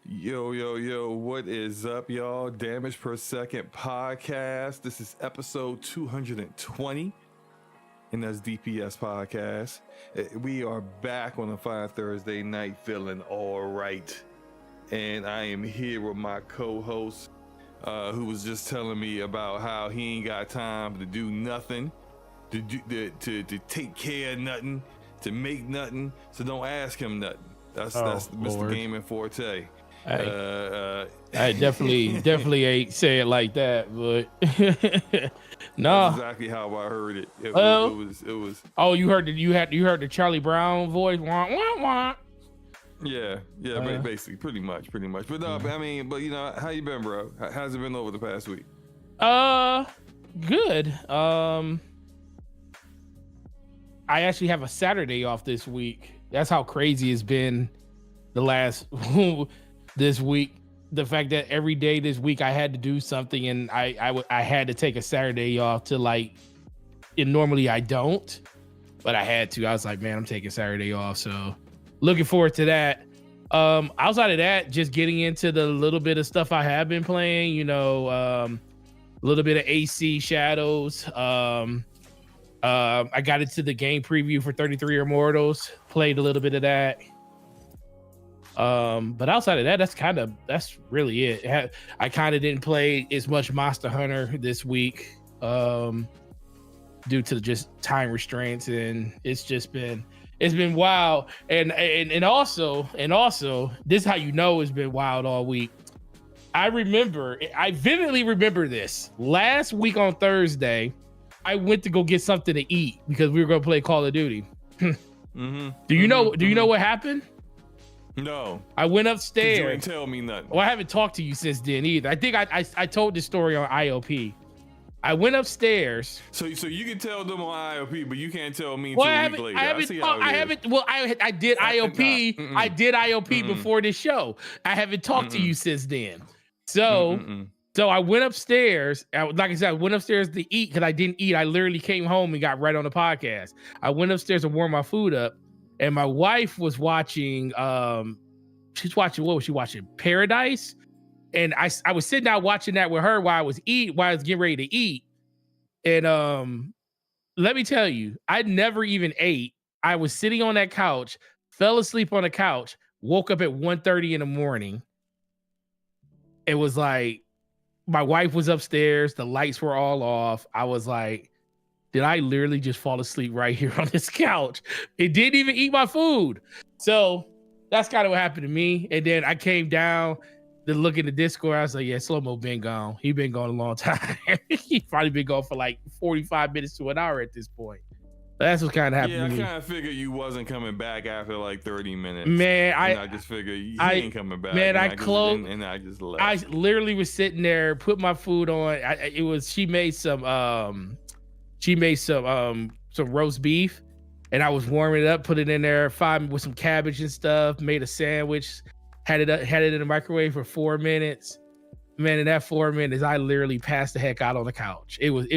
Yo, what is up, y'all? Damage Per Second podcast. This is episode 220, and that's DPS podcast. We are back on a fine Thursday night feeling all right. And I am here with my co-host, who was just telling me about how he ain't got time to do nothing, to take care of nothing, to make nothing, so don't ask him nothing. That's Mr. Lord. Gaming Forte. I definitely ain't say it like that, but no. That's exactly how I heard it. It was. Oh, you heard the Charlie Brown voice. Wah, wah, wah. Yeah, basically, pretty much. But no, I mean, but you know, how you been, bro? How's it been over the past week? Good. I actually have a Saturday off this week. That's how crazy it's been the last this week. The fact that every day this week I had to do something, and I had to take a Saturday off to and normally I don't, but I had to. I was like, man, I'm taking Saturday off, so looking forward to that. Outside of that, just getting into the little bit of stuff I have been playing, a little bit of AC Shadows. I got into the game preview for 33 Immortals, played a little bit of that. But outside of that, that's really it. I kind of didn't play as much Monster Hunter this week, due to just time restraints, and it's been wild. And also, this is how you know it's been wild all week. I vividly remember this. Last week on Thursday, I went to go get something to eat because we were going to play Call of Duty. Mm-hmm. Do you know what happened? No. I went upstairs. You didn't tell me nothing. Well, I haven't talked to you since then either. I think I told this story on IOP. I went upstairs. So you can tell them on IOP, but you can't tell me Well, until a week later. I did IOP. I did IOP before this show. I haven't talked to you since then. So I went upstairs. Like I said, I went upstairs to eat because I didn't eat. I literally came home and got right on the podcast. I went upstairs to warm my food up, and my wife was watching. What was she watching? Paradise. And I was sitting down watching that with her while I was getting ready to eat. And let me tell you, I never even ate. I was sitting on that couch, fell asleep on the couch, woke up at 1:30 in the morning. It was like my wife was upstairs, the lights were all off. I was like, did I literally just fall asleep right here on this couch? It didn't even eat my food. So that's kind of what happened to me. And then I came down to look in the Discord. I was like, yeah, SloMo been gone. He been gone a long time. He probably been gone for like 45 minutes to an hour at this point. That's what kind of happened to me. Yeah, I kind of figured you wasn't coming back after like 30 minutes. Man, I just figured he ain't coming back. Man, I just left. I literally was sitting there, put my food on. She made some roast beef, and I was warming it up, put it in there, with some cabbage and stuff, made a sandwich, had it in the microwave for 4 minutes. Man, in that 4 minutes, I literally passed the heck out on the couch. It was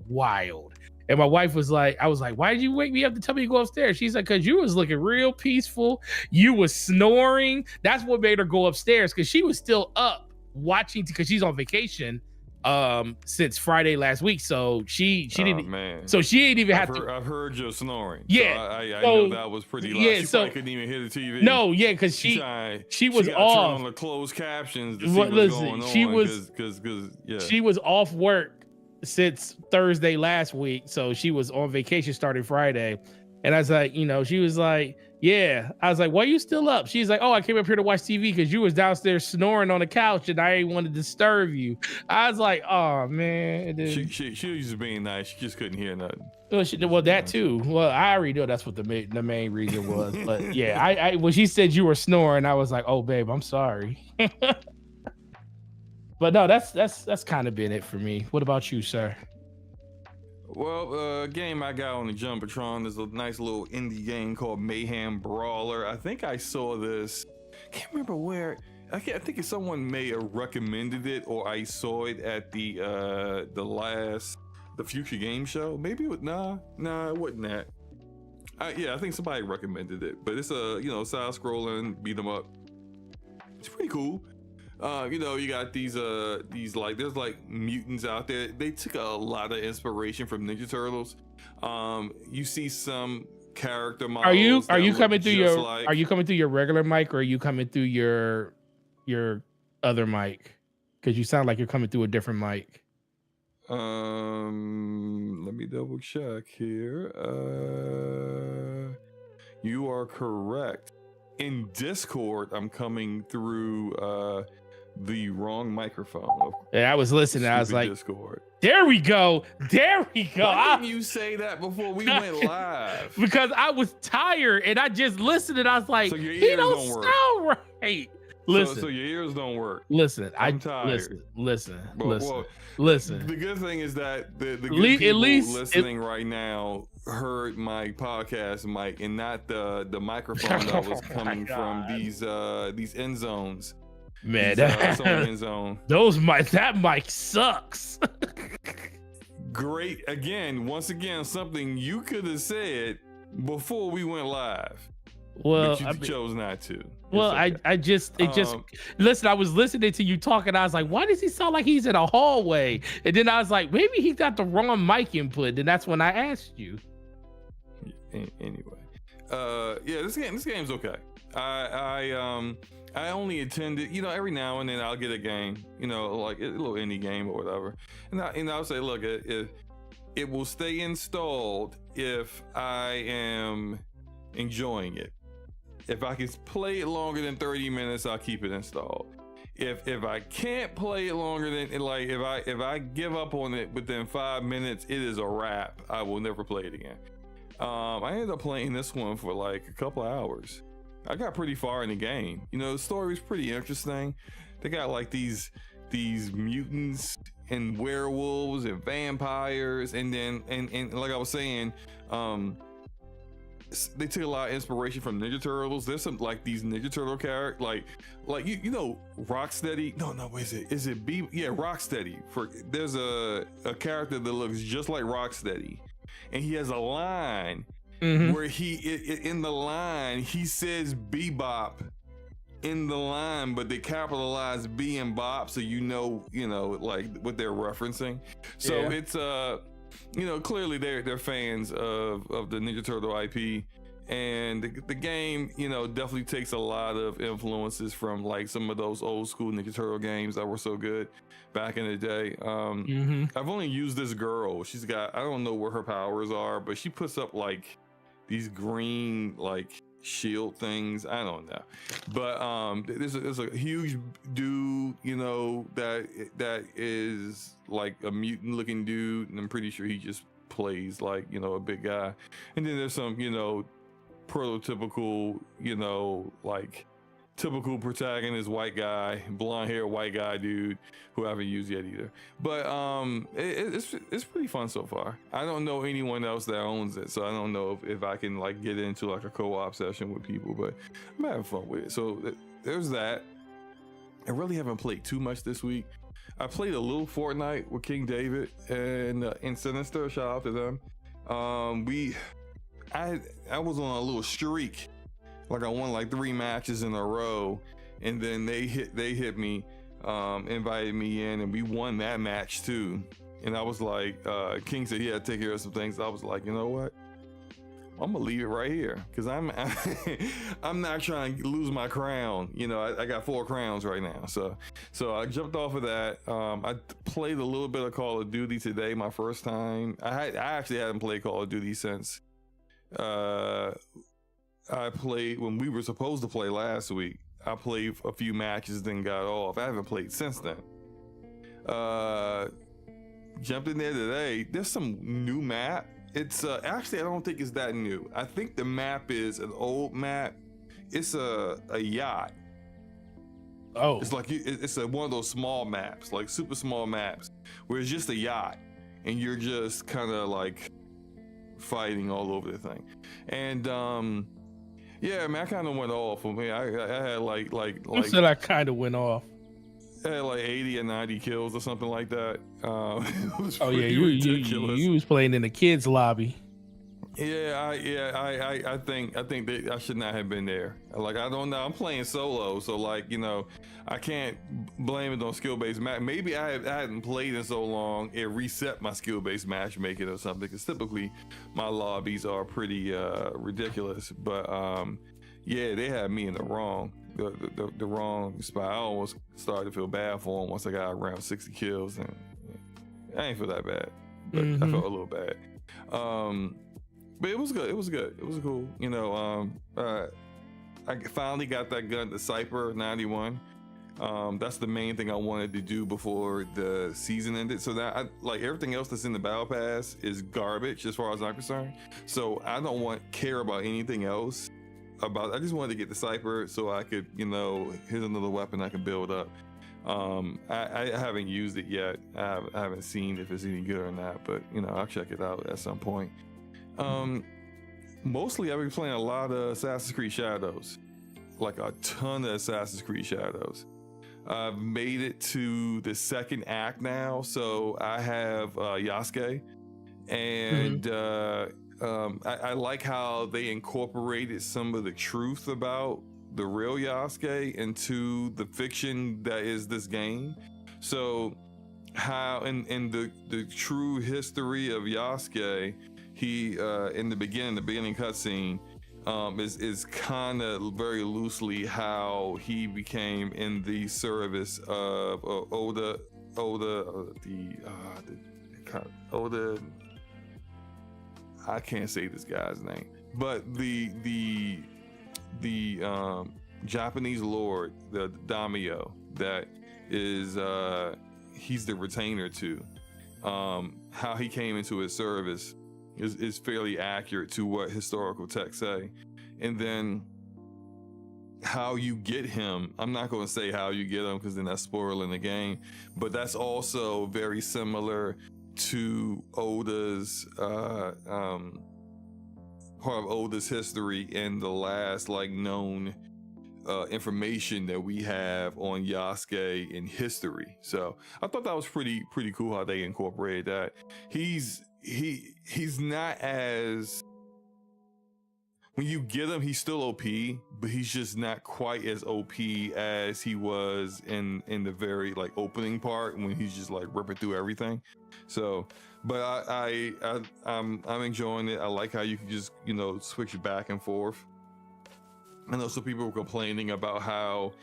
wild. And my wife was like, I was like, why did you wake me up to tell me to go upstairs? She's like, because you was looking real peaceful. You was snoring. That's what made her go upstairs, because she was still up watching, because she's on vacation since Friday last week. So she didn't. Man. So she ain't even have to. I've heard your snoring. Yeah. So I know that was pretty loud. Yeah, she probably couldn't even hear the TV. No, yeah, because she was off. Turn on the closed captions to see what's going on. She was off work since Thursday last week, so she was on vacation starting Friday. And I was like, she was like, yeah. I was like, why are you still up? She's like, oh, I came up here to watch TV because you was downstairs snoring on the couch and I ain't want to disturb you. I was like, oh man. She was just being nice. She just couldn't hear nothing. Well, that too. Well, I already know that's what the main reason was. But yeah, I when she said you were snoring, I was like, oh babe, I'm sorry. But no, that's kind of been it for me. What about you, sir? Well, game I got on the Jumbotron is a nice little indie game called Mayhem Brawler. I think I saw this. Can't remember where. I think someone may have recommended it, or I saw it at the Future Game Show. Maybe it was nah, it wasn't that. I think somebody recommended it, but it's a side-scrolling beat 'em up. It's pretty cool. You know, you got these like, there's like mutants out there. They took a lot of inspiration from Ninja Turtles. You see some character models. Are you coming through your regular mic, or are you coming through your other mic? Because you sound like you're coming through a different mic. Let me double check here. You are correct. In Discord, I'm coming through the wrong microphone. Yeah, I was listening. I was like, Discord. There we go. There we go. Why didn't you say that before we went live? Because I was tired and I just listened and I was like, so your he ears don't work. sound right. Listen. So your ears don't work. Listen. I'm tired. Listen. Well, listen. The good thing is that the good people listening right now heard my podcast mic and not the microphone that was coming from these end zones. Man, end zone. That mic sucks. Great. Once again, something you could have said before we went live. Well, but you chose not to. Well, okay. Listen, I was listening to you talk and I was like, why does he sound like he's in a hallway? And then I was like, maybe he got the wrong mic input. And that's when I asked you. Anyway, yeah, this game's okay. I only attended, you know, every now and then I'll get a game, you know, like a little indie game or whatever, and I'll say, look, it will stay installed if I am enjoying it. If I can play it longer than 30 minutes, I'll keep it installed. If I can't play it longer than, like, if I give up on it within 5 minutes, it is a wrap. I will never play it again. I ended up playing this one for like a couple of hours. I got pretty far in the game. You know, the story was pretty interesting. They got like these mutants and werewolves and vampires, and then and like I was saying, they took a lot of inspiration from Ninja Turtles. There's some like these Ninja Turtle characters, like you know, Rocksteady. No, is it B? Yeah, Rocksteady. There's a character that looks just like Rocksteady, and he has a line where in the line he says Bebop in the line, but they capitalize B and Bop, so you know like what they're referencing. So yeah. It's you know, clearly they're fans of the Ninja Turtle IP, and the game, you know, definitely takes a lot of influences from like some of those old school Ninja Turtle games that were so good back in the day. I've only used this girl. She's got, I don't know what her powers are, but she puts up like these green like shield things. I don't know, but there's a huge dude, you know, that is like a mutant looking dude, and I'm pretty sure he just plays like, you know, a big guy. And then there's some, you know, prototypical, you know, like typical protagonist, white guy, blonde hair, white guy dude who I haven't used yet either. But it's pretty fun so far. I don't know anyone else that owns it, so I don't know if I can like get into like a co-op session with people, but I'm having fun with it. So there's that. I really haven't played too much this week. I played a little Fortnite with King David and Sinister. Shout out to them. I was on a little streak. Like I won like 3 matches in a row, and then they hit me, invited me in, and we won that match too. And I was like, King said he had to take care of some things. I was like, you know what? I'm gonna leave it right here, because I'm not trying to lose my crown. You know, I got 4 crowns right now. So I jumped off of that. I played a little bit of Call of Duty today, my first time. I actually hadn't played Call of Duty since I played when we were supposed to play last week. I played a few matches, then got off. I haven't played since then. Jumped in there today. There's some new map. It's actually, I don't think it's that new. I think the map is an old map. It's a yacht. Oh, it's like it's one of those small maps, like super small maps, where it's just a yacht, and you're just kind of like fighting all over the thing. And yeah, man, I kind of went off. I mean, I had like you said I kind of went off. I had like 80 or 90 kills or something like that. Oh yeah, you was playing in the kids lobby. I think that I should not have been there. Like, I don't know. I'm playing solo, so like, you know, I can't blame it on skill-based match. Maybe I hadn't played in so long, it reset my skill-based matchmaking or something. Because typically my lobbies are pretty ridiculous. But yeah, they had me in the wrong spot. I almost started to feel bad for them once I got around 60 kills, and I ain't feel that bad, but I felt a little bad. But it was good. It was cool. You know, I finally got that gun, the Cyper 91. That's the main thing I wanted to do before the season ended. So that like everything else that's in the battle pass is garbage as far as I'm concerned. So I don't care about anything else I just wanted to get the Cyper so I could, you know, here's another weapon I can build up. I haven't used it yet. I haven't seen if it's any good or not, but you know, I'll check it out at some point. Mostly I've been playing a lot of Assassin's Creed Shadows, like a ton of Assassin's Creed Shadows. I've made it to the second act now, so I have Yasuke, and I like how they incorporated some of the truth about the real Yasuke into the fiction that is this game. So how in the true history of Yasuke, he in the beginning cutscene is kind of very loosely how he became in the service of Oda. I can't say this guy's name, but the Japanese lord, the daimyo, that is he's the retainer to. How he came into his service is fairly accurate to what historical texts say. And then how you get him, I'm not going to say how you get him because then that's spoiling the game, but that's also very similar to Oda's part of Oda's history and the last like known information that we have on Yasuke in history. So I thought that was pretty cool how they incorporated that. He's not as, when you get him, he's still OP, but he's just not quite as OP as he was in the very like opening part when he's just like ripping through everything. So, but I'm enjoying it. I like how you can just, you know, switch back and forth. I know some people were complaining about how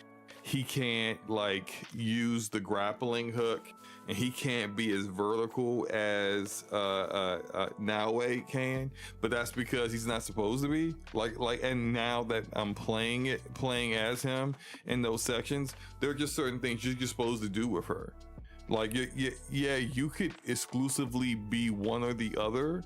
he can't like use the grappling hook and he can't be as vertical as Naoe can, but that's because he's not supposed to be like. And now that I'm playing as him in those sections, there are just certain things you're supposed to do with her. Like you could exclusively be one or the other,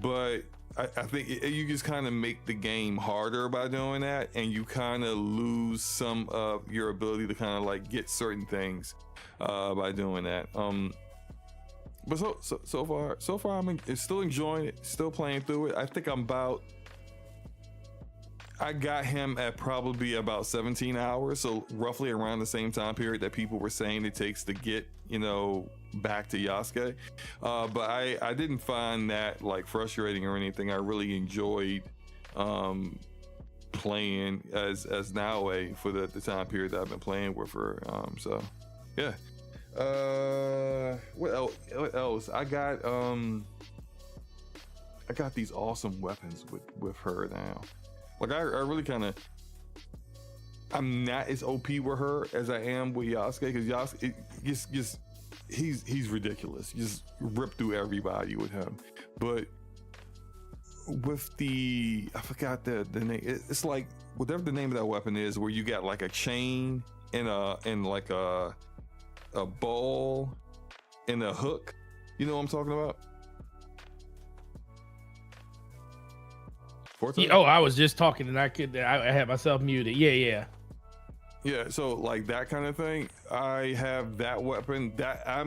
but I think you just kind of make the game harder by doing that, and you kind of lose some of your ability to kind of like get certain things by doing that. But so far I'm still enjoying it, still playing through it. I think I got him at probably about 17 hours, so roughly around the same time period that people were saying it takes to get, you know, back to Yasuke. But I didn't find that like frustrating or anything. I really enjoyed playing as Naoe for the time period that I've been playing with her. So yeah. What else? I got these awesome weapons with her now. Like I really kind of, I'm not as OP with her as I am with Yasuke, because Yasuke he's ridiculous. You just rip through everybody with him. But with I forgot the name. It's like whatever the name of that weapon is, where you got like a chain and like a ball and a hook. You know what I'm talking about? Forte? Oh, I was just talking and I had myself muted. Yeah. So like that kind of thing. I have that weapon. That I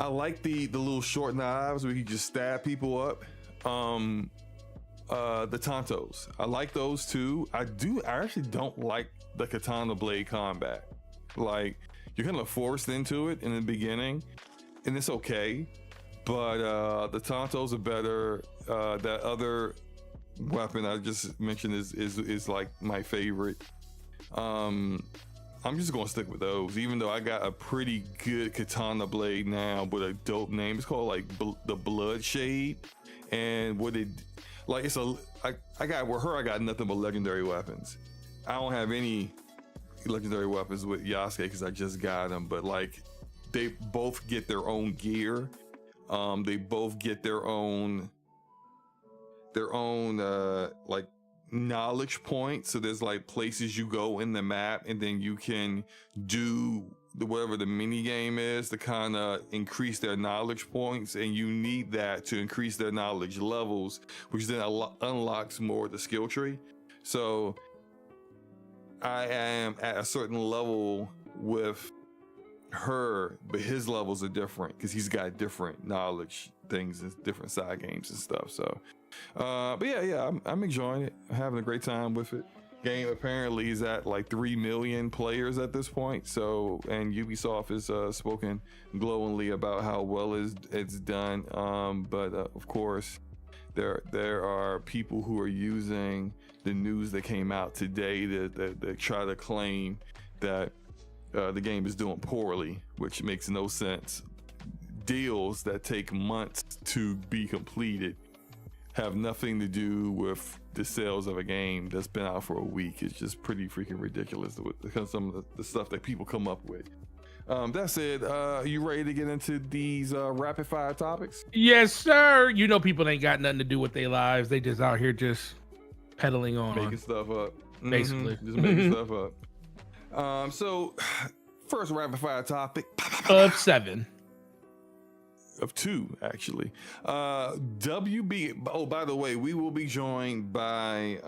like the little short knives where you just stab people up. The Tantos. I like those too. I actually don't like the katana blade combat. Like you're kind of forced into it in the beginning, and it's okay. but the Tontos are better. That other weapon I just mentioned is like my favorite. I'm just gonna stick with those, even though I got a pretty good katana blade now with a dope name. It's called like the Bloodshade, and what it like it's a I got with her I got nothing but legendary weapons. I don't have any legendary weapons with Yasuke because I just got them, but like they both get their own gear. They both get their own like knowledge points. So there's like places you go in the map, and then you can do whatever the mini game is to kind of increase their knowledge points, and you need that to increase their knowledge levels, which then unlocks more of the skill tree. So I am at a certain level with her, but his levels are different because he's got different knowledge things and different side games and stuff. So but yeah, I'm enjoying it. I'm having a great time with it. Game apparently is at like 3 million players at this point. So, and Ubisoft has spoken glowingly about how well it's done. But of course, there are people who are using the news that came out today that try to claim that the game is doing poorly, which makes no sense. Deals that take months to be completed have nothing to do with the sales of a game that's been out for a week. It's just pretty freaking ridiculous because some of the stuff that people come up with. That said, you ready to get into these rapid fire topics? Yes, sir. You know, people ain't got nothing to do with their lives. They just out here just peddling on, making stuff up, basically. just making stuff up. So first rapid fire topic of 7. Of 2, actually. WB. Oh, by the way, we will be joined by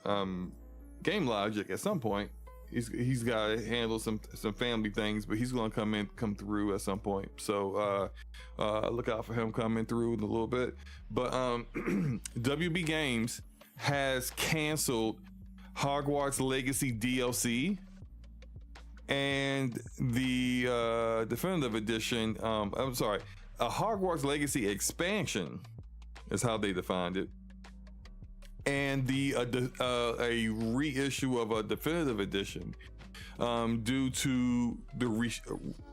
Game Logic at some point. He's got to handle some family things, but he's going to come through at some point. So look out for him coming through in a little bit. But WB Games has canceled Hogwarts Legacy DLC. And the definitive edition, I'm sorry, a Hogwarts Legacy expansion is how they defined it, and a reissue of a definitive edition due to the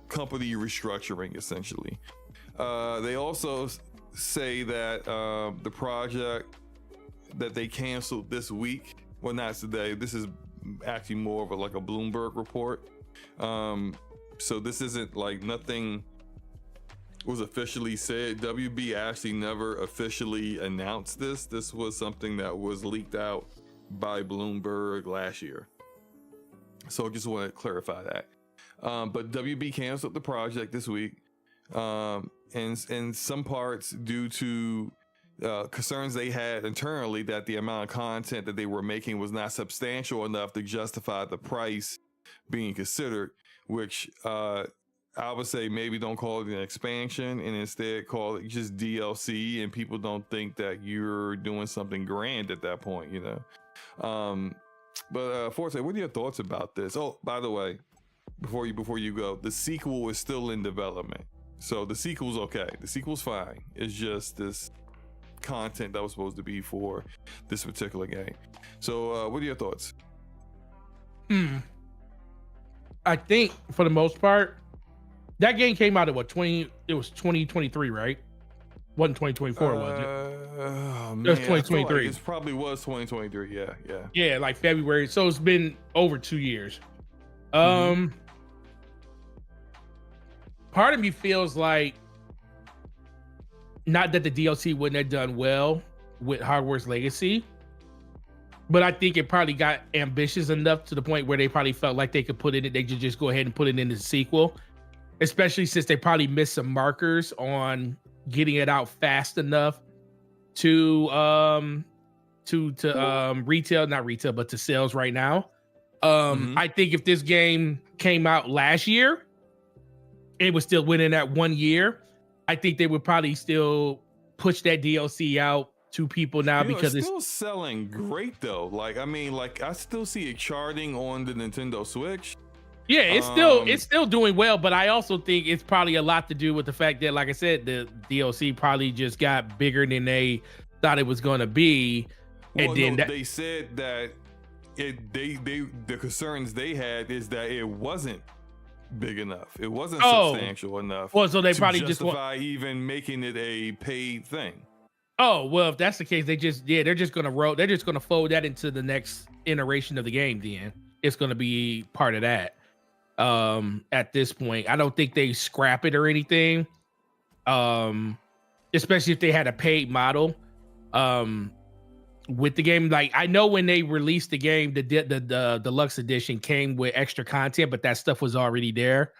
company restructuring, essentially. They also say that the project that they canceled this week, well, not today, this is actually more of like a Bloomberg report. So this isn't like nothing was officially said. WB actually never officially announced this. This was something that was leaked out by Bloomberg last year. So I just want to clarify that. But WB canceled the project this week, and in some parts due to concerns they had internally that the amount of content that they were making was not substantial enough to justify the price being considered, which I would say maybe don't call it an expansion and instead call it just DLC, and people don't think that you're doing something grand at that point, you know. But Forte, what are your thoughts about this? Oh, by the way, before you go, the sequel is still in development, so the sequel's okay. The sequel's fine. It's just this content that was supposed to be for this particular game. So what are your thoughts? I think for the most part, that game came out at what, 2023, right? Wasn't 2024, was it? Oh, man, it was 2023. Like it probably was 2023. Yeah. Yeah, like February. So it's been over 2 years. Part of me feels like, not that the DLC wouldn't have done well with Hogwarts Legacy, but I think it probably got ambitious enough to the point where they probably felt like they could put it in. They could just go ahead and put it in the sequel, especially since they probably missed some markers on getting it out fast enough to retail, not retail, but to sales right now. I think if this game came out last year, it was still within that 1 year, I think they would probably still push that DLC out to people now, because it's still selling great though. Like, I mean, like I still see it charting on the Nintendo Switch. Yeah, it's still doing well, but I also think it's probably a lot to do with the fact that, like I said, the DLC probably just got bigger than they thought it was going to be, and then they said that the concerns they had is that it wasn't big enough. It wasn't substantial enough. Well, so they to probably justify even making it a paid thing. Oh, well, if that's the case, they're just gonna fold that into the next iteration of the game. Then it's gonna be part of that. At this point, I don't think they scrap it or anything. Especially if they had a paid model. With the game, like I know when they released the game, the deluxe edition came with extra content, but that stuff was already there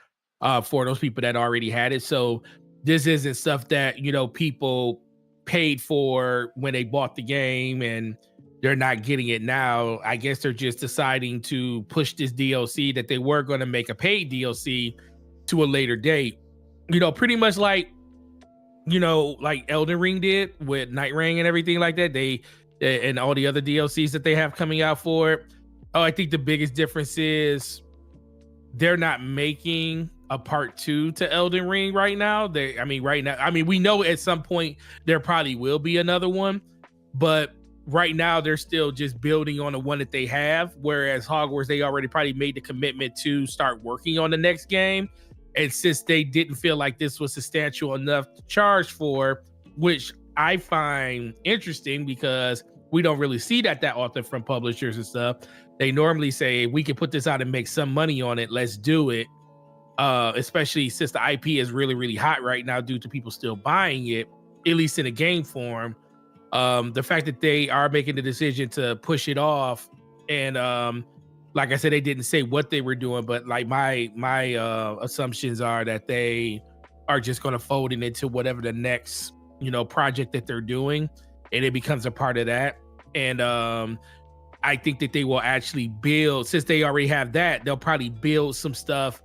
for those people that already had it. So this isn't stuff that people paid for when they bought the game and they're not getting it now. I guess they're just deciding to push this DLC that they were going to make a paid DLC to a later date. Pretty much like Elden Ring did with Night Ring and everything like that. And all the other DLCs that they have coming out for it. I think the biggest difference is they're not making a part 2 to Elden Ring right now. We know at some point there probably will be another one, but right now they're still just building on the one that they have. Whereas Hogwarts, they already probably made the commitment to start working on the next game. And since they didn't feel like this was substantial enough to charge for, which I find interesting because we don't really see that often from publishers and stuff. They normally say, we can put this out and make some money on it. Let's do it. Especially since the IP is really, really hot right now due to people still buying it, at least in a game form. The fact that they are making the decision to push it off, and like I said, they didn't say what they were doing, but like my assumptions are that they are just going to fold it into whatever the next project that they're doing, and it becomes a part of that. And I think that they will actually build, since they already have that, they'll probably build some stuff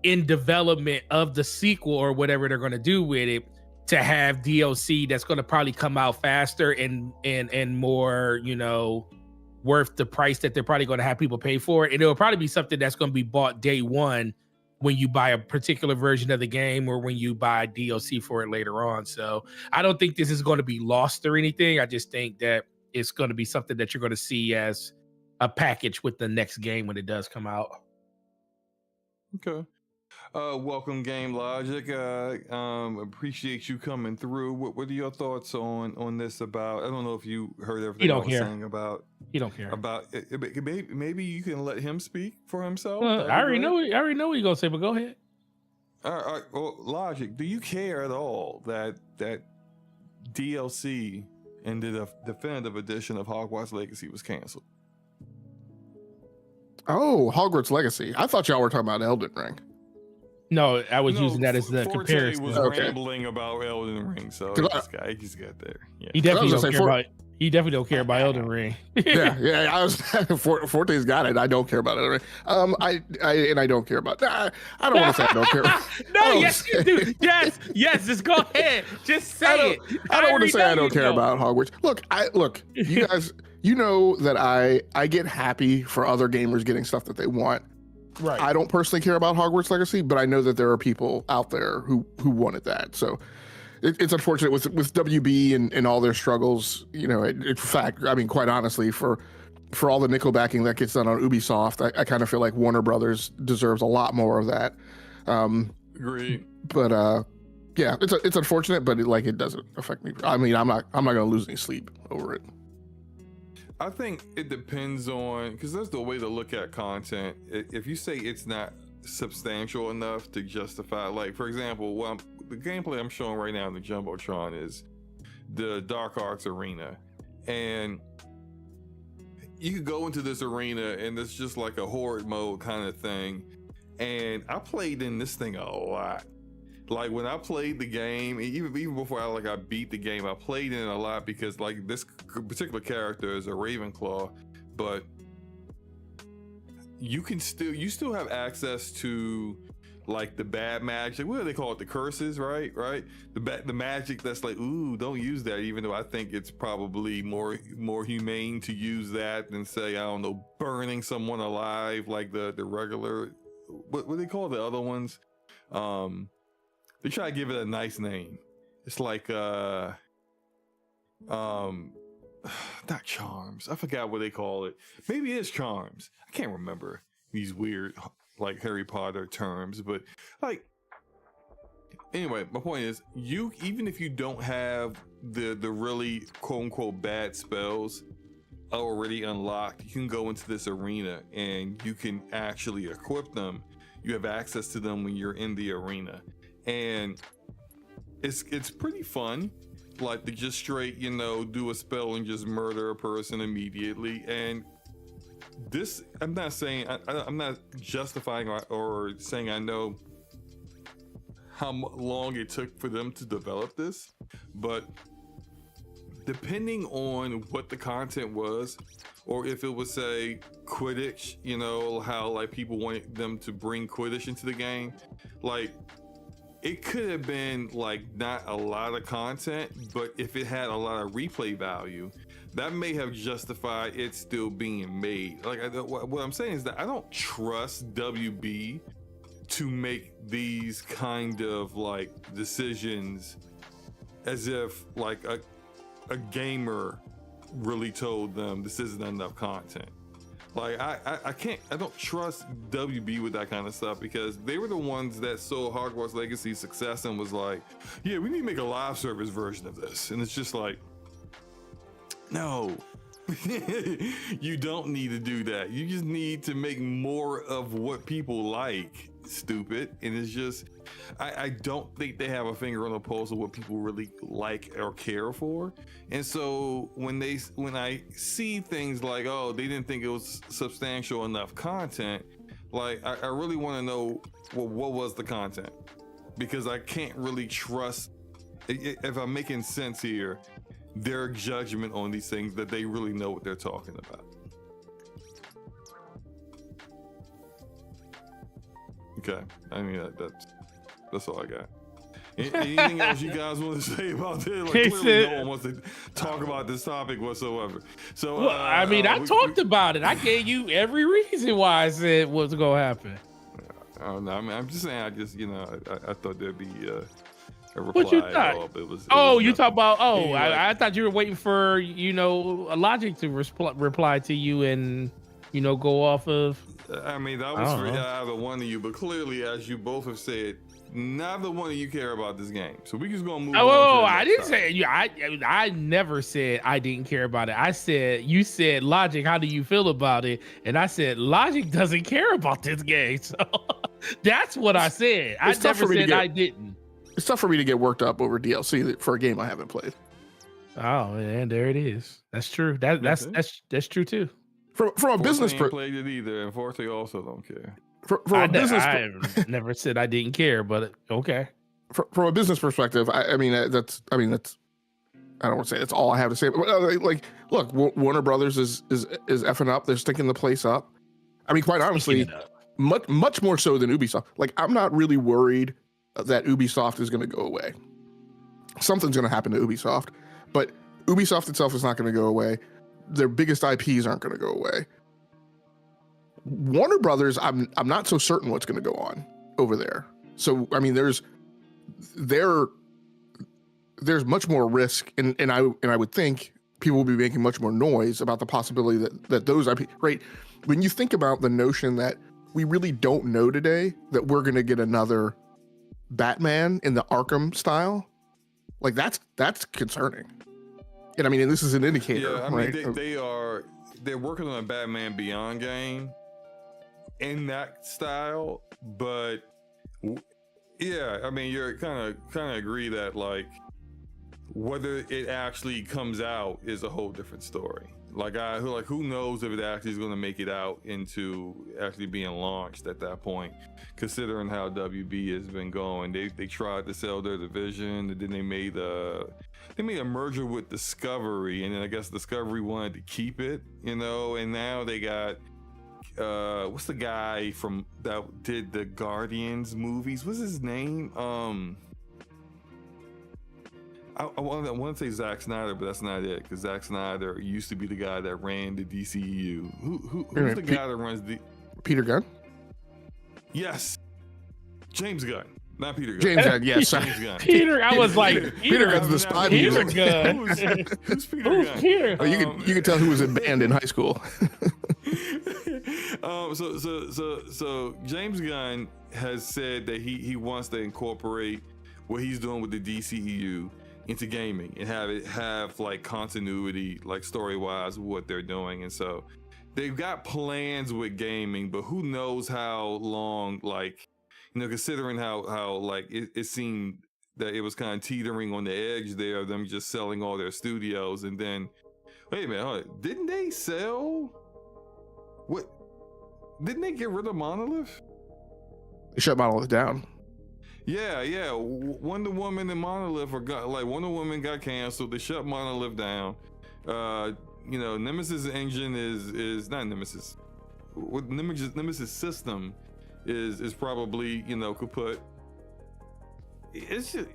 in development of the sequel or whatever they're going to do with it to have DLC that's going to probably come out faster and more, worth the price that they're probably going to have people pay for it. And it'll probably be something that's going to be bought day one when you buy a particular version of the game or when you buy DLC for it later on. So I don't think this is going to be lost or anything. I just think that it's going to be something that you're going to see as a package with the next game when it does come out. Okay. Welcome, Game Logic. Appreciate you coming through. What are your thoughts on this? About, I don't know if you heard everything I was saying about. He don't care about it. Maybe you can let him speak for himself. I already know what you're gonna say, but go ahead. All right. Well, Logic, do you care at all that DLC and the definitive edition of Hogwarts Legacy was canceled? Oh, Hogwarts Legacy. I thought y'all were talking about Elden Ring. No, I was using that as the Forte comparison. Was rambling about Elden Ring, so he just got there. Yeah. He definitely don't care about. He definitely don't care about Elden Ring. yeah. I was Forte's got it. I don't care about Elden Ring. I don't care about. I don't want to say I don't care. Yes, you do. Yes. Just go ahead. Just say it. I don't want to say I don't care about Hogwarts. Look. You guys. You know that I get happy for other gamers getting stuff that they want. Right. I don't personally care about Hogwarts Legacy, but I know that there are people out there who wanted that. So it's unfortunate with WB and all their struggles. In fact, I mean, quite honestly, for all the nickel backing that gets done on Ubisoft, I kind of feel like Warner Brothers deserves a lot more of that. Agreed. But yeah, it's unfortunate, but it doesn't affect me. I mean, I'm not going to lose any sleep over it. I think it depends on, because that's the way to look at content. If you say it's not substantial enough to justify, like, for example, the gameplay I'm showing right now in the Jumbotron is the Dark Arts arena. And you could go into this arena and it's just like a horde mode kind of thing. And I played in this thing a lot. Like when I played the game, even before I beat the game, I played in it a lot because like this particular character is a Ravenclaw, but you still have access to like the bad magic. What do they call it? The curses, right? The magic that's like, ooh, don't use that. Even though I think it's probably more humane to use that than say, I don't know, burning someone alive like the regular what they call the other ones? They try to give it a nice name. It's like not charms. I forgot what they call it. Maybe it is charms. I can't remember these weird like Harry Potter terms, but like anyway, my point is even if you don't have the really quote unquote bad spells already unlocked, you can go into this arena and you can actually equip them. You have access to them when you're in the arena, and it's pretty fun, like to just straight do a spell and just murder a person immediately. And this, I'm not saying I'm not justifying or saying I know how long it took for them to develop this, but depending on what the content was, or if it was say Quidditch, how like people wanted them to bring Quidditch into the game, like it could have been like not a lot of content, but if it had a lot of replay value, that may have justified it still being made. Like what I'm saying is that I don't trust WB to make these kind of like decisions as if like a gamer really told them this isn't enough content. Like I don't trust WB with that kind of stuff, because they were the ones that saw Hogwarts Legacy success and was like, yeah, we need to make a live service version of this. And it's just like, no, you don't need to do that. You just need to make more of what people like, stupid. And it's just, I don't think they have a finger on the pulse of what people really like or care for. And so when I see things like, oh, they didn't think it was substantial enough content, like I really want to know, well, what was the content? Because I can't really trust, if I'm making sense here, their judgment on these things, that they really know what they're talking about. Okay, I mean that's all I got. Anything else you guys want to say about this? Like, clearly no one wants to talk about this topic whatsoever. So well, I mean, I talked about it. I gave you every reason why I said what's gonna happen. I don't know. I mean, I'm just saying. I thought there'd be a reply. What you thought? You talk about? Anyway. I thought you were waiting for a Logic to reply to you and go off of. I mean, that was for either one of you, but clearly, as you both have said, neither one of you care about this game. So we just gonna move on. Oh, I didn't say I never said I didn't care about it. I said, you said, Logic, how do you feel about it? And I said, Logic doesn't care about this game. So that's what I said. I never said I didn't. It's tough for me to get worked up over DLC for a game I haven't played. Oh, man, there it is. That's true. That's true too. From a business perspective, played it either, and Forte also don't care. I never said I didn't care, but okay. From a business perspective, I mean that's I don't want to say that's all I have to say. But like, look, Warner Brothers is effing up. They're stinking the place up. I mean, quite honestly, much more so than Ubisoft. Like, I'm not really worried that Ubisoft is going to go away. Something's going to happen to Ubisoft, but Ubisoft itself is not going to go away. Their biggest IPs aren't going to go away. Warner Brothers, I'm not so certain what's going to go on over there. So I mean, there's much more risk, and I would think people will be making much more noise about the possibility that those IP, right? When you think about the notion that we really don't know today that we're going to get another Batman in the Arkham style, like that's concerning. And I mean, and this is an indicator. Yeah, I mean, right? they're working on a Batman Beyond game in that style, but yeah, I mean, you're kind of agree that like whether it actually comes out is a whole different story. Like who knows if it actually is going to make it out into actually being launched at that point, considering how WB has been going. They tried to sell their division, and then they made a merger with Discovery, and then I guess Discovery wanted to keep it, and now they got what's the guy from that did the Guardians movies? What's his name? I want to say Zack Snyder, but that's not it, because Zack Snyder used to be the guy that ran the DCEU. Who's the guy that runs the Peter Gunn? Yes, James Gunn, not Peter Gunn. James Gunn, yes. James Gunn. Peter, I was like, Peter Gunn's the spy Peter music. Gunn. Who's Peter Who's Gunn? Peter? Oh, you can tell who was in band in high school. So James Gunn has said that he wants to incorporate what he's doing with the DCEU into gaming and have like continuity, like story wise, what they're doing. And so they've got plans with gaming, but who knows how long, like, you know, considering how like it seemed that it was kind of teetering on the edge there of them just selling all their studios. And then, wait a minute, hold on. Didn't they sell? What? Didn't they get rid of Monolith? They shut Monolith down. Yeah. Wonder Woman and Monolith Wonder Woman got canceled. They shut Monolith down. You know, Nemesis engine is not Nemesis. What Nemesis system is probably, you know, kaput. It's just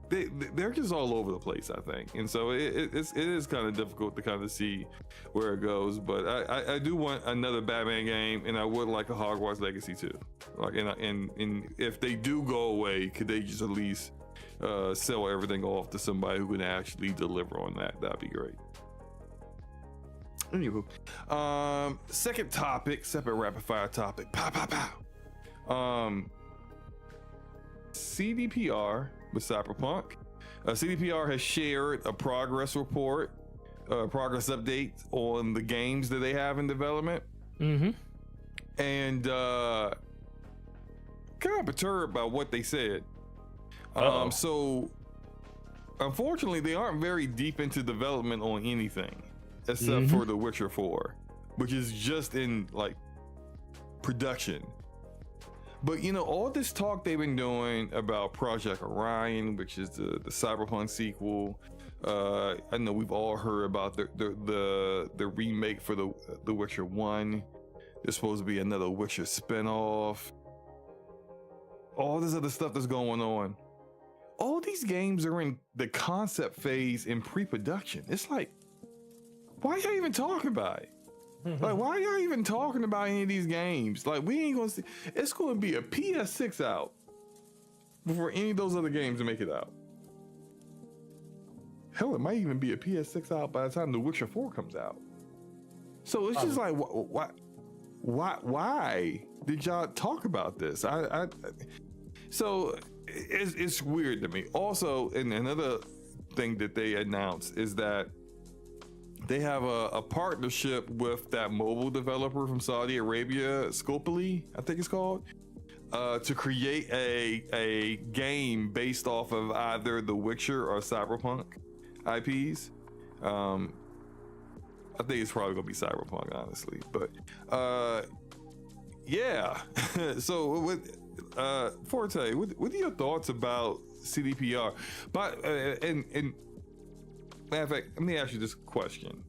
they're just all over the place, I think, and so it is kind of difficult to kind of see where it goes. But I do want another Batman game, and I would like a Hogwarts Legacy too. Like, and if they do go away, could they just at least sell everything off to somebody who can actually deliver on that? That'd be great. Anywho, second topic, separate rapid fire topic. Pow. CDPR with Cyberpunk. CDPR has shared a progress report, progress update on the games that they have in development. Mm-hmm. And kind of perturbed by what they said. So unfortunately, they aren't very deep into development on anything except for The Witcher 4, which is just in like production. But you know, all this talk they've been doing about Projekt Orion, which is the Cyberpunk sequel. I know we've all heard about the remake for the Witcher 1. There's supposed to be another Witcher spinoff. All this other stuff that's going on. All these games are in the concept phase in pre-production. It's like, why are y'all even talking about it? Like, why are y'all even talking about any of these games? Like, we ain't gonna see. It's gonna be a PS6 out before any of those other games to make it out. Hell, it might even be a PS6 out by the time The Witcher 4 comes out. So it's just like, why did y'all talk about this? So it's weird to me. Also, and another thing that they announced is that they have a partnership with that mobile developer from Saudi Arabia, Scopely, I think it's called, to create a game based off of either The Witcher or Cyberpunk IPs. I think it's probably gonna be Cyberpunk, honestly. But yeah. So with Forte, what are your thoughts about CDPR? But and matter of fact, let me ask you this question,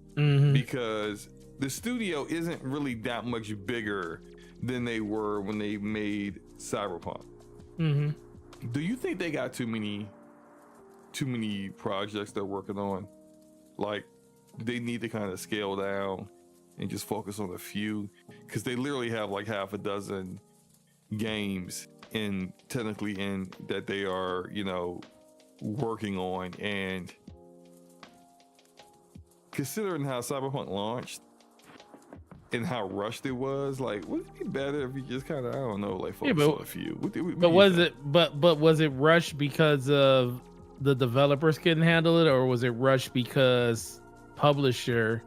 because the studio isn't really that much bigger than they were when they made Cyberpunk. Do you think they got too many projects they're working on? Like, they need to kind of scale down and just focus on a few, because they literally have like half a dozen games technically in that they are, you know, working on. And considering how Cyberpunk launched and how rushed it was, like, would it be better if you just kind of, I don't know, like focus on a few? But was it rushed because of the developers couldn't handle it, or was it rushed because publisher?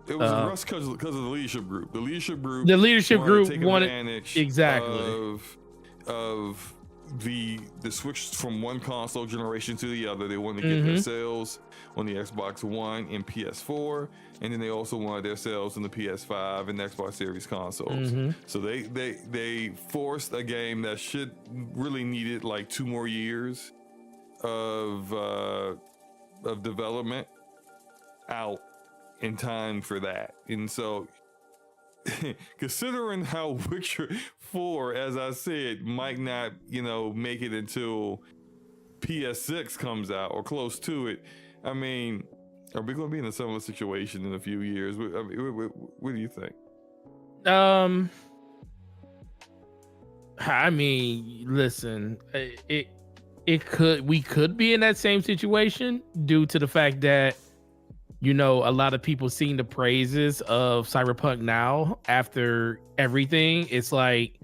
It was rushed because of the leadership group. The leadership group wanted advantage exactly of the switch from one console generation to the other. They wanted to get their sales on the Xbox One and PS4, and then they also wanted their sales on the PS5 and Xbox Series consoles. So they forced a game that should really needed like 2 more years of development out in time for that. And so considering how Witcher 4, as I said, might not, you know, make it until PS6 comes out or close to it, I mean, are we going to be in a similar situation in a few years? I mean, what do you think? I mean, listen, we could be in that same situation due to the fact that, you know, a lot of people seeing the praises of Cyberpunk now after everything. It's like,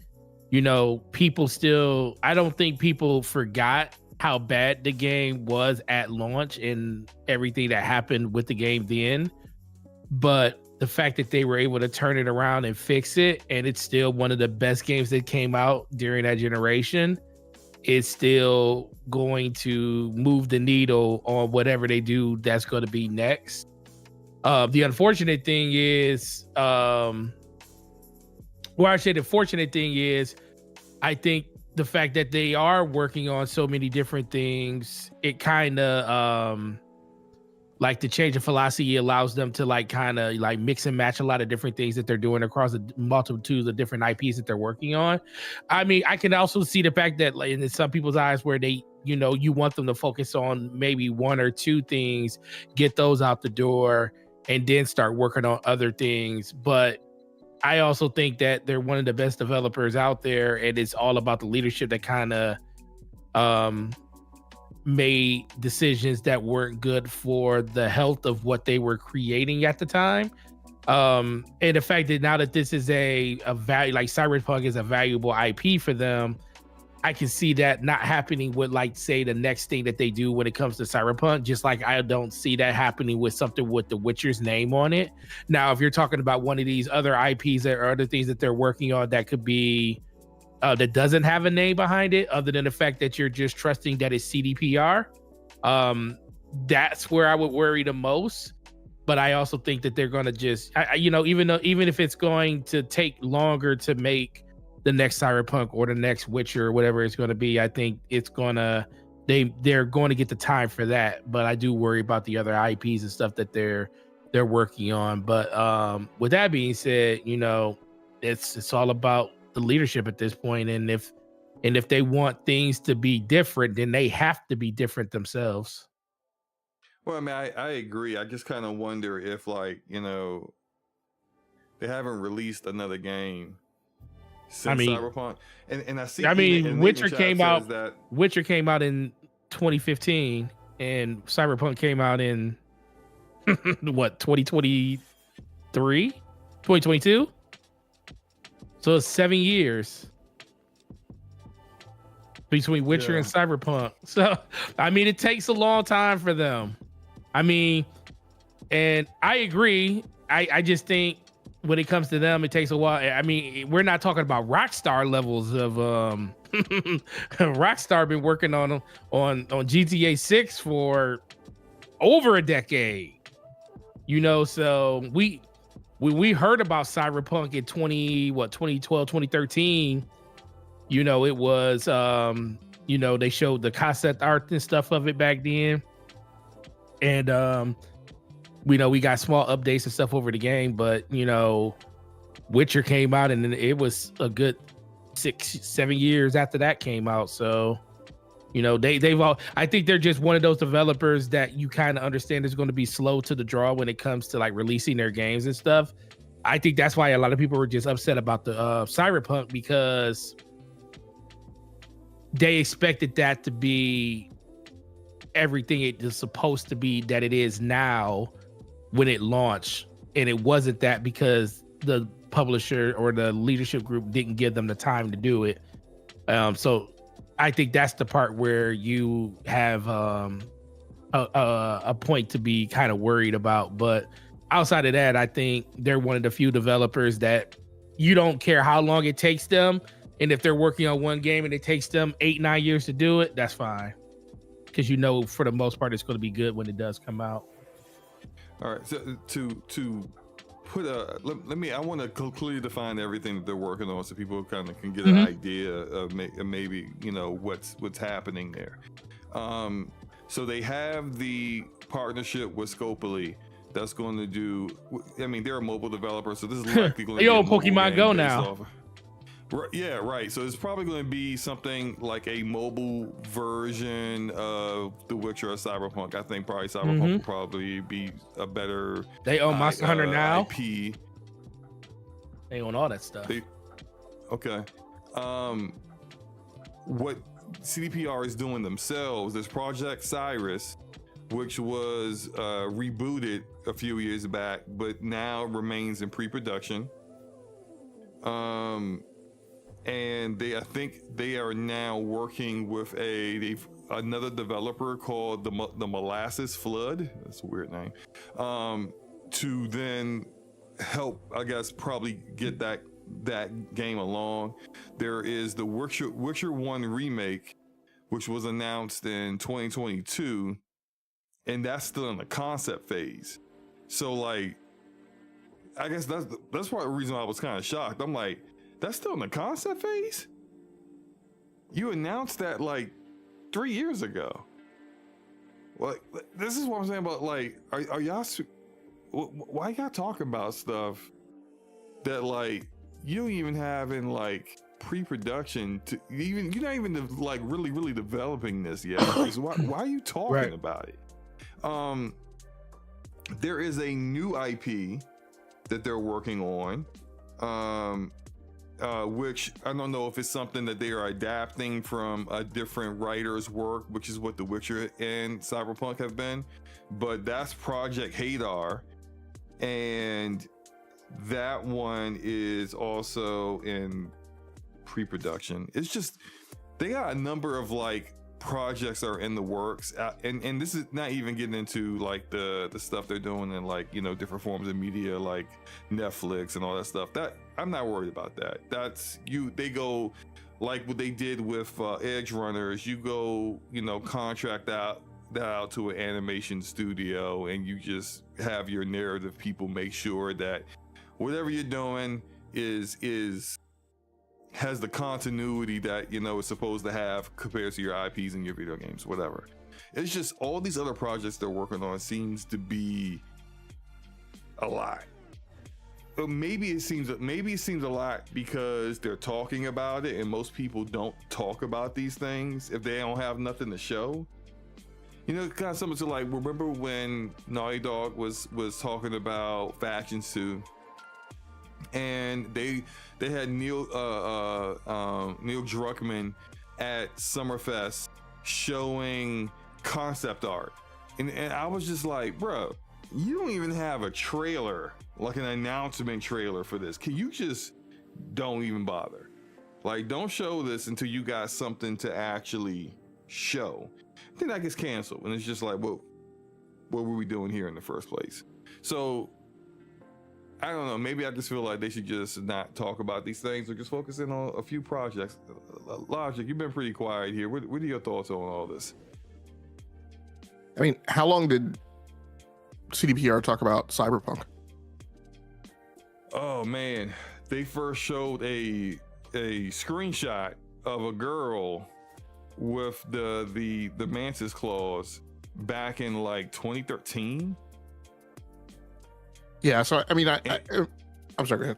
you know, people still, I don't think people forgot how bad the game was at launch and everything that happened with the game then. But the fact that they were able to turn it around and fix it, and it's still one of the best games that came out during that generation, is still going to move the needle on whatever they do that's going to be next. The unfortunate thing is, the fortunate thing is, I think the fact that they are working on so many different things, it kind of like the change of philosophy allows them to like kind of like mix and match a lot of different things that they're doing across the multitudes of different IPs that they're working on. I mean, I can also see the fact that like in some people's eyes where they, you know, you want them to focus on maybe one or two things, get those out the door, and then start working on other things. But I also think that they're one of the best developers out there, and it's all about the leadership that kind of made decisions that weren't good for the health of what they were creating at the time. And the fact that now that this is a value, like Cyberpunk is a valuable IP for them, I can see that not happening with, like, say, the next thing that they do when it comes to Cyberpunk, just like I don't see that happening with something with The Witcher's name on it. Now, if you're talking about one of these other IPs or other things that they're working on that could be, that doesn't have a name behind it, other than the fact that you're just trusting that it's CDPR, that's where I would worry the most. But I also think that they're going to just, you know, even if it's going to take longer to make the next Cyberpunk or the next Witcher or whatever it's going to be, I think it's going to, they're going to get the time for that. But I do worry about the other IPs and stuff that they're working on. But with that being said, you know, it's all about the leadership at this point. And if they want things to be different, then they have to be different themselves. Well, I mean, I agree. I just kind of wonder if, like, you know, they haven't released another game since Cyberpunk, and I see. I mean, Witcher came out in 2015, and Cyberpunk came out in what, 2023, 2022. So it's 7 years between Witcher and Cyberpunk. So I mean, it takes a long time for them. I mean, and I agree. I just think when it comes to them, it takes a while. I mean, we're not talking about Rockstar levels of Rockstar been working on GTA 6 for over a decade. You know, so when we heard about Cyberpunk in 2012, 2013, you know, it was you know, they showed the concept art and stuff of it back then. And we know we got small updates and stuff over the game, but you know, Witcher came out and it was a good 6-7 years after that came out. So, you know, they've all, I think they're just one of those developers that you kind of understand is going to be slow to the draw when it comes to like releasing their games and stuff. I think that's why a lot of people were just upset about the Cyberpunk, because they expected that to be everything it is supposed to be that it is now when it launched, and it wasn't that because the publisher or the leadership group didn't give them the time to do it. So I think that's the part where you have a point to be kind of worried about. But outside of that, I think they're one of the few developers that you don't care how long it takes them, and if they're working on one game and it takes them 8-9 years to do it, that's fine, because you know for the most part it's going to be good when it does come out. All right, so to put a let me, I want to clearly define everything that they're working on so people kind of can get an idea of maybe, you know, what's happening there. So they have the partnership with Scopely that's going to do, I mean, they're a mobile developer, so this is likely going to be a Pokemon Go now. Yeah, right. So it's probably going to be something like a mobile version of The Witcher or Cyberpunk. I think probably Cyberpunk will probably be a better. They own Monster Hunter now. IP. They own all that stuff. Okay. what CDPR is doing themselves is Project Cyrus, which was rebooted a few years back, but now remains in pre-production. And I think they are now working with another developer called the Molasses Flood. That's a weird name. To then help, I guess, probably get that game along. There is the Witcher 1 remake, which was announced in 2022, and that's still in the concept phase. So like, I guess that's part of the reason why I was kind of shocked. I'm like, that's still in the concept phase? You announced that like 3 years ago. Well, this is what I'm saying about like, are y'all, why y'all talking about stuff that like you don't even have in like pre-production to even, you're not even like really developing this yet. Why are you talking about it? There is a new IP that they're working on, which I don't know if it's something that they are adapting from a different writer's work, which is what The Witcher and Cyberpunk have been, but that's Project Hadar, and that one is also in pre-production. It's just, they got a number of like projects that are in the works, and this is not even getting into like the stuff they're doing in like, you know, different forms of media like Netflix and all that stuff. That I'm not worried about that. That's they go like what they did with Edge Runners. You go, you know, contract that out to an animation studio, and you just have your narrative people make sure that whatever you're doing has the continuity that, you know, it's supposed to have compared to your IPs and your video games, whatever. It's just all these other projects they're working on seems to be a lot. But maybe it seems a lot because they're talking about it, and most people don't talk about these things if they don't have nothing to show. You know, kind of similar to like, remember when Naughty Dog was talking about Faction 2, and they had Neil Druckmann at Summerfest showing concept art, and I was just like, bro, you don't even have a trailer, like an announcement trailer for this. Can you just don't even bother? Like, don't show this until you got something to actually show. Then that gets canceled, and it's just like, well, what were we doing here in the first place? So I don't know, maybe I just feel like they should just not talk about these things or just focus in on a few projects. Logic, you've been pretty quiet here. What are your thoughts on all this? I mean, how long did CDPR talk about Cyberpunk? Oh man, they first showed a screenshot of a girl with the Mantis claws back in like 2013. Yeah, so I mean, I'm sorry, go ahead.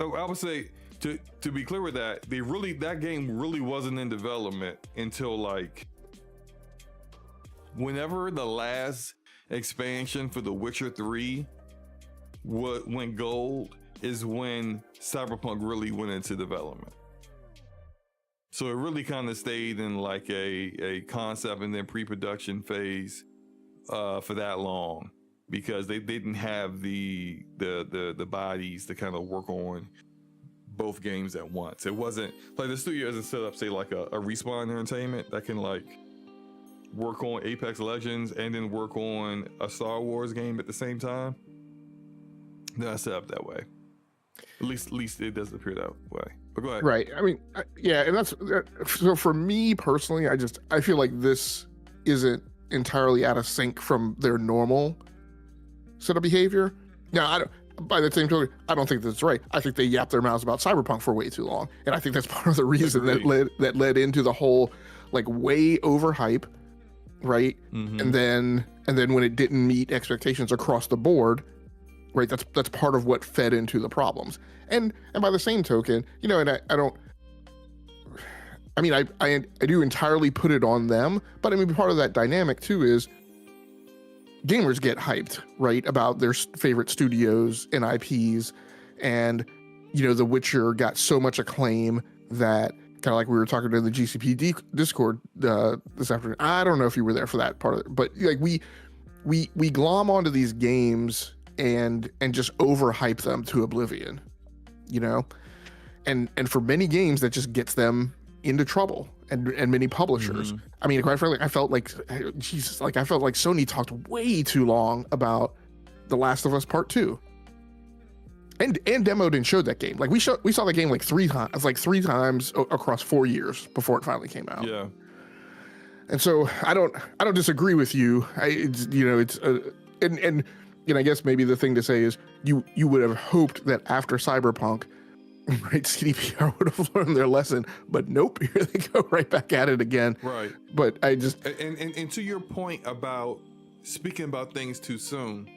I would say to be clear with that, that game really wasn't in development until like whenever the last expansion for The Witcher 3 went gold is when Cyberpunk really went into development. So it really kind of stayed in like a concept and then pre-production phase for that long, because they didn't have the bodies to kind of work on both games at once. It wasn't like the studio isn't set up, say, like a Respawn Entertainment that can like work on Apex Legends and then work on a Star Wars game at the same time. They're not set up that way. At least it doesn't appear that way. But go ahead. Right. I mean, yeah, and that's so for me personally. I feel like this isn't entirely out of sync from their normal set of behavior. Now, by the same token, I don't think that's right. I think they yapped their mouths about Cyberpunk for way too long, and I think that's part of the reason that led into the whole like way overhype, right? Mm-hmm. And then when it didn't meet expectations across the board, right? That's part of what fed into the problems. And by the same token, you know, and I do entirely put it on them, but I mean, part of that dynamic too is gamers get hyped, right, about their favorite studios and IPs, and The Witcher got so much acclaim that, kind of like we were talking to the GCP Discord this afternoon. I don't know if you were there for that part of it, but like we glom onto these games and just overhype them to oblivion, and for many games that just gets them into trouble, and many publishers. Mm-hmm. I mean, quite frankly, I felt like Sony talked way too long about The Last of Us Part 2. And demoed and showed that game. Like we saw the game like three times across 4 years before it finally came out. Yeah. And so I don't disagree with you. I guess maybe the thing to say is you would have hoped that after Cyberpunk, right, CDPR would have learned their lesson, but nope, here they go right back at it again. Right. But I just and to your point about speaking about things too soon.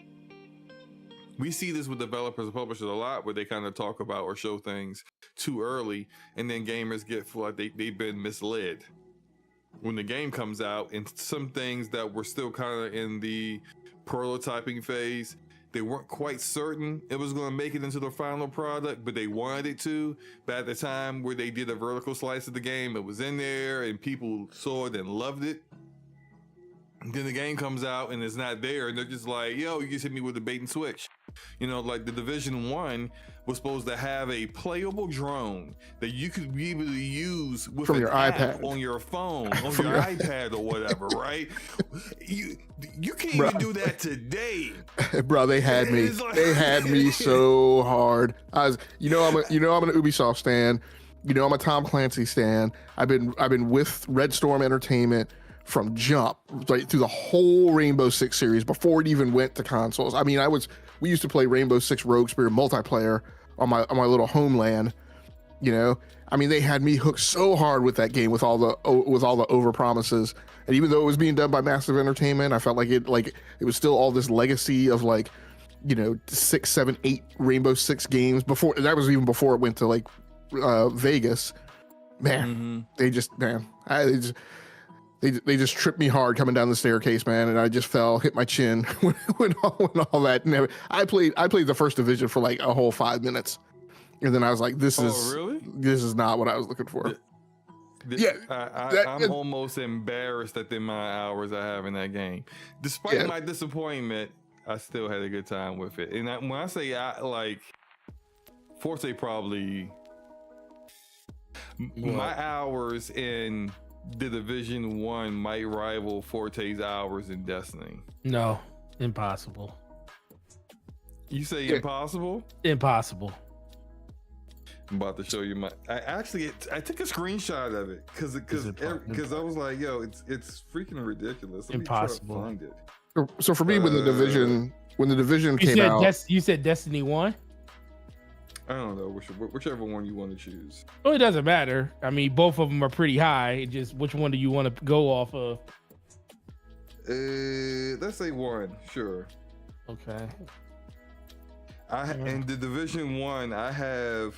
We see this with developers and publishers a lot, where they kind of talk about or show things too early, and then gamers get feel like they've been misled when the game comes out. And some things that were still kind of in the prototyping phase, they weren't quite certain it was going to make it into the final product, but they wanted it to. But at the time where they did a vertical slice of the game, it was in there, and people saw it and loved it. Then the game comes out and it's not there, and they're just like, yo, you just hit me with a bait and switch. Like the Division 1 was supposed to have a playable drone that you could be able to use with from an your app iPad, on your phone, on your iPad or whatever, right? You can't even do that today. Bro, they had me. They had me so hard. I'm an Ubisoft stan. I'm a Tom Clancy stan. I've been with Red Storm Entertainment from jump, right through the whole Rainbow Six series before it even went to consoles. I mean, we used to play Rainbow Six Rogue Spear multiplayer on my little homeland. I mean, they had me hooked so hard with that game with all the over promises. And even though it was being done by Massive Entertainment, I felt like it was still all this legacy of 6, 7, 8 Rainbow Six games before. That was even before it went to Vegas. Man, mm-hmm. They just tripped me hard coming down the staircase, man, and I just hit my chin when all that. I played the first division for like a whole 5 minutes, and then I was like, "This is not what I was looking for." I'm almost embarrassed at the amount of hours I have in that game. Despite my disappointment, I still had a good time with it. And when I say Forte, probably my hours in the Division 1 might rival Forte's hours in Destiny. No, impossible. You say impossible? Impossible. I'm about to show you I took a screenshot of it because I was like, yo, it's freaking ridiculous. Let impossible. Me try to find it. So for me, when the division came out, you said Destiny 1. I don't know, whichever one you want to choose. Well, it doesn't matter. I mean, both of them are pretty high. Just which one do you want to go off of? Let's say 1, sure. Okay. In the Division 1, I've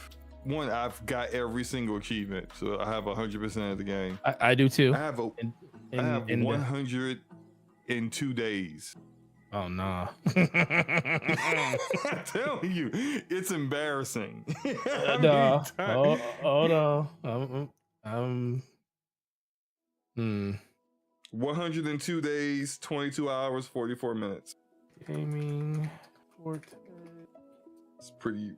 got every single achievement, so I have 100% of the game. I do too. I have 102 days. Oh no! I'm telling you, it's embarrassing. No. Oh no. 102 days, 22 hours, 44 minutes. Gaming Forte. It's pretty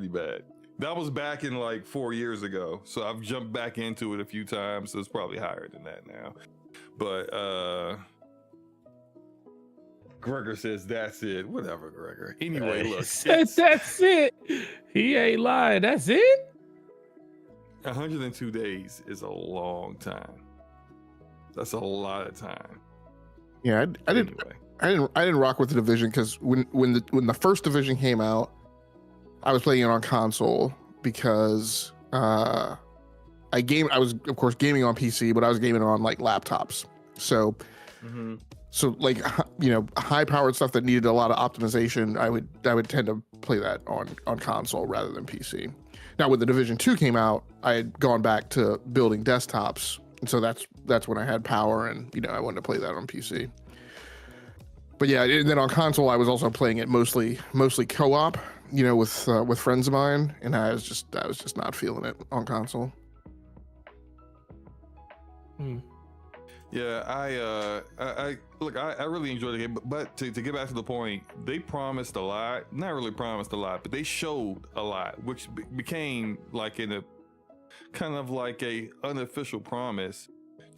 bad. That was back in 4 years ago, so I've jumped back into it a few times, so it's probably higher than that now. But Gregor says that's it. Whatever, Gregor. Anyway, look. That's it. He ain't lying. That's it. 102 days is a long time. That's a lot of time. Yeah, I didn't rock with the Division because when the first Division came out, I was playing it on console because I was of course gaming on PC, but I was gaming on laptops. So. Mm-hmm. So high powered stuff that needed a lot of optimization, I would tend to play that on console rather than PC. Now when the Division 2 came out, I had gone back to building desktops, and so that's when I had power, and I wanted to play that on PC. But yeah, and then on console I was also playing it mostly co-op, with friends of mine, and I was just not feeling it on console. Yeah, I look, I really enjoyed the game, but to get back to the point, they promised a lot. Not really promised a lot, but they showed a lot, which became like in a kind of like a unofficial promise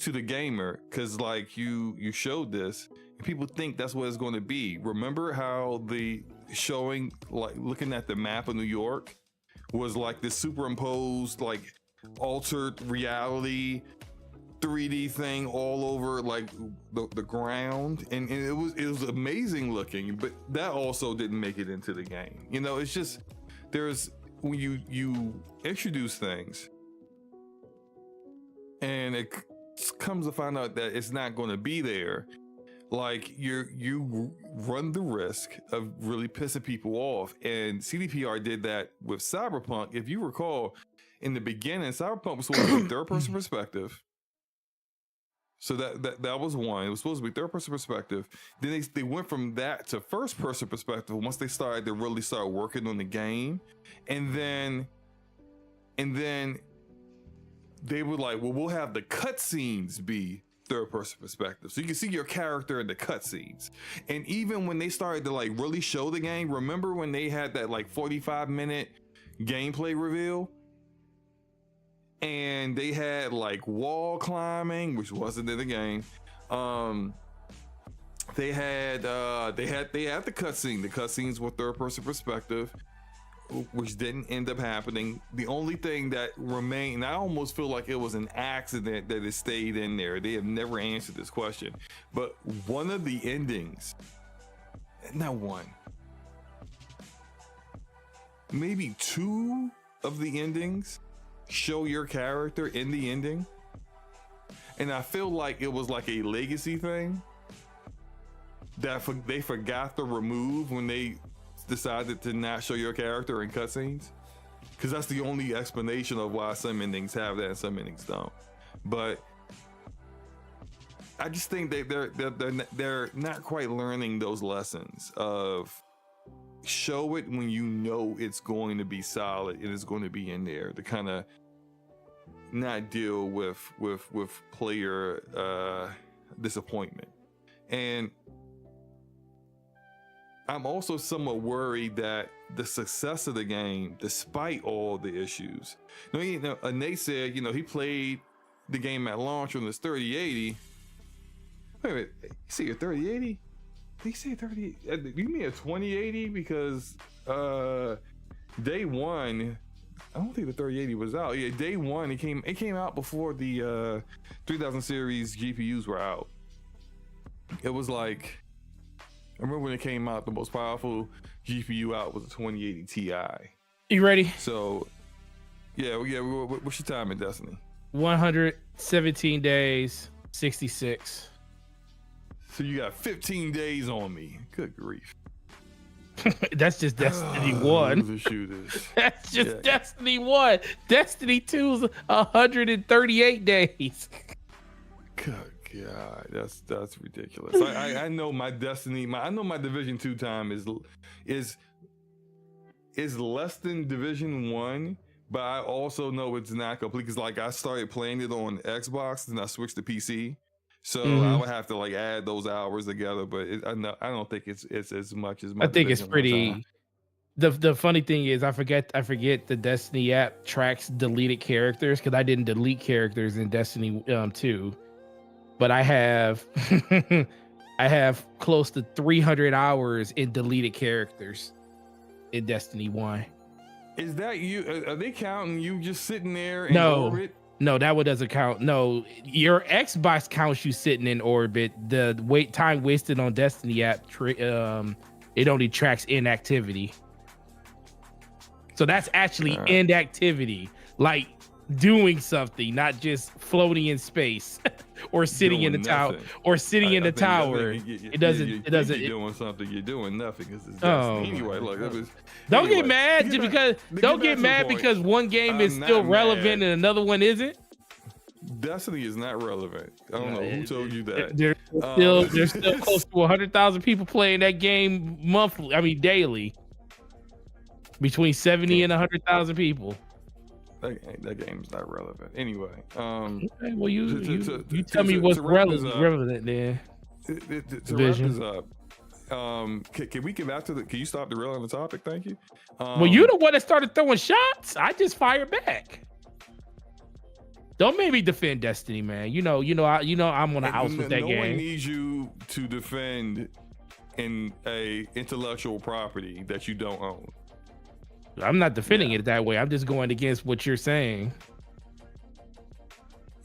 to the gamer, because like you showed this, and people think that's what it's going to be. Remember how the showing, like looking at the map of New York, was like this superimposed, like altered reality 3D thing all over like the ground, and it was amazing looking, but that also didn't make it into the game. It's just there's when you introduce things and it comes to find out that it's not going to be there, like you run the risk of really pissing people off. And CDPR did that with Cyberpunk. If you recall, in the beginning, Cyberpunk was supposed to be third person perspective. So that was one. It was supposed to be third person perspective. Then they went from that to first person perspective once they started to really start working on the game. And then they were like, well, we'll have the cutscenes be third person perspective, so you can see your character in the cutscenes. And even when they started to like really show the game, remember when they had that like 45-minute gameplay reveal? And they had like wall climbing, which wasn't in the game. They had the cutscene. The cutscenes were third person perspective, which didn't end up happening. The only thing that remained, I almost feel like it was an accident that it stayed in there. They have never answered this question, but one of the endings, not one, maybe two of the endings show your character in the ending. And I feel like it was like a legacy thing that they forgot to remove when they decided to not show your character in cutscenes, because that's the only explanation of why some endings have that and some endings don't. But I just think they're not quite learning those lessons of show it when you know it's going to be solid and it's going to be in there, to kind of not deal with player disappointment. And I'm also somewhat worried that the success of the game, despite all the issues, Nate said, he played the game at launch on his 3080. Wait a minute, you see a 3080? Did he say 30? You mean a 2080? Because day one, I don't think the 3080 was out. Yeah, day one, it came out before the 3000 series GPUs were out. It was like, I remember when it came out, the most powerful GPU out was a 2080 Ti. You ready? So, yeah. What's your time in Destiny? 117 days, 66. So you got 15 days on me. Good grief. That's just Destiny 1. That's just Destiny 1. Destiny 2's 138 days. Good God, that's ridiculous. I know my Destiny, I know my Division 2 time is less than Division 1, but I also know it's not complete, because like I started playing it on Xbox and I switched to PC. So I would have to like add those hours together, but I don't think it's as much as my. I think it's Division pretty. The funny thing is, I forget the Destiny app tracks deleted characters, because I didn't delete characters in Destiny 2, but I have I have close to 300 hours in deleted characters in Destiny 1. Is that you? Are they counting you just sitting there in orbit? No, that one doesn't count. No, your Xbox counts you sitting in orbit. The time wasted on Destiny app, it only tracks inactivity. So that's actually inactivity, like doing something, not just floating in space or sitting in the tower or sitting in the tower. It doesn't. You're doing something. You're doing nothing. It's Destiny. Anyway, look, it was. Don't get mad because one game is still relevant and another one isn't. Destiny is not relevant. I don't know who told you that. There's still close to 100,000 people playing that game daily. between 70 and 100,000 people. That game's not relevant. Anyway, okay, well, you tell me what's relevant there. To wrap this up, can we get back to can you stop derailing the topic? Thank you. Well, you the one that started throwing shots. I just fired back. Don't make me defend Destiny, man. I'm on the house with that game. No one needs you to defend in a intellectual property that you don't own. I'm not defending it that way. I'm just going against what you're saying.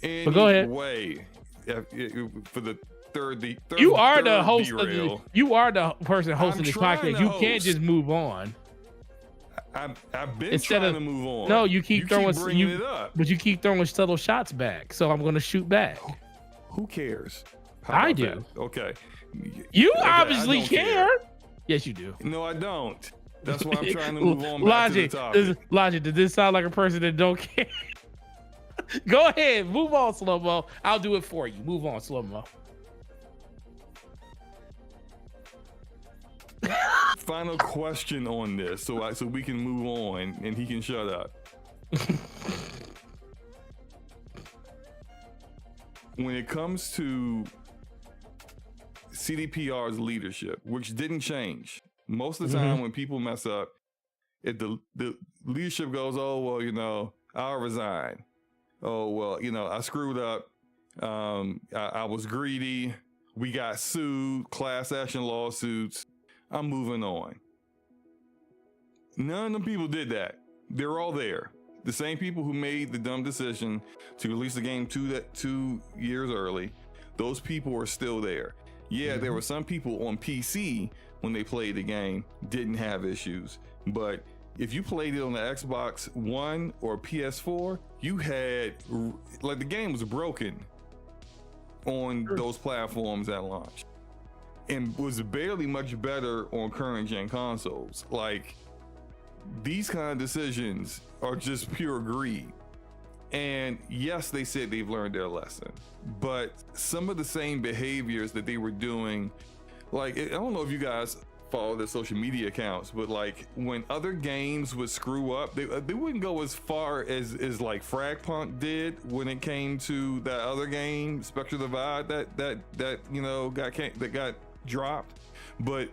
But go ahead. For the third you are the host derail, you are the person hosting this podcast. You can't just move on. I've been trying to move on. No, you keep bringing it up. But you keep throwing subtle shots back. So I'm going to shoot back. Who cares? I do. That? Okay. You obviously care. Yes, you do. No, I don't. That's why I'm trying to move on back to the topic. Logic, does this sound like a person that don't care? Go ahead. Move on, SloMo. I'll do it for you. Move on, SloMo. Final question on this, so we can move on and he can shut up. When it comes to CDPR's leadership, which didn't change, most of the time when people mess up, if the leadership goes, oh well, I'll resign. Oh well, I screwed up. I was greedy. We got sued, class action lawsuits. I'm moving on. None of them people did that. They're all there. The same people who made the dumb decision to release the game 2 years early, those people are still there. Yeah, there were some people on PC when they played the game didn't have issues, but if you played it on the Xbox One or PS4, you had the game was broken on those platforms at launch. And was barely much better on current gen consoles. Like, these kind of decisions are just pure greed. And yes, they said they've learned their lesson, but some of the same behaviors that they were doing, like, I don't know if you guys follow their social media accounts, but like when other games would screw up, they wouldn't go as far as like Fragpunk did when it came to that other game, Spectre Divide, that got dropped. But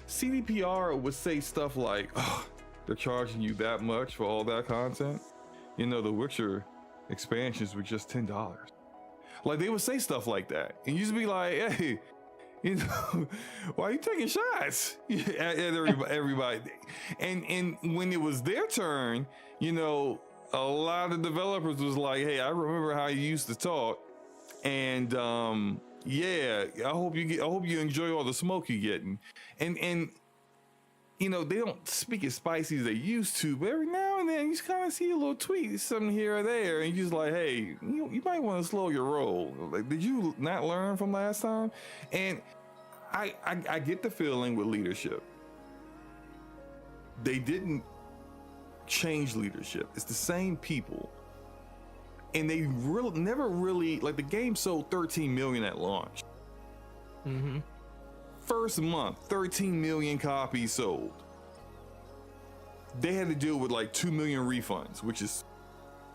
CDPR would say stuff like, oh, they're charging you that much for all that content. The Witcher expansions were just $10. Like, they would say stuff like that, and you just be like, hey, why are you taking shots at everybody? And when it was their turn, a lot of developers was like, hey, I remember how you used to talk, and yeah, I hope you enjoy all the smoke you're getting. And they don't speak as spicy as they used to, but every now and then you just kind of see a little tweet, something here or there, and you're just like, hey, you might want to slow your roll. Like, did you not learn from last time? And I get the feeling with leadership, they didn't change leadership. It's the same people. And they never really, like, the game sold 13 million at launch. First month, 13 million copies sold. They had to deal with like 2 million refunds, which is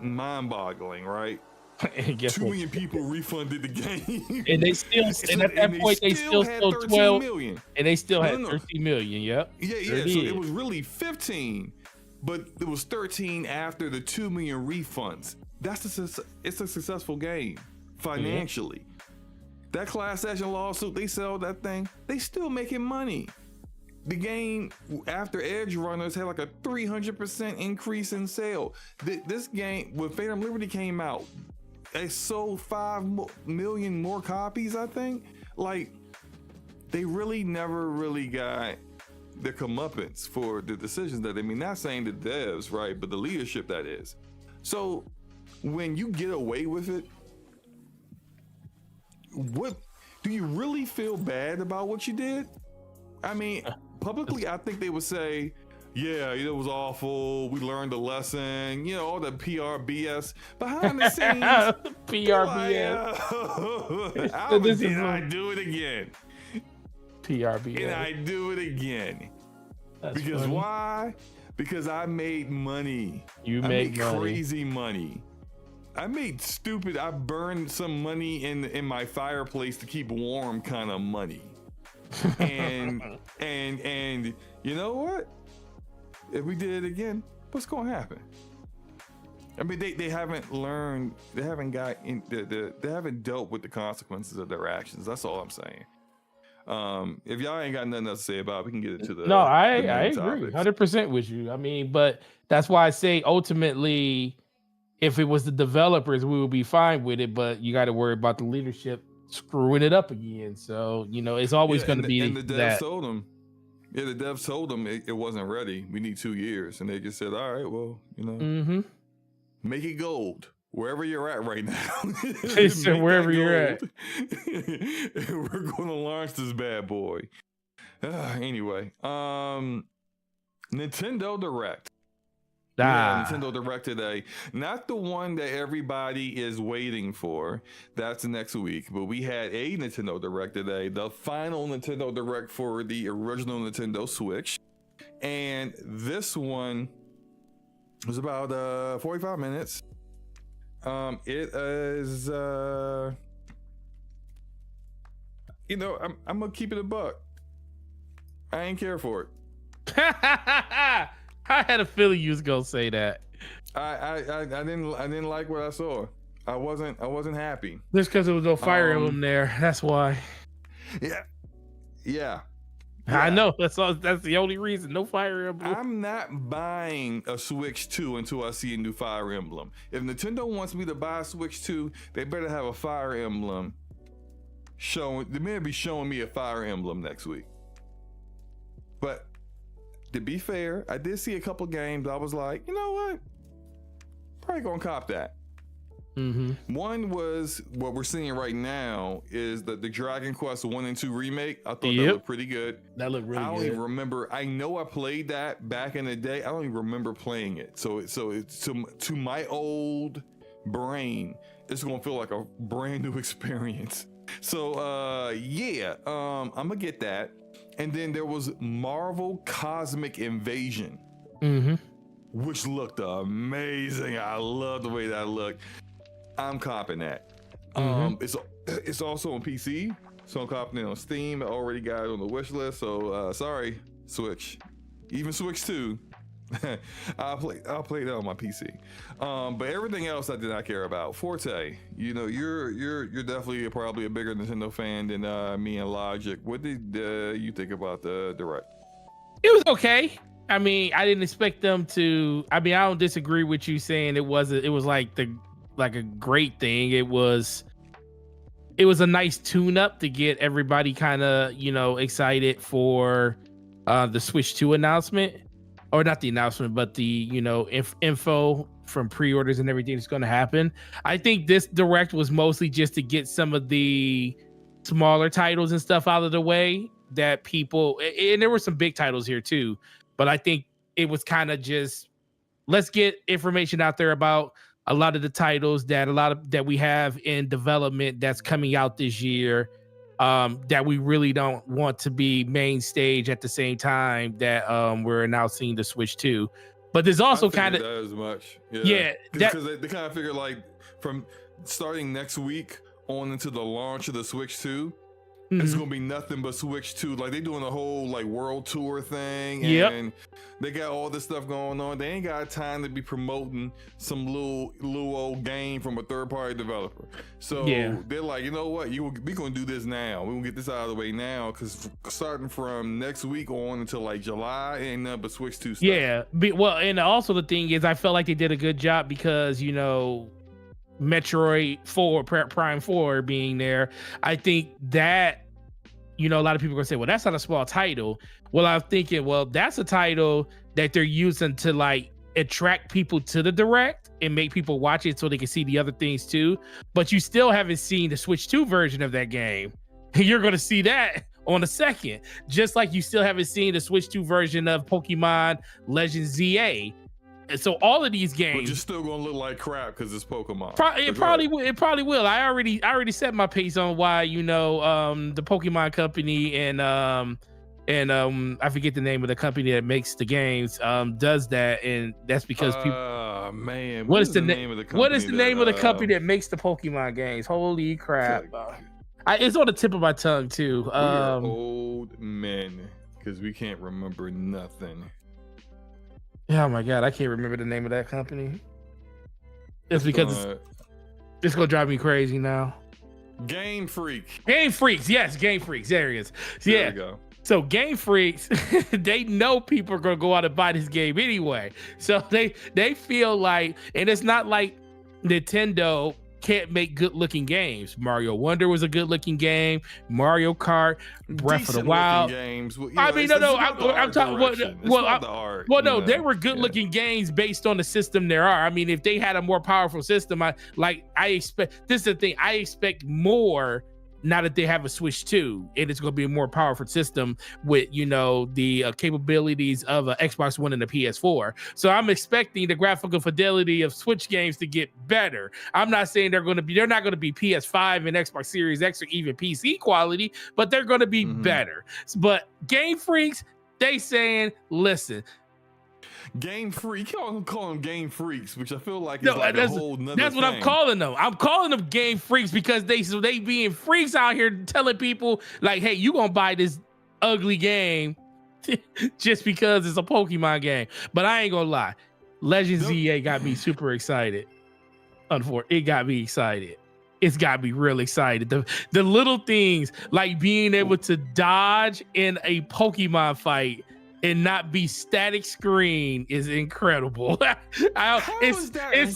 mind-boggling, right? 2 million people refunded the game, and they still, and at that point, they still sold 12 million, and they still had 13 million. Yep. Yeah. So it was really 15, but it was 13 after the 2 million refunds. It's a successful game financially. That class action lawsuit, they sell that thing, they still making money. The game, after Edge Runners, had like a 300% increase in sale. This game, when Phantom Liberty came out, they sold 5 million more copies, I think. Like, they really never really got their comeuppance for the decisions that they made. Not saying the devs, right, but the leadership, that is. So when you get away with it, what do you really feel bad about what you did? I mean, publicly, I think they would say, yeah, it was awful. We learned a lesson, all the PR BS behind the scenes. PR BS. I do it again. PR BS. And I do it again. Because funny. why? Because I made money. You I make made money. crazy money. I burned some money in my fireplace to keep warm kind of money. And you know what? If we did it again, what's gonna happen? I mean, they haven't learned, they haven't dealt with the consequences of their actions. That's all I'm saying. If y'all ain't got nothing else to say about it, we can get into the I main agree topics. 100% with you. I mean, but that's why I say ultimately, if it was the developers, we would be fine with it. But you got to worry about the leadership screwing it up again. So it's always going to be and the devs that. told them. Yeah, the devs told them it wasn't ready. We need 2 years, and they just said, "All right, well, Mm-hmm. make it gold wherever you're at right now." They said wherever you're at. We're going to launch this bad boy. Anyway, Nintendo Direct. Yeah, Nintendo Direct today. Not the one that everybody is waiting for. That's next week. But we had a Nintendo Direct today. The final Nintendo Direct for the original Nintendo Switch. And this one was about 45 minutes. It is I'm gonna keep it a buck. I ain't care for it. I had a feeling you was gonna say that. I didn't like what I saw. I wasn't happy. Just because there was no Fire Emblem there. That's why. Yeah. I know. That's the only reason. No Fire Emblem. I'm not buying a Switch 2 until I see a new Fire Emblem. If Nintendo wants me to buy a Switch 2, they better have a Fire Emblem showing. They may be showing me a Fire Emblem next week. But to be fair, I did see a couple games. I was like, you know what? Probably gonna cop that. Mm-hmm. One was what we're seeing right now is the Dragon Quest 1 and 2 remake. I thought that looked pretty good. That looked really good. I don't even remember. I know I played that back in the day. I don't even remember playing it. So it's to my old brain, it's gonna feel like a brand new experience. So I'm gonna get that. And then there was Marvel Cosmic Invasion, which looked amazing. I love the way that looked. I'm copping that. It's also on PC, so I'm copping it on Steam. I already got it on the wish list. So sorry, Switch, even Switch 2. I'll play that on my PC. But everything else I did not care about. Forte, you're definitely probably a bigger Nintendo fan than me and Logic. What did you think about the Direct? It was okay. I mean, I didn't expect them to. I mean, I don't disagree with you saying it was like a great thing. It was a nice tune-up to get everybody kind of excited for the Switch 2 announcement. Or not the announcement, but the info from pre-orders and everything that's going to happen. I think this Direct was mostly just to get some of the smaller titles and stuff out of the way that people, and there were some big titles here too, but I think it was kind of just, let's get information out there about a lot of the titles that we have in development that's coming out this year. That we really don't want to be main stage at the same time that we're announcing the Switch 2. But there's also kind of as much. Because they kind of figure like from starting next week on into the launch of the Switch 2, it's gonna be nothing but Switch 2. Like they doing a whole like world tour thing, and they got all this stuff going on. They ain't got time to be promoting some little old game from a third-party developer. So they're like, you know what? We gonna do this now. We gonna get this out of the way now, because starting from next week on until like July, ain't nothing but Switch 2 stuff. Yeah, well, and also the thing is, I felt like they did a good job because Metroid 4, Prime 4 being there. I think that a lot of people are gonna say, well, that's not a small title. Well, I'm thinking, well, that's a title that they're using to like attract people to the Direct and make people watch it so they can see the other things too. But you still haven't seen the Switch 2 version of that game. You're gonna see that on the second, just like you still haven't seen the Switch 2 version of Pokemon Legends ZA. And so all of these games, but you're still gonna look like crap because it's Pokemon. It probably will. I already set my pace on why the Pokemon Company and and I forget the name of the company that makes the games, does that, and that's because people. Man, What is the name of the company? What is the name of the company that that makes the Pokemon games? Holy crap! It's on the tip of my tongue too. We are old men because we can't remember nothing. Oh my god, I can't remember the name of that company. It's because it's gonna drive me crazy now. Game Freak. Game Freaks, yes, Game Freaks. There it is. Yeah. There we go. So Game Freaks, they know people are gonna go out and buy this game anyway. So they feel like, and it's not like Nintendo can't make good looking games. Mario Wonder was a good looking game. Mario Kart, Breath of the Wild games. Well, I mean, I'm talking. No, they were good looking games based on the system there are. I mean, if they had a more powerful system, I expect. This is the thing. I expect more. Now that they have a Switch 2, and it's going to be a more powerful system with, the capabilities of an Xbox One and a PS4. So I'm expecting the graphical fidelity of Switch games to get better. I'm not saying they're not going to be PS5 and Xbox Series X or even PC quality, but they're going to be better. But Game Freaks, they saying, listen. Game Freak, you don't call them Game Freaks, which I feel like is like a whole nother That's what thing. I'm calling them. I'm calling them Game Freaks because they being freaks out here telling people like, hey, you gonna buy this ugly game just because it's a Pokemon game. But I ain't gonna lie, Legends EA got me super excited. Unfortunately, it got me excited. It's got me real excited. The little things like being able to dodge in a Pokemon fight and not be static screen is incredible. It's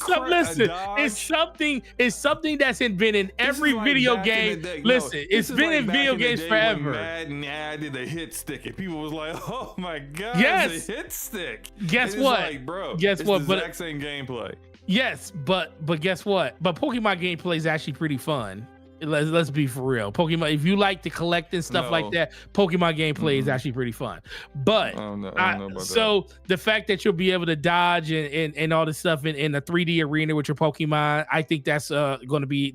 something that's been in every video game. Listen, it's been in video games forever. Madden added a hit stick, and people was like, "Oh my god, yes, it's a hit stick." Guess what? Like, bro, guess what? The exact same gameplay. Yes, but guess what? But Pokemon gameplay is actually pretty fun. Let's be for real. Pokemon, if you like to collect and stuff like that, Pokemon gameplay is actually pretty fun. But I don't know about the fact that you'll be able to dodge and all this stuff in a 3D arena with your Pokemon, I think that's going to be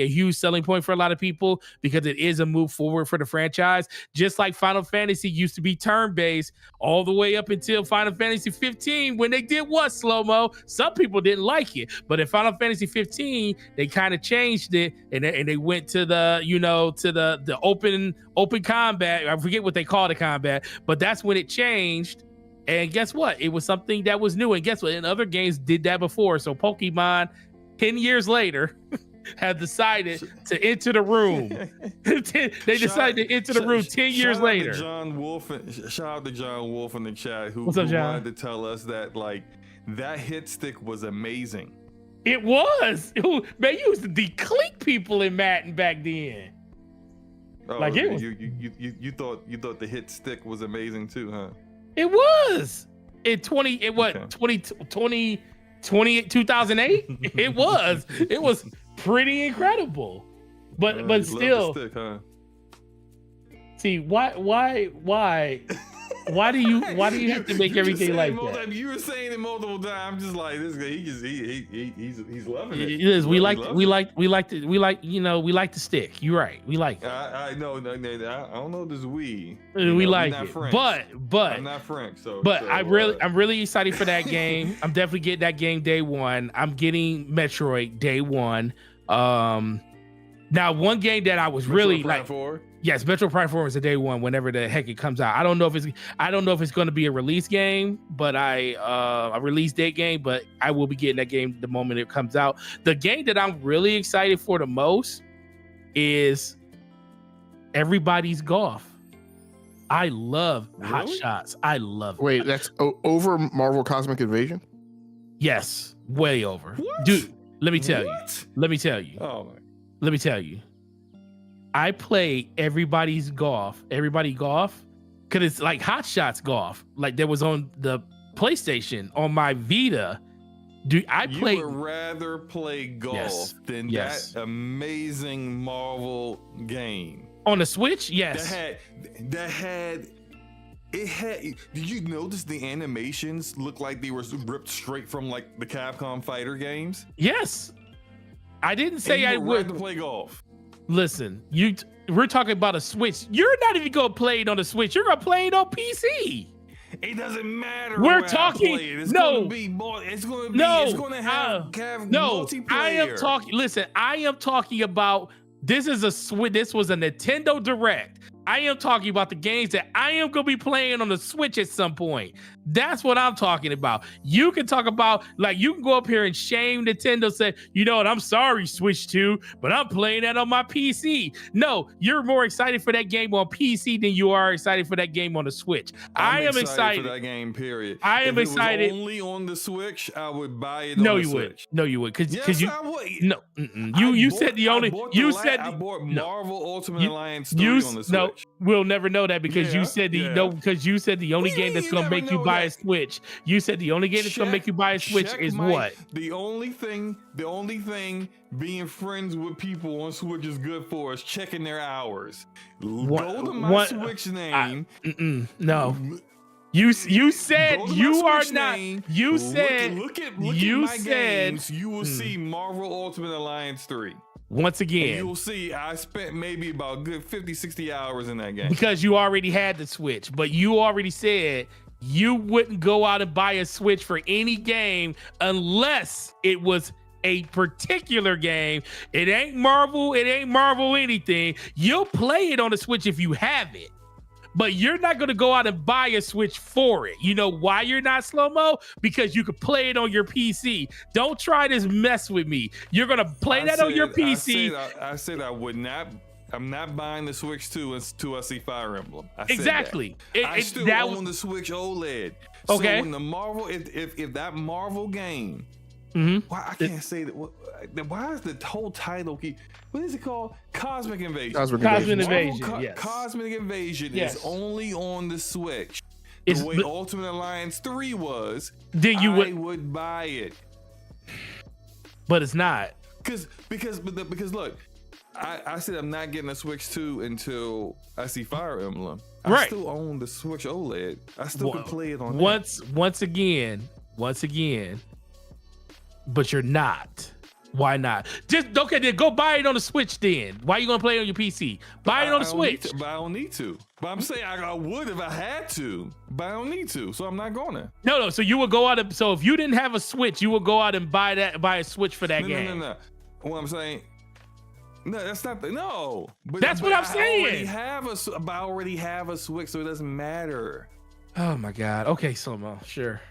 a huge selling point for a lot of people because it is a move forward for the franchise. Just like Final Fantasy used to be turn-based all the way up until Final Fantasy 15 when they did what, Slow-Mo? Some people didn't like it, but in Final Fantasy 15 they kind of changed it and they went to the open combat. I forget what they call the combat, but that's when it changed. And guess what? It was something that was new. And guess what? And other games did that before. So Pokemon, 10 years later, have decided to enter the room. They decided to enter the room 10 years later. Shout out to John Wolf in the chat who John? wanted to tell us that that hit stick was amazing. It was. Man, you used to declink people in Madden back then. Oh, like it was. You thought the hit stick was amazing too, huh? It was. In 2008? It was. It was pretty incredible. But still. Stick, huh? See, why do you have to make everything like that? You were saying it multiple times. I'm just like this guy. He's loving it. It is. We like to stick. You're right. We like it. I know. I don't know this we. We like it. French. But I'm not French. I'm really excited for that game. I'm definitely getting that game day one. I'm getting Metroid day one. Now one game that I was really like. Yes, Metro Prime 4 is a day one whenever the heck it comes out. I don't know if it's going to be a release game, but a release date game, but I will be getting that game the moment it comes out. The game that I'm really excited for the most is Everybody's Golf. I love Hot Shots. I love it. Wait, that's over Marvel Cosmic Invasion? Yes, way over. What? Dude, let me tell you. Oh my. Let me tell you. I play Everybody Golf, because it's like Hot Shots Golf. Like there was on the PlayStation on my Vita. Dude, You would rather play golf than that amazing Marvel game on the Switch. Yes, that had. Did you notice the animations look like they were ripped straight from like the Capcom fighter games? Yes, I didn't say I would rather play golf. Listen, We're talking about a Switch. You're not even gonna play it on the Switch. You're gonna play it on PC. It doesn't matter. We're where talking. I play it. It's no, gonna be more. It's gonna be. no, It's gonna have no. multiplayer. I am talking. Listen, I am talking about. This is a Switch. This was a Nintendo Direct. I am talking about the games that I am going to be playing on the Switch at some point. That's what I'm talking about. You can talk about, like, you can go up here and shame Nintendo, say, you know what, I'm sorry, Switch 2, but I'm playing that on my PC. No, you're more excited for that game on PC than you are excited for that game on the Switch. I am excited for that game, period. I am excited. If it was only on the Switch, I would buy it no, on the you Switch. Would. No, you would. Because yes, you, I would. No, you said the only, you said, I bought no. Marvel Ultimate Alliance 3 on the Switch. No, we'll never know that because you said because you said the only game that's gonna make you buy a Switch. You said the only game that's gonna make you buy a Switch is what? The only thing being friends with people on Switch is good for is checking their hours. Go to my Switch name. No. You said you are not. You said look at my games. You will see Marvel Ultimate Alliance 3. Once again, and you'll see I spent maybe about good 50, 60 hours in that game. Because you already had the Switch, but you already said you wouldn't go out and buy a Switch for any game unless it was a particular game. It ain't Marvel anything. You'll play it on the Switch if you have it. But you're not going to go out and buy a Switch for it. You know why you're not SloMo? Because you could play it on your PC. Don't try this mess with me. You're going to play that on your PC. I said I would not. I'm not buying the Switch 2 until I see Fire Emblem. Exactly. I still own the Switch OLED. Okay. So when the Marvel, if that Marvel game, why I can't say that? Why is the whole title? What is it called? Cosmic Invasion. Cosmic Invasion. Yes. Cosmic Invasion is only on the Switch. It's the way Ultimate Alliance 3 was. Then you would buy it. But it's not. Because look, I said I'm not getting a Switch 2 until I see Fire Emblem. I still own the Switch OLED. I still can play it on once again. But you're not. Why not? Just okay, then go buy it on the Switch then. Why are you gonna play it on your PC? Buy it on the Switch. But I don't need to. But I'm saying I would if I had to, but I don't need to, so I'm not gonna. No. So you would go out and so if you didn't have a Switch, you would go out and buy a Switch for that game. No. What I'm saying, no, that's not no. But that's what I'm saying. I already have a Switch, so it doesn't matter. Oh my God. Okay, SloMo, sure.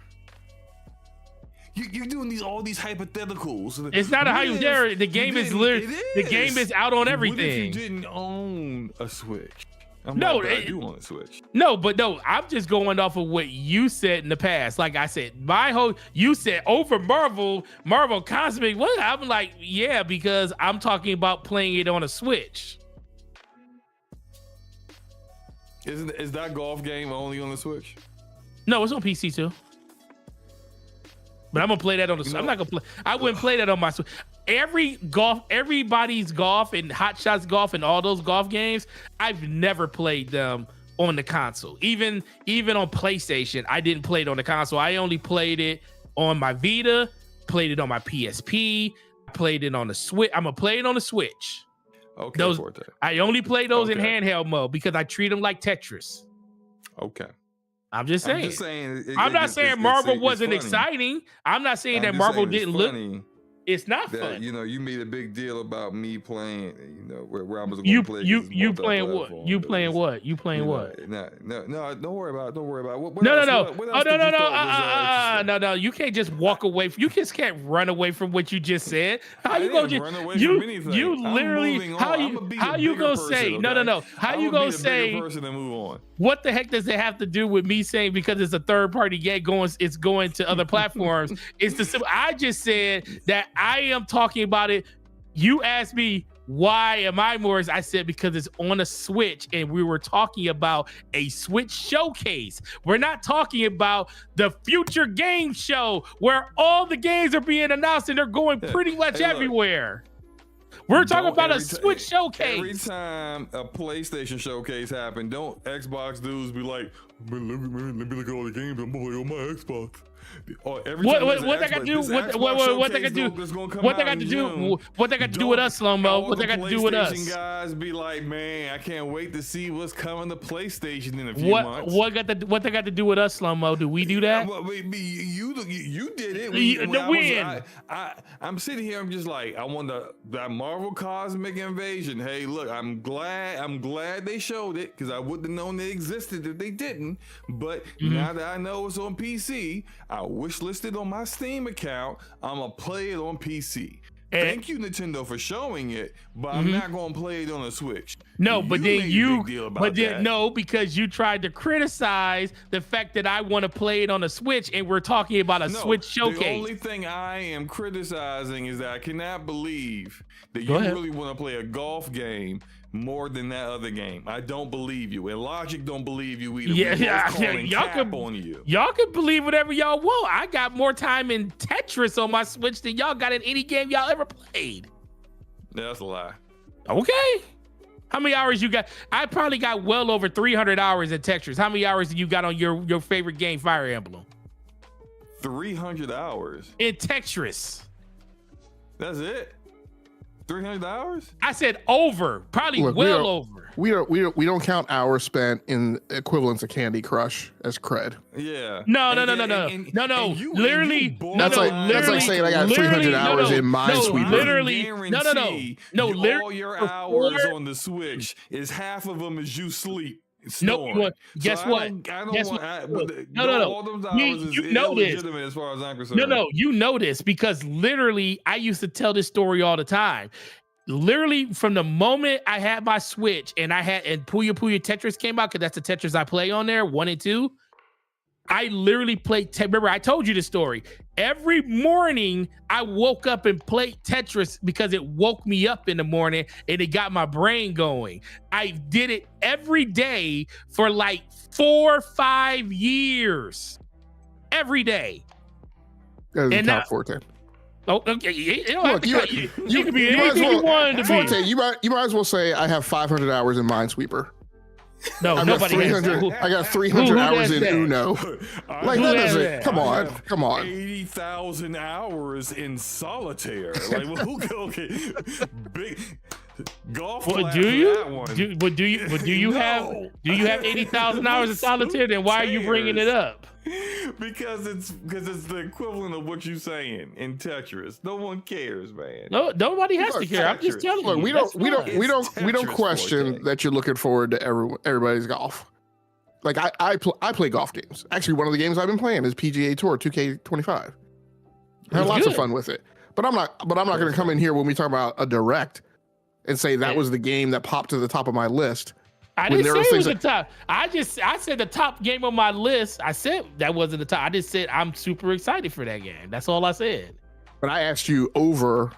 You're doing all these hypotheticals. It's not a hypothetical. The game is literally the game is out on everything. What if you didn't own a Switch? I do own a Switch. No, I'm just going off of what you said in the past. Like I said, you said over Marvel Cosmic. What? I'm like, yeah, because I'm talking about playing it on a Switch. Is that golf game only on the Switch? No, it's on PC too. But I'm gonna play that on the. I'm not gonna play. I wouldn't play that on my Switch. Everybody's golf and Hot Shots golf and all those golf games, I've never played them on the console. Even on PlayStation, I didn't play it on the console. I only played it on my Vita, played it on my PSP, played it on the Switch. I'm gonna play it on the Switch. Okay, I only play those in handheld mode because I treat them like Tetris. Okay. I'm just saying. I'm not saying Marvel wasn't exciting. I'm not saying that Marvel didn't look. It's not fun. You made a big deal about me playing. Where I was going to play. You playing what? You playing what? You playing what? No. Don't worry about it. Don't worry about it. No. You can't just walk away. You just can't run away from what you just said. How you gonna just run away from anything? You literally how you gonna say no? How you gonna say person and move on? What the heck does it have to do with me saying because it's a third party game it's going to other platforms? It's the simple. I just said that I am talking about it. You asked me why am I more? I said because it's on a Switch and we were talking about a Switch showcase. We're not talking about the future game show where all the games are being announced and they're going pretty much everywhere. We're talking about a Switch showcase. Every time a PlayStation showcase happens, don't Xbox dudes be like, let me look at all the games I'm playing on my Xbox. What they got to do? What they got to do? What they got to do? What they got to do with us, SloMo? What they got to do with us? Guys be like, man, I can't wait to see what's coming to PlayStation in a few months. What they got to do with us, SloMo? Do we do that? You did it. I'm sitting here. I'm just like, I want that Marvel Cosmic Invasion. Hey, look, I'm glad they showed it because I wouldn't have known they existed if they didn't. But now that I know it's on PC, I wish listed on my Steam account. I'm gonna play it on PC. Thank you, Nintendo, for showing it, but I'm not gonna play it on a Switch. No, because you tried to criticize the fact that I want to play it on a Switch, and we're talking about a Switch showcase. The only thing I am criticizing is that I cannot believe that you really want to play a golf game more than that other game. I don't believe you, and Logic don't believe you either. Y'all can believe whatever y'all want. I got more time in Tetris on my Switch than y'all got in any game y'all ever played. That's a lie. Okay. How many hours you got? I probably got well over 300 hours in Tetris. How many hours do you got on your favorite game, Fire Emblem? 300 hours in Tetris. That's it. 300 hours? I said over, probably over. We don't count hours spent in equivalents of Candy Crush as cred. Yeah. No. Literally, that's like saying I got 300 hours in Minesweeper. Literally, all your hours on the Switch is half of them as you sleep. Nope. Guess what? All those hours is illegitimate as far as I'm concerned. No, you know this because literally I used to tell this story all the time. Literally from the moment I had my Switch and Puyo Puyo Tetris came out, because that's the Tetris I play on there, 1 and 2. I literally played. Remember, I told you the story. Every morning, I woke up and played Tetris because it woke me up in the morning and it got my brain going. I did it every day for like 4 or 5 years. Every day. And top Forte. Oh, okay. You can be anything you wanted to be. Forte, you might as well say I have 500 hours in Minesweeper. No, nobody has that. I got 300 hours in Uno. Like that doesn't. Come on. 80,000 hours in solitaire. Like, okay, big golf. Well, do you? Do you have 80,000 hours in solitaire? Then why are you bringing it up? Because it's the equivalent of what you're saying in Tetris. No one cares, man. No, nobody has to care. I'm just telling you. We don't question that you're looking forward to everybody's golf. Like I play golf games. Actually, one of the games I've been playing is PGA Tour 2K25. I had lots of fun with it. But I'm not going to come in here when we talk about a direct and say that was the game that popped to the top of my list. I didn't say it was the top. I said the top game on my list. I said that wasn't the top. I just said I'm super excited for that game. That's all I said. But I asked you over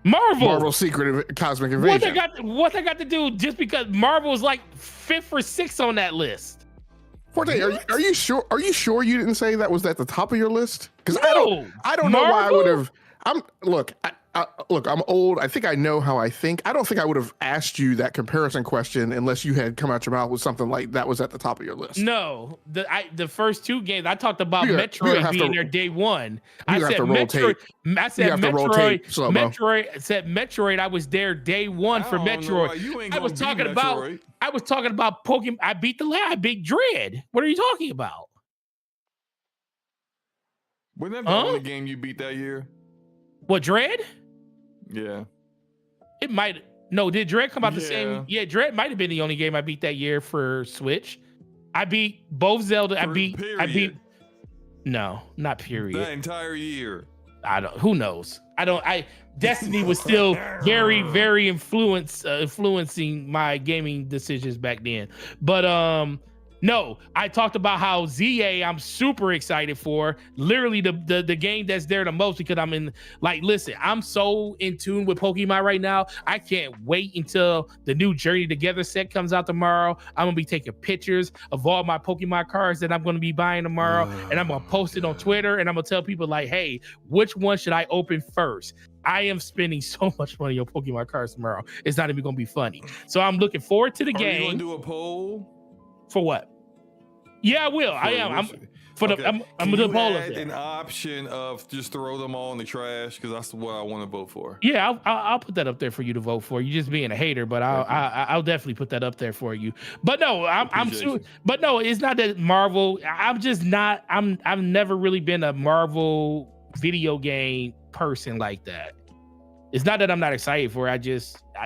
Marvel Secret Cosmic Invasion. What they got to do just because Marvel's like 5th or 6th on that list? Forte, are you sure? Are you sure you didn't say that was at the top of your list? Because I don't know Marvel? why I would have. I'm old. I think I know how I think. I don't think I would have asked you that comparison question unless you had come out your mouth with something like that was at the top of your list. No, the first 2 games I talked about Metroid being there day one. I said Metroid. Metroid. I was there day one for Metroid. I was talking about Pokemon. I beat Big Dread. What are you talking about? Wasn't that the only game you beat that year? What, Dread? Yeah. It might. No, did Dread come out the same? Yeah, Dread might have been the only game I beat that year for Switch. I beat both Zelda. I beat. No, not period. That entire year. Who knows? Destiny was still very, very influencing my gaming decisions back then. But no, I talked about how ZA I'm super excited for. Literally the game that's there the most because I'm so in tune with Pokemon right now. I can't wait until the new Journey Together set comes out tomorrow. I'm gonna be taking pictures of all my Pokemon cards that I'm gonna be buying tomorrow, and I'm gonna post it on Twitter, and I'm gonna tell people like, hey, which one should I open first? I am spending so much money on Pokemon cards tomorrow. It's not even gonna be funny. So I'm looking forward to the game. Are you gonna do a poll? For what? Yeah, I will. I am. I'm Can gonna you poll add up there. an option of just throw them all in the trash? Because that's what I want to vote for. Yeah, I'll put that up there for you to vote for. You just being a hater, but I'll definitely put that up there for you. But no, but no, it's not that Marvel. I'm just not. I've never really been a Marvel video game person like that. It's not that I'm not excited for it.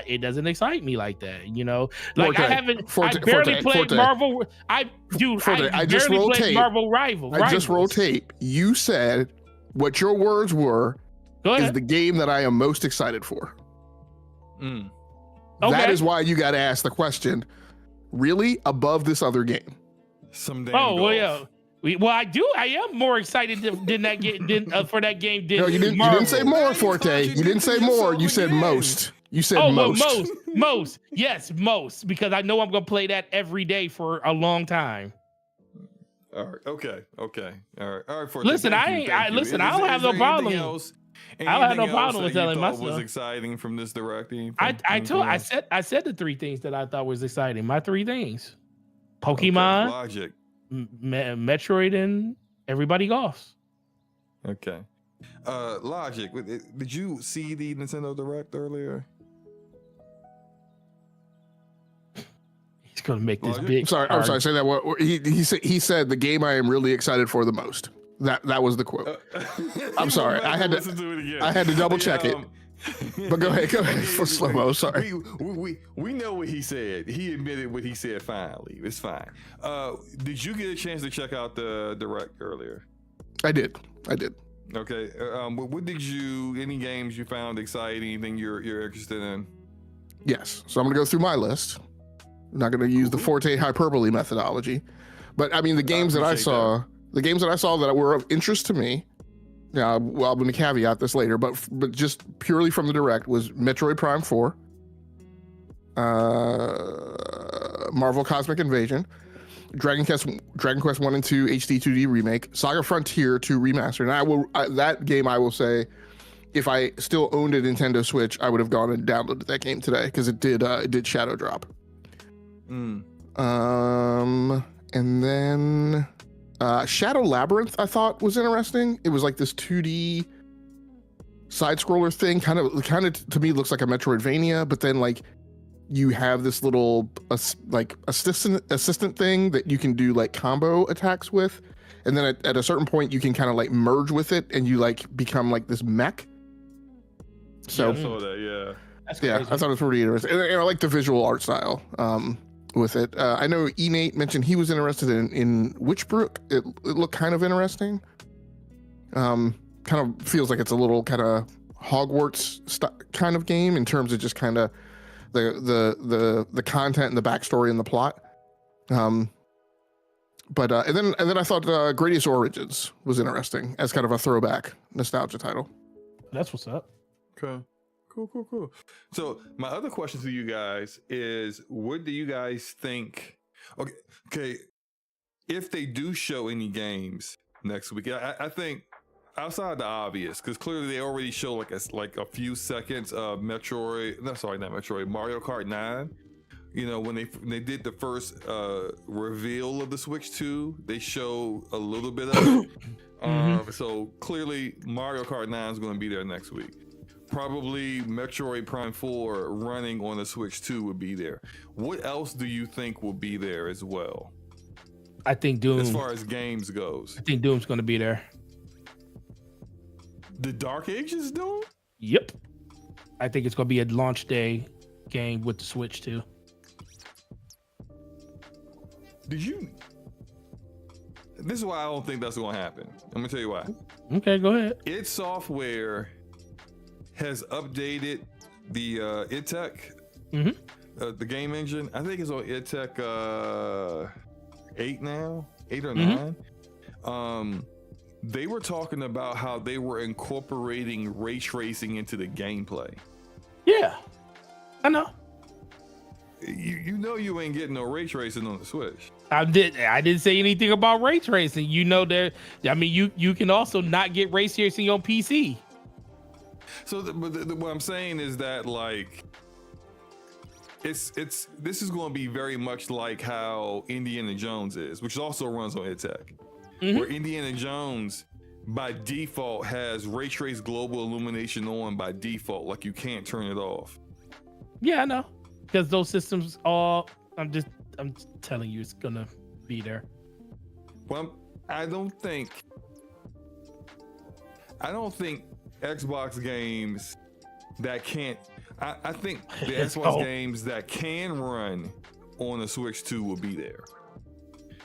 It doesn't excite me like that. You know, like Forte, I haven't. Forte, I barely Forte, played Forte. Marvel. I just barely rolled played tape. Marvel Rivals. I just rolled tape. You said what your words were Go is ahead. the game that I am most excited for. Mm. Okay. That is why you got to ask the question, really, above this other game? Some damn Oh well, golf. yeah. Well, I am more excited than that game for that game. No, you didn't. You didn't say more, Forte. You didn't say more. You said most. You said most. Well, most. Yes, most. Because I know I'm gonna play that every day for a long time. All right. Okay. All right. Forte, Listen, thank you. I don't have no problem. I don't have no problem with telling myself. myself. Was exciting from this direct? I said the three things that I thought was exciting. My three things: Okay, Pokemon, Logic. Metroid, and everybody golfs. Okay. Logic. Did you see the Nintendo Direct earlier? He's gonna make this Logic? big. I'm sorry. Say that. What he said the game I am really excited for the most. That was the quote. I'm sorry. I had to double check it. But go ahead for slow-mo. Sorry. We know what he said. He admitted what he said. Finally, it's fine. Did you get a chance to check out the Direct earlier? I did. Okay. What did you? Any games you found exciting? Anything you're interested in? Yes. So I'm gonna go through my list. I'm not gonna use the Forte hyperbole methodology, but I mean the games that I saw that were of interest to me. Now, well, I'm going to caveat this later, but just purely from the Direct was Metroid Prime 4, Marvel Cosmic Invasion, Dragon Quest 1 and 2 HD 2D remake, Saga Frontier 2 remastered. And that game, I will say, if I still owned a Nintendo Switch, I would have gone and downloaded that game today because it did shadow drop. Mm. And then Shadow Labyrinth I thought was interesting. It was like this 2D side scroller thing, kind of to me looks like a Metroidvania, but then like you have this little assistant thing that you can do like combo attacks with, and then at a certain point you can kind of like merge with it and you like become like this mech. So I saw that, yeah. That's yeah, crazy. I thought it was pretty interesting. And I like the visual art style with it. I know E-Nate mentioned he was interested in Witchbrook. It looked kind of interesting. Kind of feels like it's a little kind of Hogwarts kind of game in terms of just kind of the content and the backstory and the plot. And then I thought Gradius Origins was interesting as kind of a throwback nostalgia title. That's what's up. Okay. Cool. So my other question to you guys is, what do you guys think? Okay. If they do show any games next week, I think outside the obvious, because clearly they already show like a few seconds of Mario Kart 9. You know, when they did the first reveal of the Switch 2, they show a little bit of it. So clearly Mario Kart 9 is going to be there next week. Probably Metroid Prime 4 running on the Switch 2 would be there. What else do you think will be there as well? I think Doom. As far as games goes, I think Doom's going to be there. The Dark Ages Doom? Yep. I think it's going to be a launch day game with the Switch too. This is why I don't think that's going to happen. I'm going to tell you why. Okay, go ahead. Id Software has updated the idTech, the game engine. I think it's on idTech 8 now, 8 or 9. They were talking about how they were incorporating ray tracing into the gameplay. Yeah, I know. You know you ain't getting no ray tracing on the Switch. I didn't say anything about ray tracing. You know that. I mean, you can also not get ray tracing on PC. So what I'm saying is that, like, this is going to be very much like how Indiana Jones is, which also runs on id Tech, where Indiana Jones by default has ray trace global illumination on by default, like you can't turn it off. Yeah, I know, because those systems all. I'm telling you, it's gonna be there. Well, I don't think Xbox games that can't. I think the Xbox games that can run on the Switch 2 will be there.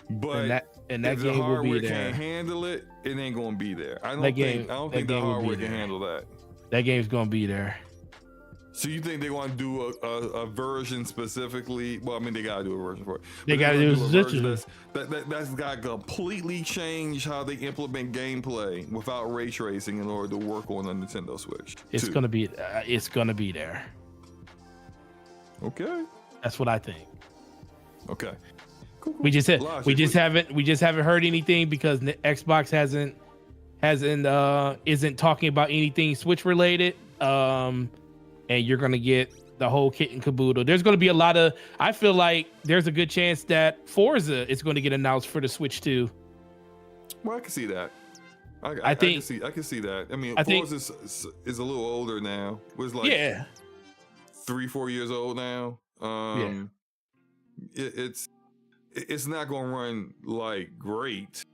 But and that if game the hardware will be there. can't handle it, it ain't gonna be there. I don't think the hardware can handle that. That game's gonna be there. So you think they're going to do a version specifically? Well, I mean, they got to do a version for it. They got to do a version that's got to completely change how they implement gameplay without ray tracing in order to work on a Nintendo Switch. It's going to be there. Okay. That's what I think. Okay. Cool. We just haven't heard anything because Xbox isn't talking about anything Switch related. And you're going to get the whole kit and caboodle. There's going to be a lot of, I feel like there's a good chance that Forza is going to get announced for the Switch too. Well, I can see that. I can see that. I mean, Forza is a little older now. It was like 3-4 years old now. It's not going to run like great,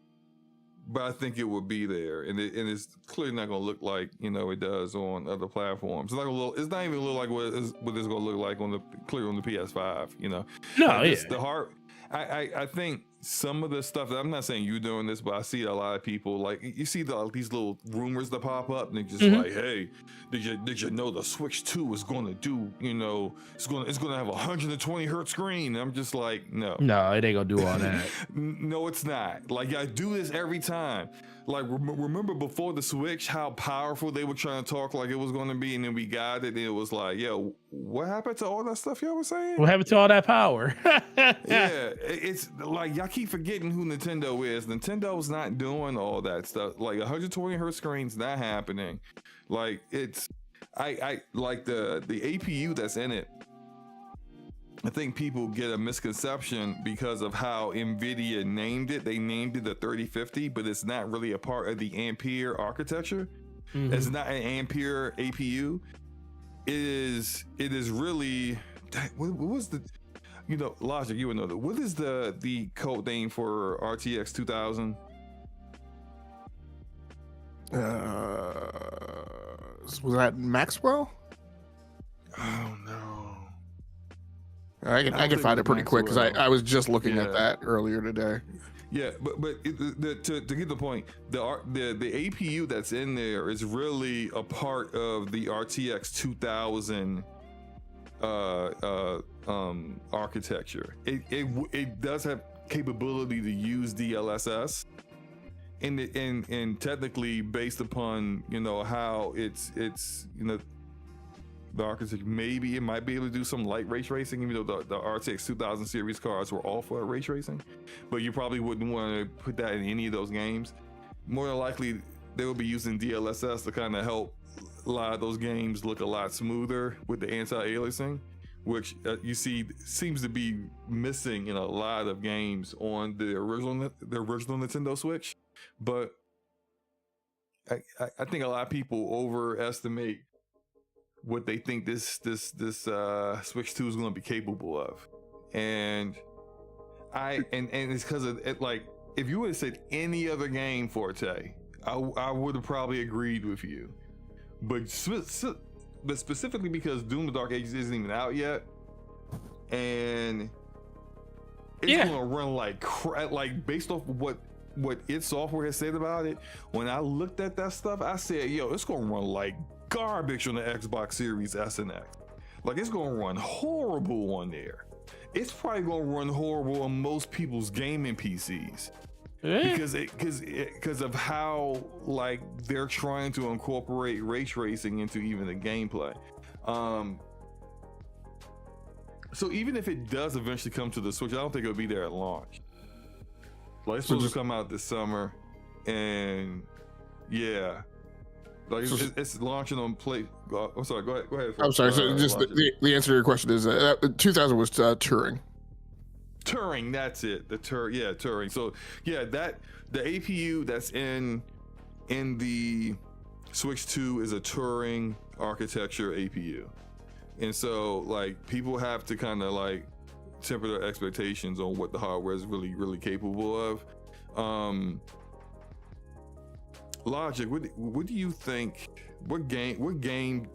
but I think it will be there, and it's clearly not going to look like it does on other platforms. It's not even look like what it's going to look like on the PS5. The hard. I think some of the stuff that I'm not saying you doing this, but I see a lot of people like you see these little rumors that pop up, and they're just like, hey, did you know the Switch 2 is going to do it's going to have a 120 hertz screen? And I'm just like, no, it ain't gonna do all that. No, it's not. Like I do this every time. Like remember before the Switch, how powerful they were trying to talk like it was going to be, and then we got it, and it was like, yo, what happened to all that stuff y'all were saying? What happened to all that power? Yeah, it's like y'all keep forgetting who Nintendo is. Nintendo's not doing all that stuff. Like 120 hertz screens not happening. Like I like the APU that's in it. I think people get a misconception because of how NVIDIA named it. They named it the 3050, but it's not really a part of the Ampere architecture. It's not an Ampere APU. It is really, what was the, Logic, you would know that. What is the code name for RTX 2000? Was that Maxwell? Oh no. I can find it pretty quick because I was just looking at that earlier today. Yeah, but to get the point, the APU that's in there is really a part of the RTX 2000 architecture. It does have capability to use DLSS, and technically based upon how it's the architecture, maybe it might be able to do some light ray tracing, even though the RTX 2000 series cards were all for ray tracing. But you probably wouldn't want to put that in any of those games. More than likely, they will be using DLSS to kind of help a lot of those games look a lot smoother with the anti-aliasing, which you see seems to be missing in a lot of games on the original Nintendo Switch. But I think a lot of people overestimate what they think this Switch 2 is going to be capable of, and it's because of it. Like, if you would have said any other game, Forte, I would have probably agreed with you, but specifically because Doom: The Dark Ages isn't even out yet, and it's going to run like based off of what its software has said about it. When I looked at that stuff, I said, yo, it's going to run like garbage on the Xbox Series S and X. Like, it's gonna run horrible on there. It's probably gonna run horrible on most people's gaming PCs because of how like they're trying to incorporate ray tracing into even the gameplay. So even if it does eventually come to the Switch, I don't think it'll be there at launch. Like, it's supposed to come out this summer, and yeah. Like it's launching on play. I'm sorry. Go ahead. I'm sorry. So just the answer to your question is 2000 was Turing. Turing, that's it. Turing. So yeah, that the APU that's in the Switch 2 is a Turing architecture APU, and so like people have to kind of like temper their expectations on what the hardware is really capable of. Logic, what do you think? What game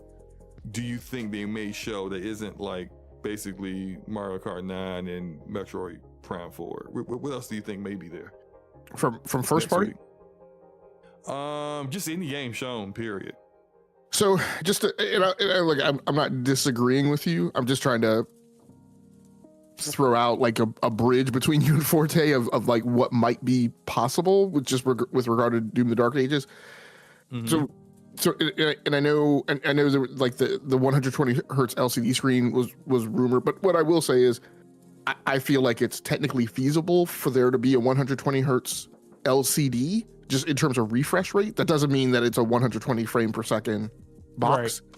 do you think they may show that isn't like basically Mario Kart 9 and Metroid Prime 4? What else do you think may be there? From first party? Just any game shown, period. So just I'm not disagreeing with you. I'm just trying to throw out like a bridge between you and Forte of like what might be possible with regard to Doom: The Dark Ages. Mm-hmm. So and I know there, like the 120 hertz LCD screen was rumored, but what I will say is I feel like it's technically feasible for there to be a 120 hertz LCD just in terms of refresh rate. That doesn't mean that it's a 120 frame per second box. Right.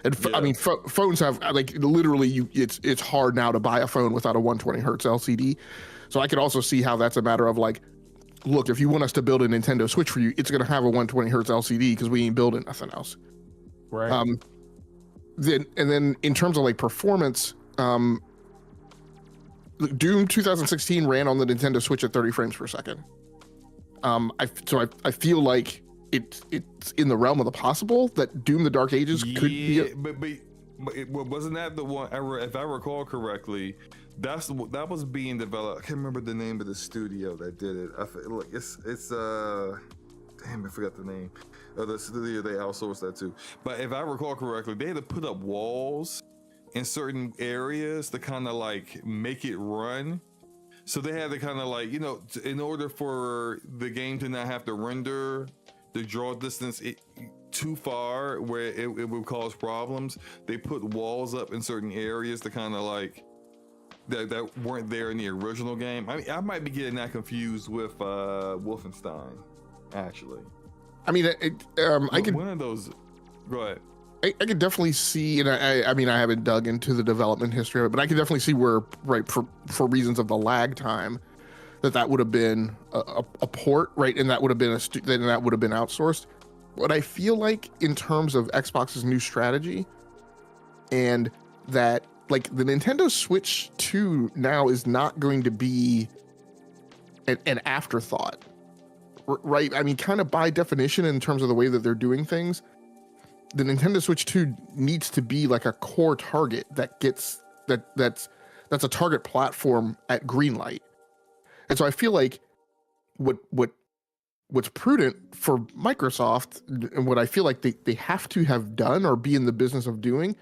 And I mean, phones have like literally it's hard now to buy a phone without a 120 hertz LCD. So I could also see how that's a matter of like, look, if you want us to build a Nintendo Switch for you, it's going to have a 120 hertz LCD because we ain't building nothing else. Right. Then in terms of like performance, Doom 2016 ran on the Nintendo Switch at 30 frames per second. I feel like it's in the realm of the possible that Doom: The Dark Ages could be. But wasn't that the one? If I recall correctly, that was being developed. I can't remember the name of the studio that did it. Damn, I forgot the name of the studio they outsourced that to. But if I recall correctly, they had to put up walls in certain areas to kind of like make it run. So they had to kind of like, in order for the game to not have to render the draw distance too far where it would cause problems, they put walls up in certain areas to kind of like that weren't there in the original game. I mean, I might be getting that confused with Wolfenstein, actually. I mean, I could. One of those. Go ahead. I could definitely see, and I mean, I haven't dug into the development history of it, but I could definitely see where, right, for reasons of the lag time, that would have been a port, right, and that would have been outsourced. What I feel like in terms of Xbox's new strategy, and that like the Nintendo Switch 2 now is not going to be an afterthought, right? I mean, kind of by definition, in terms of the way that they're doing things, the Nintendo Switch 2 needs to be like a core target that's a target platform at greenlight. And so I feel like what's prudent for Microsoft, and what I feel like they have to have done or be in the business of doing,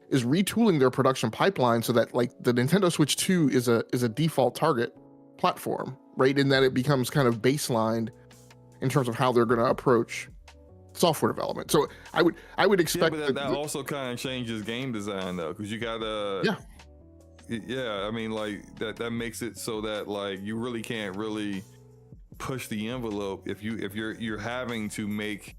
is retooling their production pipeline so that like the Nintendo Switch 2 is a default target platform, right? And that it becomes kind of baselined in terms of how they're going to approach software development. So I would expect that also kind of changes game design though, because you gotta I mean, like that makes it so that like you really can't really push the envelope if you're having to make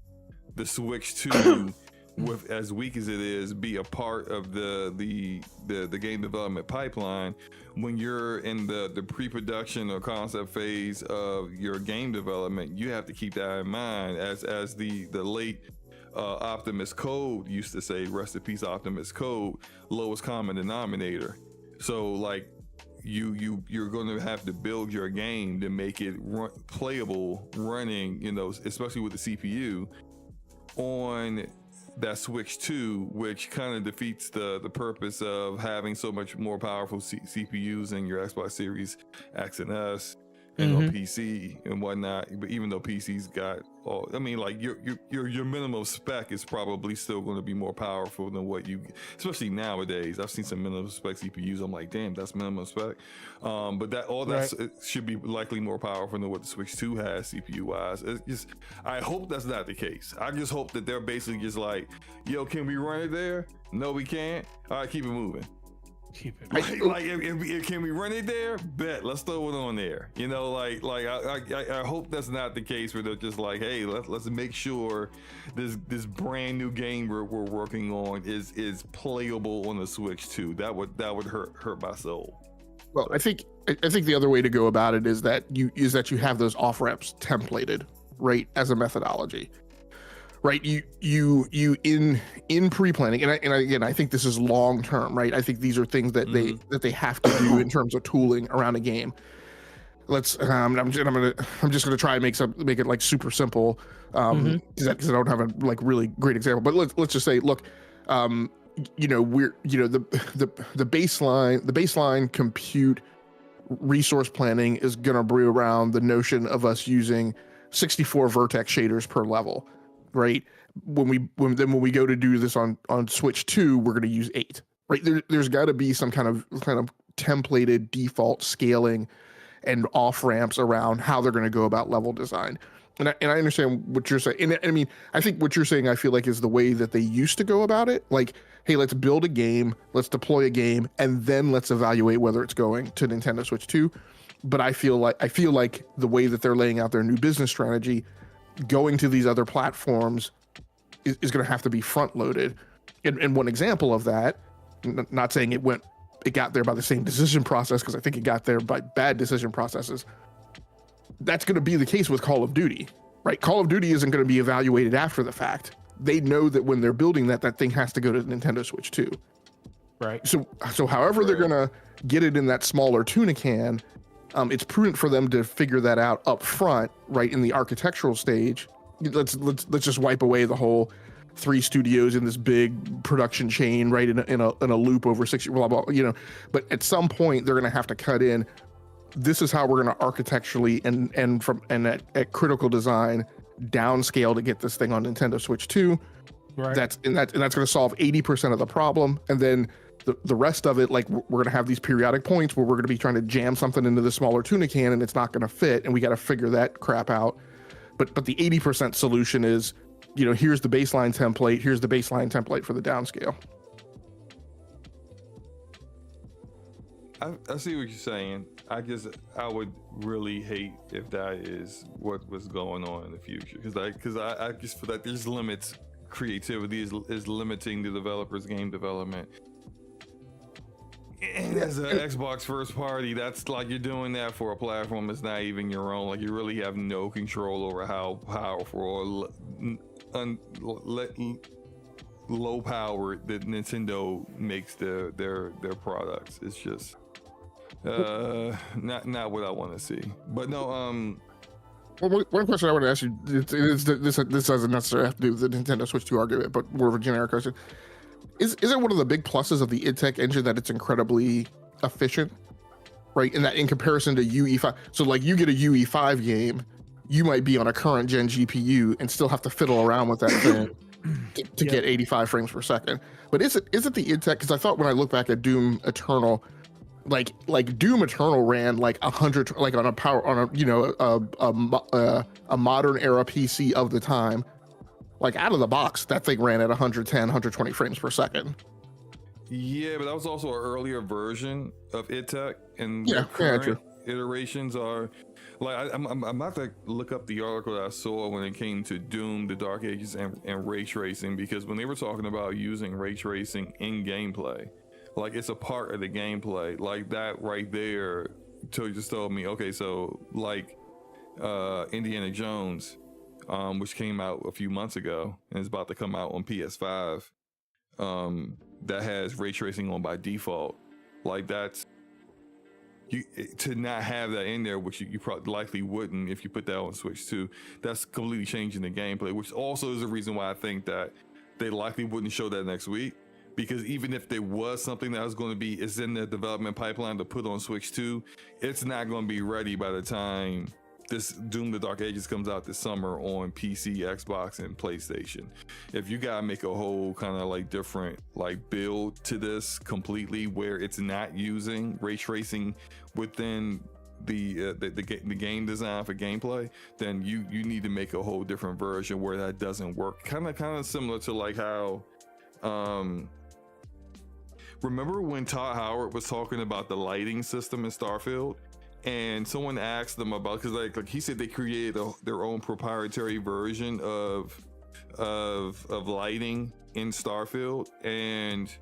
the Switch 2 with as weak as it is be a part of the game development pipeline when you're in the pre-production or concept phase of your game development. You have to keep that in mind, as the late Optimus Code used to say, rest in peace Optimus Code, lowest common denominator. So like you're going to have to build your game to make it playable, running, especially with the CPU on that Switch 2, which kind of defeats the purpose of having so much more powerful CPUs in your Xbox Series X and S and on PC and whatnot. But even though PC's got all, I mean, like your minimum spec is probably still going to be more powerful than what you, especially nowadays. I've seen some minimum spec CPUs. I'm like, damn, that's minimum spec. But that should be likely more powerful than what the Switch 2 has CPU wise. It's just, I hope that's not the case. I just hope that they're basically just like, yo, can we run it there? No, we can't. All right, keep it moving. Keep it. Like if can we run it there? Bet, let's throw it on there. You know, I hope that's not the case where they're just like, hey, let's make sure this brand new game we're working on is playable on the Switch too. That would hurt my soul. Well, I think the other way to go about it is that you have those off ramps templated, right, as a methodology. Right, you in pre-planning, and again, I think this is long term, right? I think these are things that they have to do in terms of tooling around a game. I'm just gonna try and make it like super simple, because I don't have a like really great example. But let's just say, look, the baseline compute resource planning is gonna brew around the notion of us using 64 vertex shaders per level. Right, when we go to do this on Switch 2, we're going to use 8. Right, there's got to be some kind of templated default scaling and off ramps around how they're going to go about level design. And I understand what you're saying. And I mean, I think what you're saying, I feel like, is the way that they used to go about it. Like, hey, let's build a game, let's deploy a game, and then let's evaluate whether it's going to Nintendo Switch 2. But I feel like the way that they're laying out their new business strategy, going to these other platforms is going to have to be front loaded. And one example of that, not saying it got there by the same decision process, because I think it got there by bad decision processes. That's going to be the case with Call of Duty, right? Call of Duty isn't going to be evaluated after the fact. They know that when they're building that thing has to go to Nintendo Switch 2. Right. So however they're going to get it in that smaller tuna can, it's prudent for them to figure that out up front, right, in the architectural stage. Let's just wipe away the whole 3 studios in this big production chain, right, in a loop over 60, blah blah, But at some point they're going to have to cut in. This is how we're going to architecturally and at critical design downscale to get this thing on Nintendo Switch 2. Right. That's going to solve 80% of the problem, and then the rest of it, like, we're going to have these periodic points where we're going to be trying to jam something into the smaller tuna can and it's not going to fit, and we got to figure that crap out. But the 80% solution is, here's the baseline template, here's the baseline template for the downscale. I see what you're saying. I would really hate if that is what was going on in the future, because I just feel like there's limits. Creativity is limiting the developers' game development. And as an Xbox first party, that's like, you're doing that for a platform that's not even your own. Like, you really have no control over how powerful or low powered that Nintendo makes their products. It's just not what I want to see. But no, Well, one question I want to ask you, this doesn't necessarily have to do with the Nintendo Switch 2 argument, but more of a generic question. Is it one of the big pluses of the id Tech engine that it's incredibly efficient, right? In that, in comparison to UE5, so like, you get a UE5 game, you might be on a current gen GPU and still have to fiddle around with that thing to get 85 frames per second. But is it the id Tech? Because I thought when I look back at Doom Eternal, like Doom Eternal ran like 100, like on a modern era PC of the time. Like, out of the box, that thing ran at 110, 120 frames per second. Yeah, but that was also an earlier version of id Tech, and current iterations are like, I'm about to look up the article that I saw when it came to Doom, the Dark Ages, and ray tracing, because when they were talking about using ray tracing in gameplay, like, it's a part of the gameplay, like that right there. Just told me, okay, so like Indiana Jones, which came out a few months ago and is about to come out on PS5, that has ray tracing on by default. Like, that's, to not have that in there, which you probably likely wouldn't if you put that on Switch 2, that's completely changing the gameplay, which also is the reason why I think that they likely wouldn't show that next week. Because even if there was something that was going to be, it's in the development pipeline to put on Switch 2, it's not going to be ready by the time this Doom the Dark Ages comes out this summer on PC, Xbox, and PlayStation. If you gotta make a whole kind of like different like build to this completely, where it's not using ray tracing within the game design for gameplay, then you need to make a whole different version where that doesn't work. Kind of similar to like how remember when Todd Howard was talking about the lighting system in Starfield, and someone asked them about, because like he said they created their own proprietary version of lighting in Starfield, and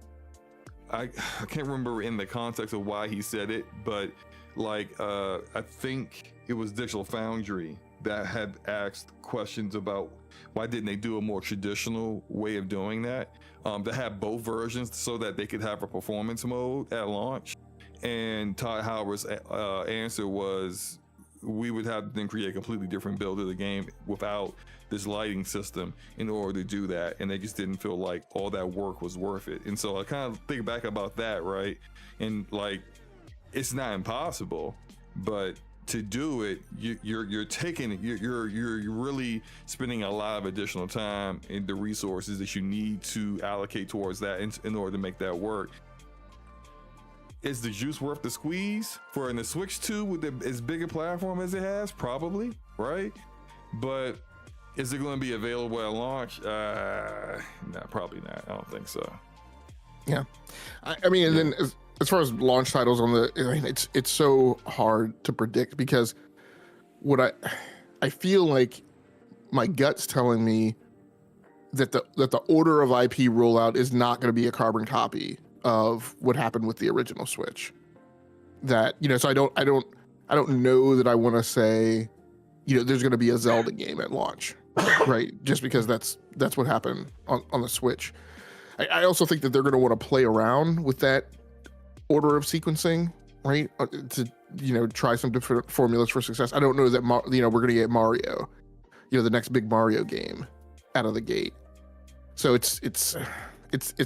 I can't remember in the context of why he said it, but like I think it was Digital Foundry that had asked questions about why didn't they do a more traditional way of doing that, to have both versions so that they could have a performance mode at launch. And Todd Howard's answer was, we would have to then create a completely different build of the game without this lighting system in order to do that. And they just didn't feel like all that work was worth it. And so I kind of think back about that, right? And like, it's not impossible, but to do it, you're taking it, you're really spending a lot of additional time and the resources that you need to allocate towards that in order to make that work. Is the juice worth the squeeze for the Switch 2 with as big a platform as it has? Probably, right? But is it going to be available at launch? No, probably not. I don't think so. Yeah, I mean, and then as far as launch titles on the, I mean, it's so hard to predict, because what I feel like my gut's telling me that the order of IP rollout is not going to be a carbon copy of what happened with the original Switch. That, you know, so I don't know that I want to say, you know, there's going to be a Zelda game at launch, right? Just because that's what happened on the Switch. I also think that they're going to want to play around with that order of sequencing, right? To, you know, try some different formulas for success. I don't know that you know, we're going to get Mario, you know, the next big Mario game out of the gate. So it's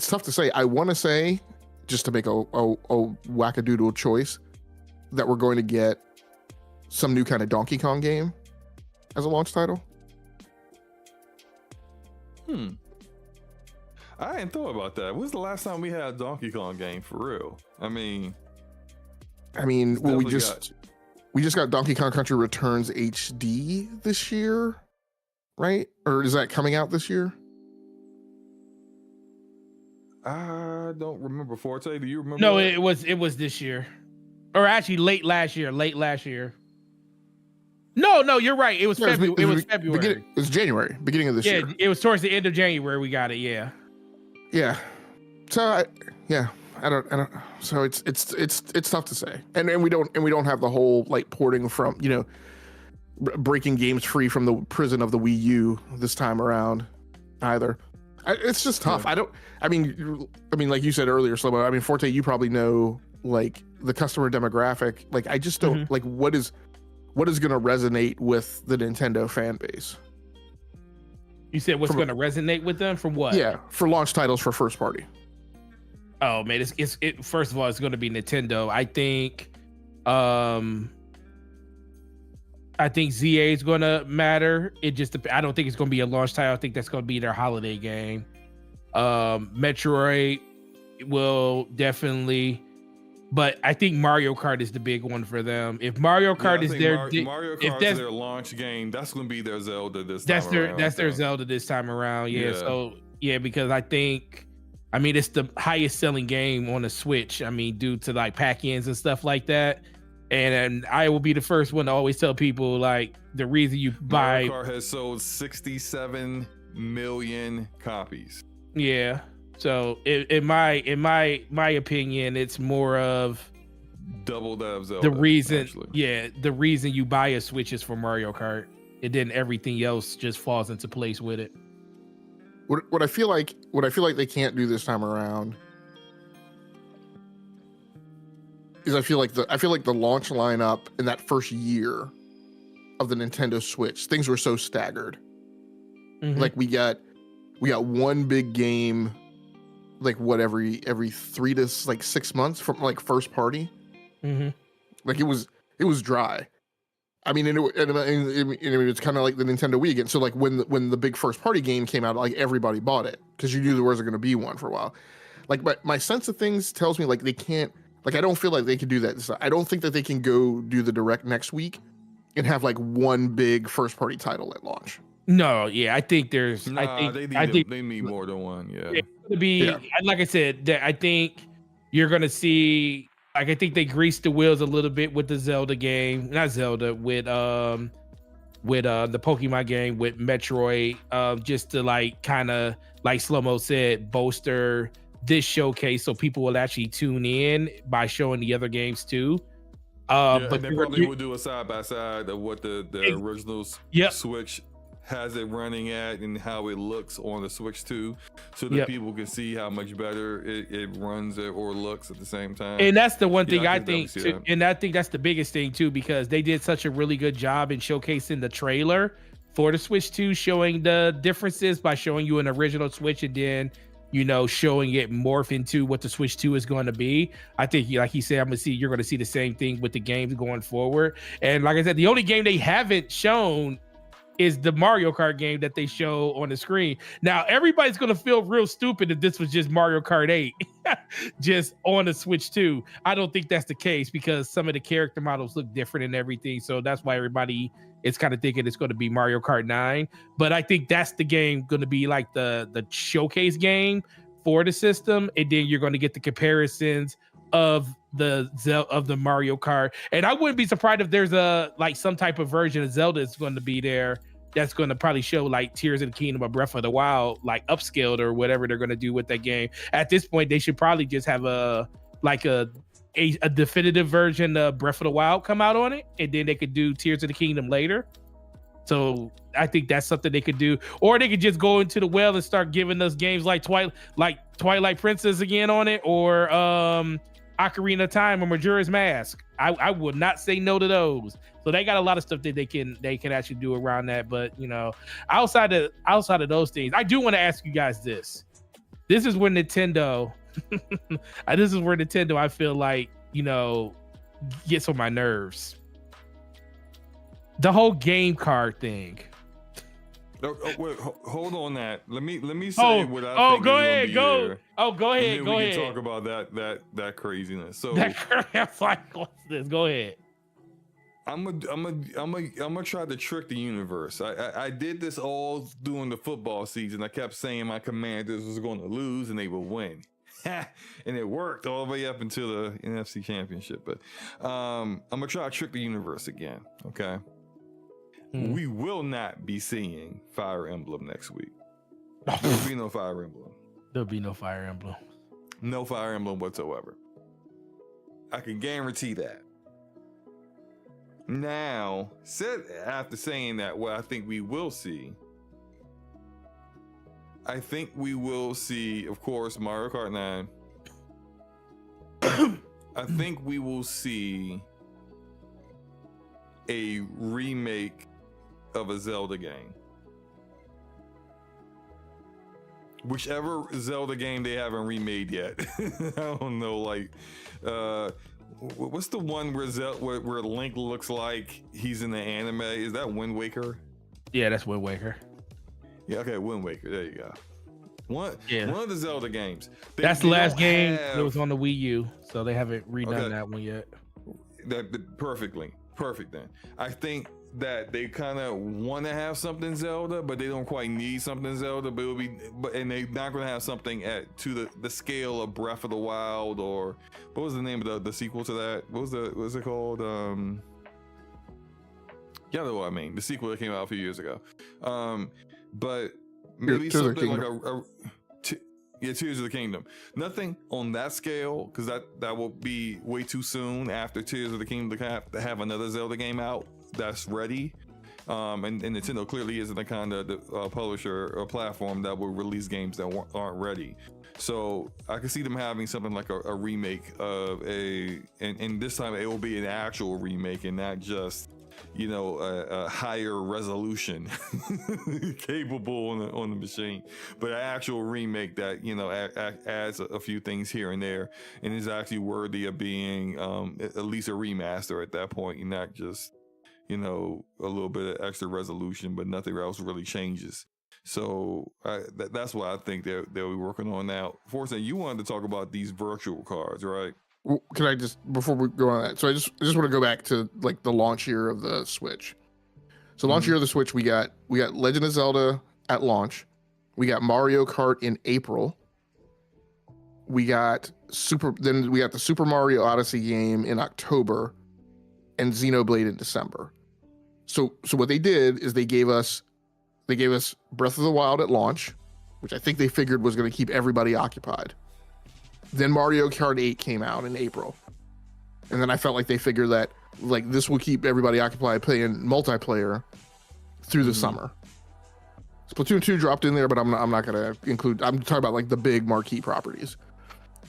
tough to say. I want to say, just to make a wackadoodle choice, that we're going to get some new kind of Donkey Kong game as a launch title. I hadn't thought about that. When's the last time we had a Donkey Kong game for real? I mean, well, we just got Donkey Kong Country Returns HD this year, right? Or is that coming out this year? I don't remember. Forte, do you remember? No, that? it was this year, or actually late last year. No, you're right. It was February. It was February. It was January, beginning of this year. Yeah, it was towards the end of January we got it. Yeah. Yeah. So I don't. So it's tough to say, and we don't have the whole like porting from, you know, breaking games free from the prison of the Wii U this time around either. It's just tough. Yeah. I mean, like you said earlier, SloMo. I mean, Forte, you probably know like the customer demographic. Like, I just don't like what is going to resonate with the Nintendo fan base. You said what's going to resonate with them from what? Yeah, for launch titles for first party. Oh man, it. First of all, it's going to be Nintendo. I think ZA is going to matter. I don't think it's going to be a launch title. I think that's going to be their holiday game. Metroid will definitely, but I think Mario Kart is the big one for them. If Mario Kart is Mario Kart is their launch game, that's going to be their Zelda this time around. That's their Zelda this time around. Yeah. So yeah, because I mean, it's the highest selling game on the Switch. I mean, due to like pack-ins and stuff like that. And I will be the first one to always tell people, like, the reason you buy Mario Kart has sold 67 million copies. Yeah. So in my opinion, it's more of double that of Zelda. The reason, actually. The reason you buy a Switch is for Mario Kart, and then everything else just falls into place with it. What I feel like they can't do this time around is I feel like the launch lineup in that first year of the Nintendo Switch, things were so staggered. Like we got one big game, like what every 3 to 6 months from like first party. Like it was dry. I mean, and it's kind of like the Nintendo Wii again. So like when the big first party game came out, like everybody bought it because you knew there wasn't going to be one for a while. Like my sense of things tells me like they can't. Like I don't feel like they can do that. I don't think that they can go do the direct next week and have like one big first party title at launch. No, yeah, I think there's. They need more than one. Yeah, it's gonna be like I said. I think You're gonna see, like, I think they greased the wheels a little bit with the Zelda game, not Zelda, with the Pokemon game, with Metroid, just to like kind of, like SloMo said, bolster this showcase so people will actually tune in by showing the other games too. But and they probably will do a side by side of what the original Switch has it running at and how it looks on the Switch 2, so that people can see how much better it runs or looks at the same time. And that's the one thing I think, and I think that's the biggest thing too, because they did such a really good job in showcasing the trailer for the Switch 2, showing the differences by showing you an original Switch and then, you know, showing it morph into what the Switch 2 is going to be. I think, like he said, you're going to see the same thing with the games going forward. And like I said, the only game they haven't shown is the Mario Kart game that they show on the screen. Now, everybody's going to feel real stupid if this was just Mario Kart 8 just on the Switch 2. I don't think that's the case, because some of the character models look different and everything. So that's why everybody is kind of thinking it's going to be Mario Kart 9. But I think that's the game going to be like the showcase game for the system. And then you're going to get the comparisons of the Mario Kart. And I wouldn't be surprised if there's some type of version of Zelda is going to be there that's going to probably show like Tears of the Kingdom or Breath of the Wild, like upscaled or whatever they're going to do with that game. At this point, they should probably just have a definitive version of Breath of the Wild come out on it, and then they could do Tears of the Kingdom later. So I think that's something they could do, or they could just go into the well and start giving us games like Twilight Princess again on it, or Ocarina of Time or Majora's Mask. I would not say no to those. So they got a lot of stuff that they can actually do around that. But you know, outside of those things, I do want to ask you guys this. This is where Nintendo I feel like, you know, gets on my nerves. The whole game card thing. Wait, hold on that. Let me say what I think. Go ahead. Go ahead. And then we can talk about that craziness. So what's this? Go ahead. I'm gonna try to trick the universe. I did this all during the football season. I kept saying my Commanders was going to lose and they would win, and it worked all the way up until the NFC Championship. But I'm gonna try to trick the universe again. Okay. We will not be seeing Fire Emblem next week. There'll be no Fire Emblem. There'll be no Fire Emblem. No Fire Emblem whatsoever. I can guarantee that. Now, after saying that, what I think we will see, of course, Mario Kart 9. I think we will see a remake of a Zelda game. Whichever Zelda game they haven't remade yet. I don't know, like what's the one where Link looks like he's in the anime? Is that Wind Waker? Yeah, that's Wind Waker. Yeah, okay, Wind Waker. There you go. One of the Zelda games. That's the last game that was on the Wii U, so they haven't redone that one yet. Perfect then. I think that they kind of want to have something Zelda, but they don't quite need something Zelda. But and they're not going to have something to the scale of Breath of the Wild, or what was the name of the sequel to that? What was it called? You know what I mean? The sequel that came out a few years ago. But maybe something like Tears of the Kingdom. Nothing on that scale, because that will be way too soon after Tears of the Kingdom to have another Zelda game out that's ready. And Nintendo clearly isn't the kind of publisher or platform that will release games that aren't ready. So I can see them having something like a remake of and this time it will be an actual remake and not just, you know, a higher resolution capable on the machine, but an actual remake that, you know, adds a few things here and there and is actually worthy of being at least a remaster at that point, and not just, you know, a little bit of extra resolution, but nothing else really changes. So that's what I think they'll be working on now. Forte, you wanted to talk about these virtual cards, right? Can I just, before we go on that, so I just want to go back to like the launch year of the Switch. So launch year of the Switch, we got Legend of Zelda at launch, we got Mario Kart in April, we got the Super Mario Odyssey game in October and Xenoblade in December. So what they did is they gave us Breath of the Wild at launch, which I think they figured was going to keep everybody occupied. Then Mario Kart 8 came out in April. And then I felt like they figured that like this will keep everybody occupied playing multiplayer through the summer. Splatoon 2 dropped in there, but I'm not going to include, I'm talking about like the big marquee properties.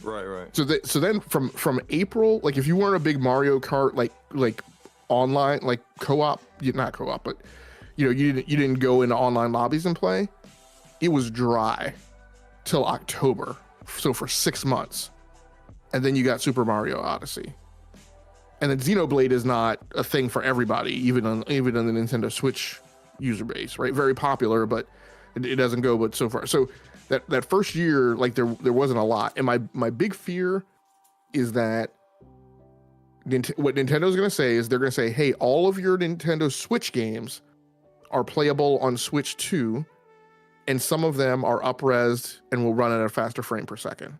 Right. So then from April, like if you weren't a big Mario Kart like online, like co-op, not co-op, but you didn't go into online lobbies and play, it was dry till October. So for 6 months. And then you got Super Mario Odyssey. And then Xenoblade is not a thing for everybody, even on the Nintendo Switch user base, right? Very popular, but it doesn't go but so far. So that first year, like there wasn't a lot. And my big fear is that what Nintendo's going to say is they're going to say, hey, all of your Nintendo Switch games are playable on Switch 2, and some of them are up-resed and will run at a faster frame per second.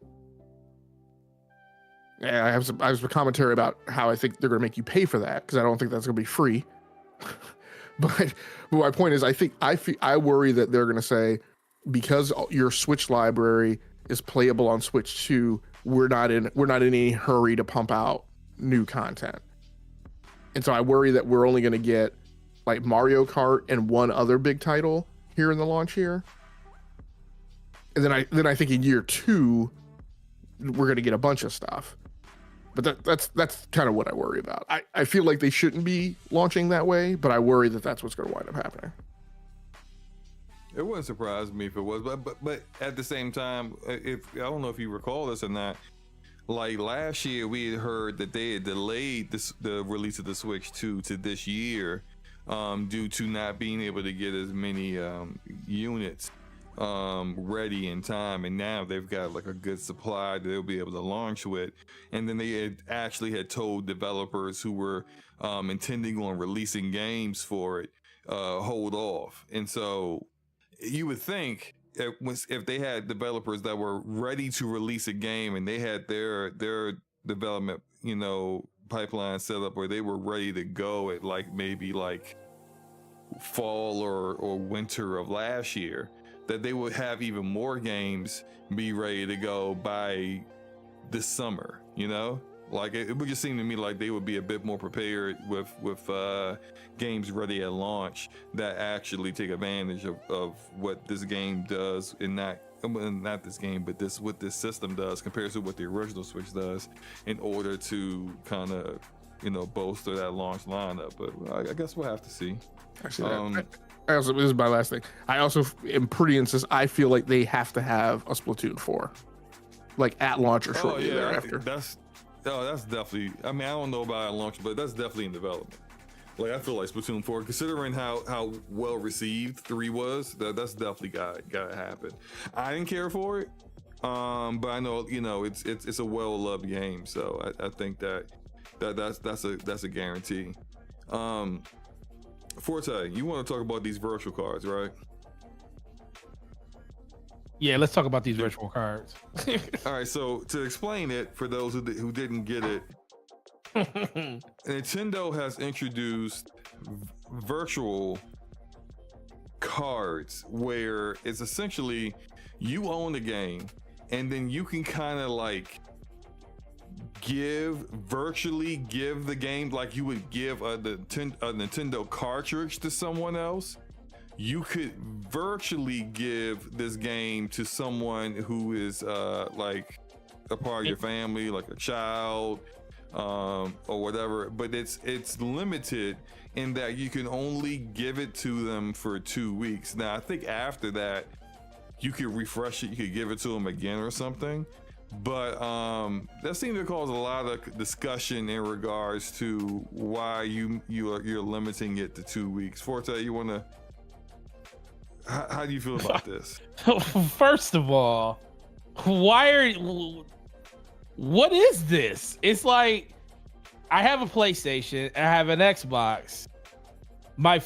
Yeah, I have some commentary about how I think they're going to make you pay for that, because I don't think that's going to be free. but my point is, I worry that they're going to say, because your Switch library is playable on Switch 2, we're not in any hurry to pump out new content. And so I worry that we're only going to get like Mario Kart and one other big title here in the launch year. And then I think in year 2 we're going to get a bunch of stuff. But that's kind of what I worry about. I feel like they shouldn't be launching that way, but I worry that that's what's going to wind up happening. It wouldn't surprise me if it was, but at the same time, if I don't know if you recall this or not, like last year we had heard that they had delayed the release of the Switch 2 to this year due to not being able to get as many units ready in time, and now they've got like a good supply that they'll be able to launch with. And then they had told developers who were intending on releasing games for it hold off. And so you would think if they had developers that were ready to release a game and they had their development pipeline set up where they were ready to go at like maybe like fall or winter of last year, that they would have even more games be ready to go by this summer, like it would just seem to me like they would be a bit more prepared with games ready at launch that actually take advantage of what this game does, and not this game, but what this system does compared to what the original Switch does, in order to kind of bolster that launch lineup. But I guess we'll have to see. Actually, this is my last thing. I also am pretty insistent. I feel like they have to have a Splatoon 4, like at launch or shortly thereafter. That's definitely. I mean, I don't know about at launch, but that's definitely in development. Like I feel like Splatoon 4, considering how well received 3 was, that's definitely got to happen. I didn't care for it, but I know it's a well loved game, so I think that's a guarantee. Forte, you want to talk about these virtual cards, right? Yeah, let's talk about these virtual cards. All right, so to explain it for those who didn't get it, Nintendo has introduced virtual cards where it's essentially you own the game and then you can kind of like virtually give the game like you would give a Nintendo cartridge to someone else. You could virtually give this game to someone who is like a part of your family, like a child or whatever, but it's limited in that you can only give it to them for 2 weeks. Now I think after that you could refresh it, you could give it to them again or something. But that seemed to cause a lot of discussion in regards to why you're limiting it to 2 weeks. Forte, you want to? How do you feel about this? First of all, what is this? It's like I have a PlayStation, I have an Xbox. My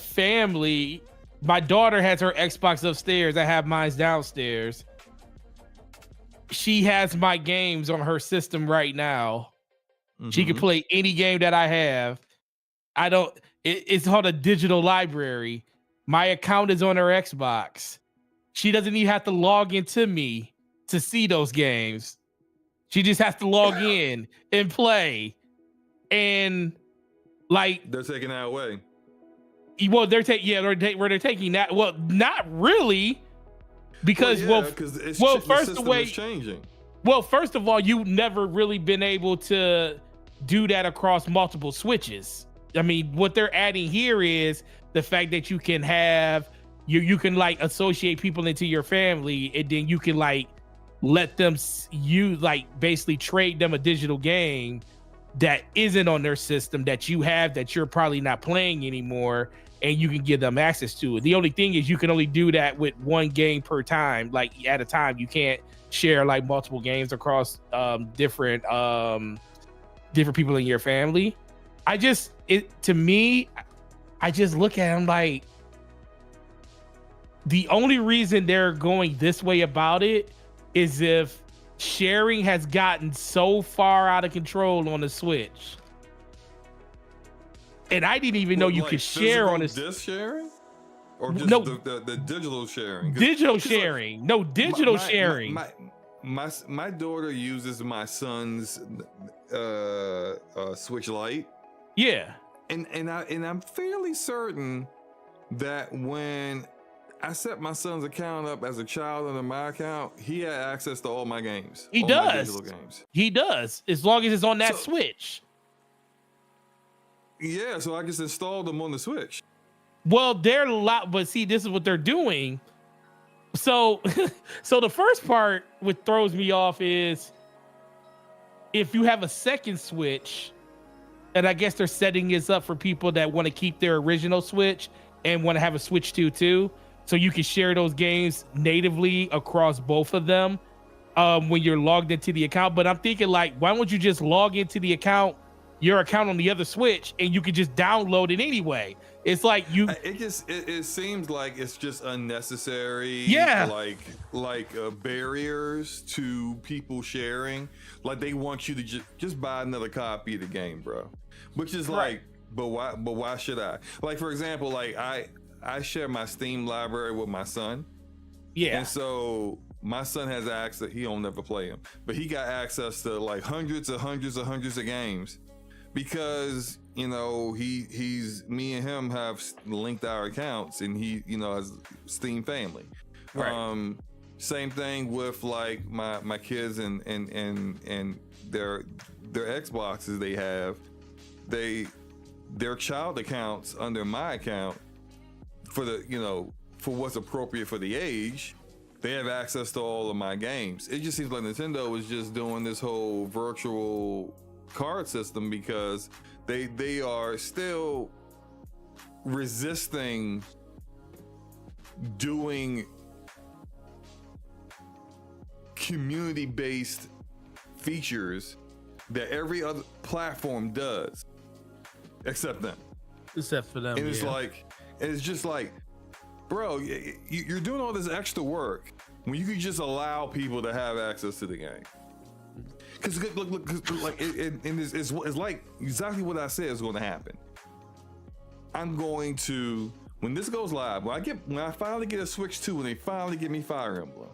daughter has her Xbox upstairs. I have mine downstairs. she has my games on her system right now. She can play any game that I have. It's called a digital library. My account is on her Xbox. She doesn't even have to log into me to see those games. She just has to log in and play. And like they're taking that away. Well, they're taking that. Well, not really, because it's changing. Well, first of all, you've never really been able to do that across multiple switches. I mean, what they're adding here is the fact that you can have you can like associate people into your family, and then you can like let them basically trade them a digital game that isn't on their system that you have that you're probably not playing anymore, and you can give them access to it. The only thing is you can only do that with one game per time, like at a time. You can't share like multiple games across different people in your family. I just look at them like the only reason they're going this way about it is if sharing has gotten so far out of control on the Switch. And I didn't even know you could share on this. Disc sharing? Or just the digital sharing? Digital sharing. No, digital sharing. My daughter uses my son's Switch Lite. Yeah. And I'm fairly certain that when I set my son's account up as a child under my account, he had access to all my games. He does. My digital games. He does, as long as it's on that Switch. Yeah, so I just installed them on the Switch. Well, they're a lot, but see, this is what they're doing. So the first part what throws me off is if you have a second Switch, and I guess they're setting this up for people that want to keep their original Switch and want to have a Switch 2 too. So you can share those games natively across both of them when you're logged into the account. But I'm thinking like, why don't you just log into your account on the other Switch, and you can just download it anyway? It's like it seems like it's just unnecessary. Yeah. Like barriers to people sharing. Like they want you to just buy another copy of the game, bro. Which is right. But why should I? Like, for example, like I share my Steam library with my son. Yeah. And so my son has access. He don't never play them, but he got access to like hundreds of games because, you know, me and him have linked our accounts, and he, you know, has Steam family. Right. Same thing with like my kids and their Xboxes they have. Their child accounts under my account for what's appropriate for the age. They have access to all of my games. It just seems like Nintendo is just doing this whole virtual card system because they are still resisting doing community-based features that every other platform does, except them. Except for them. And it's just like, bro, you're doing all this extra work when you could just allow people to have access to the game. Because look, like it's like exactly what I said is going to happen. I'm going to, when this goes live, when I finally get a Switch 2, when they finally give me Fire Emblem,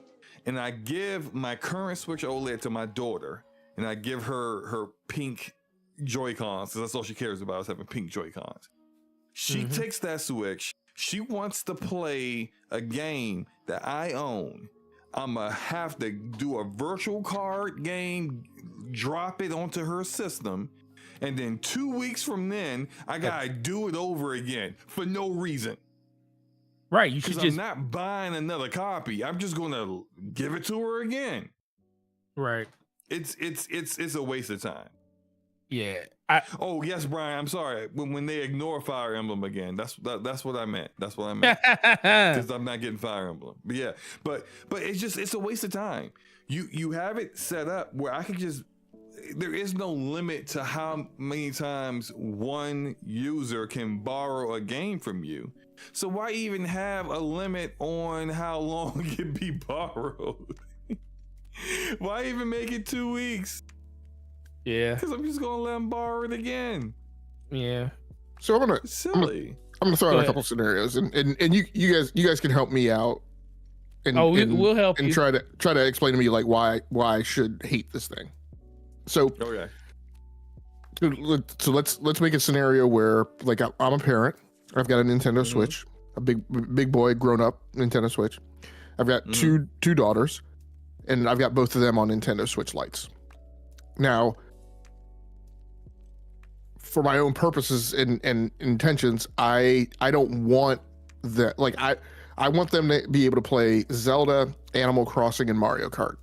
and I give my current Switch OLED to my daughter, and I give her pink Joy-Cons, because that's all she cares about is having pink Joy-Cons. She takes that Switch. She wants to play a game that I own. I'm going to have to do a virtual card game, drop it onto her system, and then 2 weeks from then, I got to do it over again for no reason. Right. You should just... I'm not buying another copy. I'm just going to give it to her again. Right. It's a waste of time. Yeah. Oh yes, Brian. I'm sorry. When they ignore Fire Emblem again, that's what I meant. That's what I meant. Because I'm not getting Fire Emblem. But yeah, but it's a waste of time. You have it set up where I could just. There is no limit to how many times one user can borrow a game from you. So why even have a limit on how long it can be borrowed? Why even make it 2 weeks? Yeah. Because I'm just gonna let him borrow it again. Yeah. So I'm Silly. gonna throw out a couple scenarios, and you guys can help me out. And, we'll help and you. try to explain to me like why I should hate this thing. So Okay. So let's make a scenario where like I'm a parent. I've got a Nintendo Switch, a big boy grown up Nintendo Switch. I've got two daughters, and I've got both of them on Nintendo Switch Lites. Now, for my own purposes and intentions, I don't want that. Like I want them to be able to play Zelda, Animal Crossing, and Mario Kart.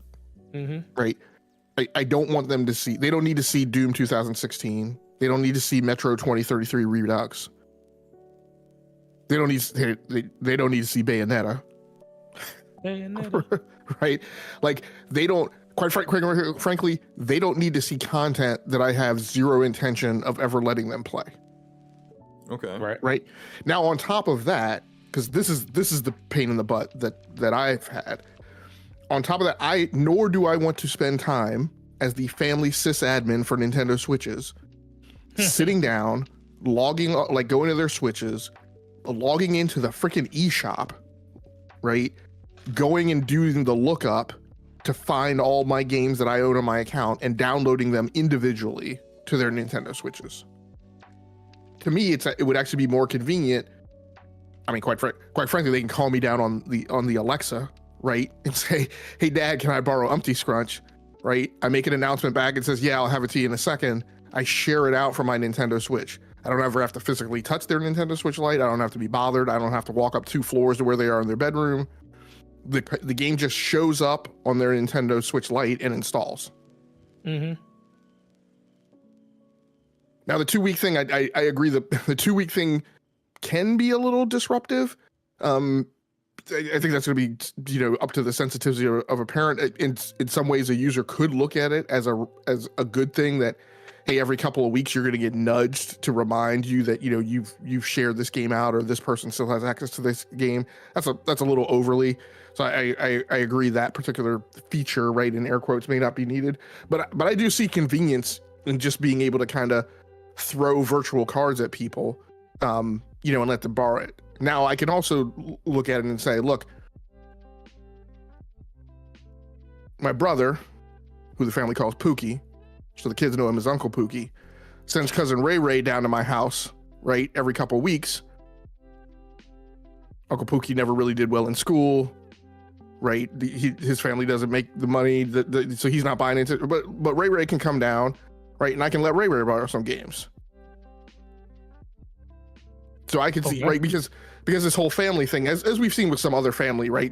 Right. I don't want them to see. They don't need to see Doom 2016. They don't need to see Metro 2033 Redux. They don't need to see Bayonetta. Right? Like they don't. Quite frankly, they don't need to see content that I have zero intention of ever letting them play. Okay. Right. Now, on top of that, because this is the pain in the butt that I've had. On top of that, nor do I want to spend time as the family sysadmin for Nintendo Switches, sitting down, going to their Switches, logging into the freaking eShop, right? Going and doing the lookup to find all my games that I own on my account and downloading them individually to their Nintendo Switches. To me, it would actually be more convenient. I mean, quite frankly, they can call me down on the Alexa, right? And say, hey, Dad, can I borrow Umpty Scrunch? Right? I make an announcement back and says, yeah, I'll have it to you in a second. I share it out from my Nintendo Switch. I don't ever have to physically touch their Nintendo Switch Lite. I don't have to be bothered. I don't have to walk up 2 floors to where they are in their bedroom. The game just shows up on their Nintendo Switch Lite and installs. Now, the 2-week thing, I agree that the 2-week thing can be a little disruptive. I think that's going to be, up to the sensitivity of a parent. In some ways, a user could look at it as a good thing that, hey, every couple of weeks you're going to get nudged to remind you that you've shared this game out, or this person still has access to this game. That's a little overly. So I agree that particular feature, right, in air quotes, may not be needed. But I do see convenience in just being able to kind of throw virtual cards at people, and let them borrow it. Now, I can also look at it and say, look, my brother, who the family calls Pookie, so the kids know him as Uncle Pookie, sends cousin Ray down to my house, right, every couple weeks. Uncle Pookie never really did well in school, right? His family doesn't make the money, so he's not buying into it. But Ray can come down, right, and I can let Ray borrow some games. So I can see, right, because this whole family thing, as we've seen with some other family, right,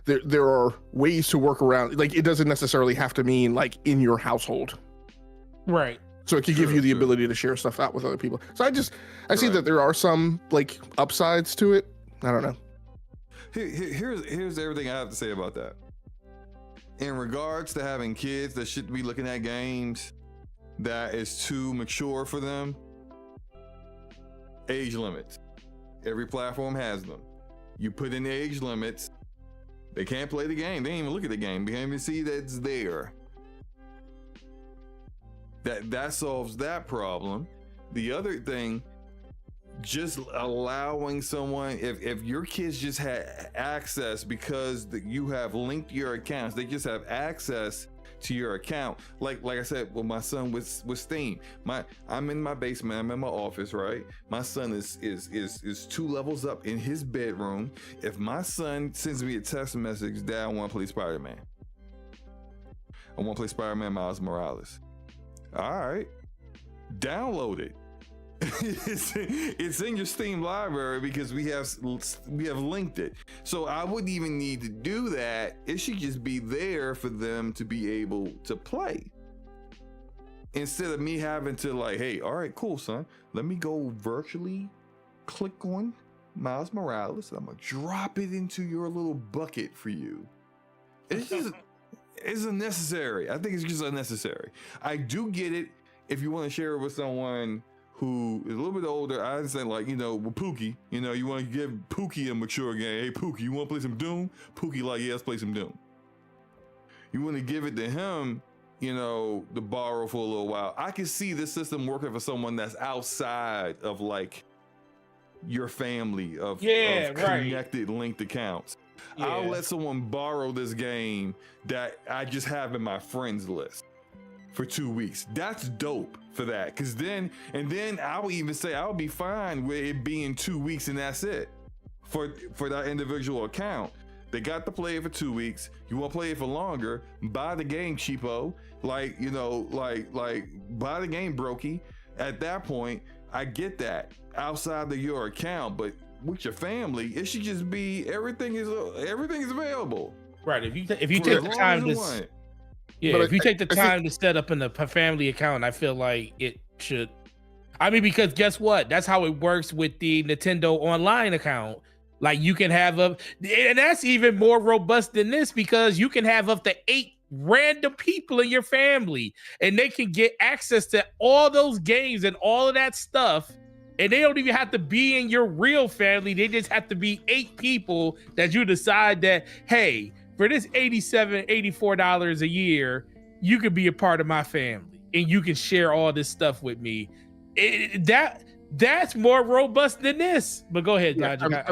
there are ways to work around. Like, it doesn't necessarily have to mean like in your household, right? So it can give you the ability to share stuff out with other people. So I see that there are some like upsides to it. I don't know. Here's everything I have to say about that. In regards to having kids that shouldn't be looking at games that is too mature for them. Age limits. Every platform has them. You put in the age limits, they can't play the game. They ain't even look at the game. They can't even see that it's there. That solves that problem. The other thing, just allowing someone, if your kids just had access because you have linked your accounts, they just have access to your account. Like I said, with my son with Steam, I'm in my basement, I'm in my office, right? My son is 2 levels up in his bedroom. If my son sends me a text message, Dad, I want to play Spider-Man. I want to play Spider-Man Miles Morales. All right, download it. It's in your Steam library because we have linked it. So I wouldn't even need to do that. It should just be there for them to be able to play. Instead of me having to like, hey, all right, cool, son. Let me go virtually click on Miles Morales. I'm gonna drop it into your little bucket for you. It's unnecessary. I think it's just unnecessary. I do get it if you want to share it with someone who is a little bit older. I understand, like, with Pookie, you want to give Pookie a mature game. Hey, Pookie, you want to play some Doom? Pookie like, yeah, let's play some Doom. you want to give it to him, you know, to borrow for a little while. I can see this system working for someone that's outside of like your family of connected linked accounts. Yeah. I'll let someone borrow this game that I just have in my friends list for 2 weeks. That's dope for that. Cause then I'll even say I'll be fine with it being 2 weeks and that's it for that individual account. They got to play it for 2 weeks. You want to play it for longer? Buy the game, cheapo. Like, you know, like buy the game, brokey. At that point, I get that outside of your account, but with your family, it should just be everything is available. Right. If you take the time to if you take the time to set up in the family account, I feel like it should. I mean, because guess what? That's how it works with the Nintendo Online account. Like you can have and that's even more robust than this because you can have up to 8 random people in your family and they can get access to all those games and all of that stuff. And they don't even have to be in your real family. They just have to be 8 people that you decide that, hey, for this $87, $84 a year, you could be a part of my family and you can share all this stuff with me. That's more robust than this. But go ahead, Dodger.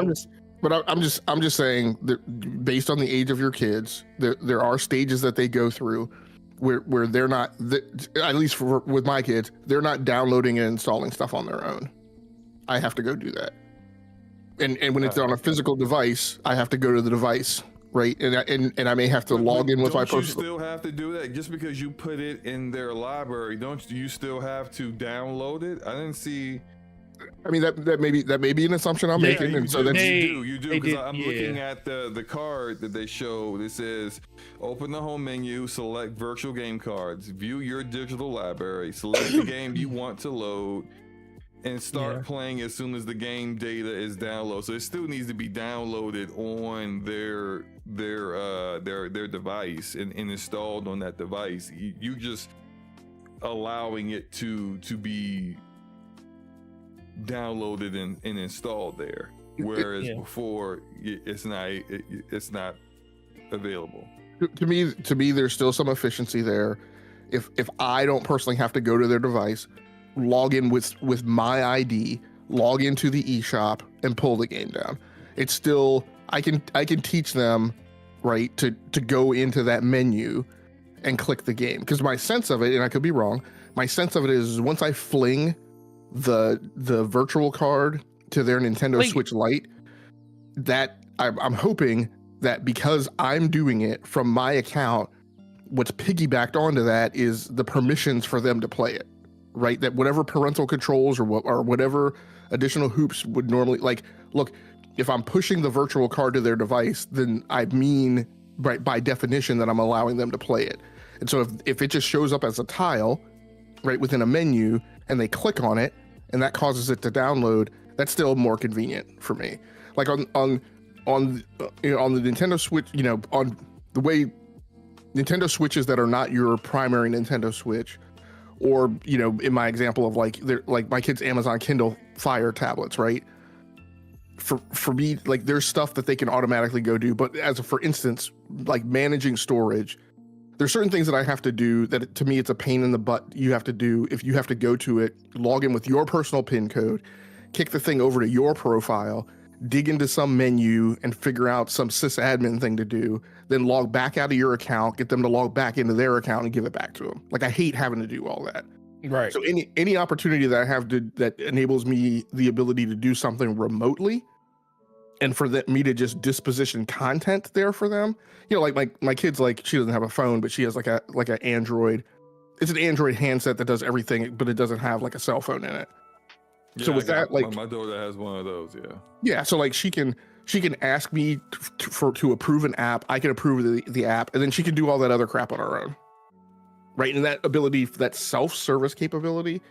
I'm just saying that based on the age of your kids, there are stages that they go through where they're not, at least with my kids, they're not downloading and installing stuff on their own. I have to go do that. And when it's on a physical device, I have to go to the device, right? And I may have to log in with my personal. Don't you still have to do that? Just because you put it in their library, don't you still have to download it? I didn't see. I mean that may be an assumption I'm making, and so that's you do because I'm looking at the card that they show. This says open the home menu, select virtual game cards, view your digital library, select the game you want to load, and start playing as soon as the game data is downloaded. So it still needs to be downloaded on their device and installed on that device. You just allowing it to be downloaded and installed there, whereas before it's not available. To me there's still some efficiency there. If I don't personally have to go to their device, log in with my ID, log into the eShop and pull the game down, it's still I can teach them, right, to go into that menu and click the game. Because my sense of it, and I could be wrong, my sense of it is once I fling the virtual card to their Nintendo Switch Lite, that I'm hoping that because I'm doing it from my account, what's piggybacked onto that is the permissions for them to play it, right? That whatever parental controls or whatever additional hoops would normally, like, look, if I'm pushing the virtual card to their device, then I mean by definition that I'm allowing them to play it. And so if it just shows up as a tile right within a menu and they click on it and that causes it to download, that's still more convenient for me. Like on the Nintendo Switch, you know, on the way Nintendo Switches that are not your primary Nintendo Switch, or, you know, in my example of like my kids' Amazon Kindle Fire tablets, right? For me, like there's stuff that they can automatically go do, but for instance, like managing storage, there's certain things that I have to do that to me it's a pain in the butt you have to do. If you have to go to it, log in with your personal PIN code, kick the thing over to your profile, dig into some menu and figure out some sysadmin thing to do, then log back out of your account, get them to log back into their account and give it back to them. Like I hate having to do all that. Right. So any opportunity that I have that enables me the ability to do something remotely, and for me to just disposition content there for them, you know, like my kid's, like, she doesn't have a phone, but she has like an Android. It's an Android handset that does everything, but it doesn't have like a cell phone in it. Yeah, so with that, like my daughter has one of those. Yeah. So like she can ask me to approve an app. I can approve the app, and then she can do all that other crap on her own. Right. And that ability, that self-service capability,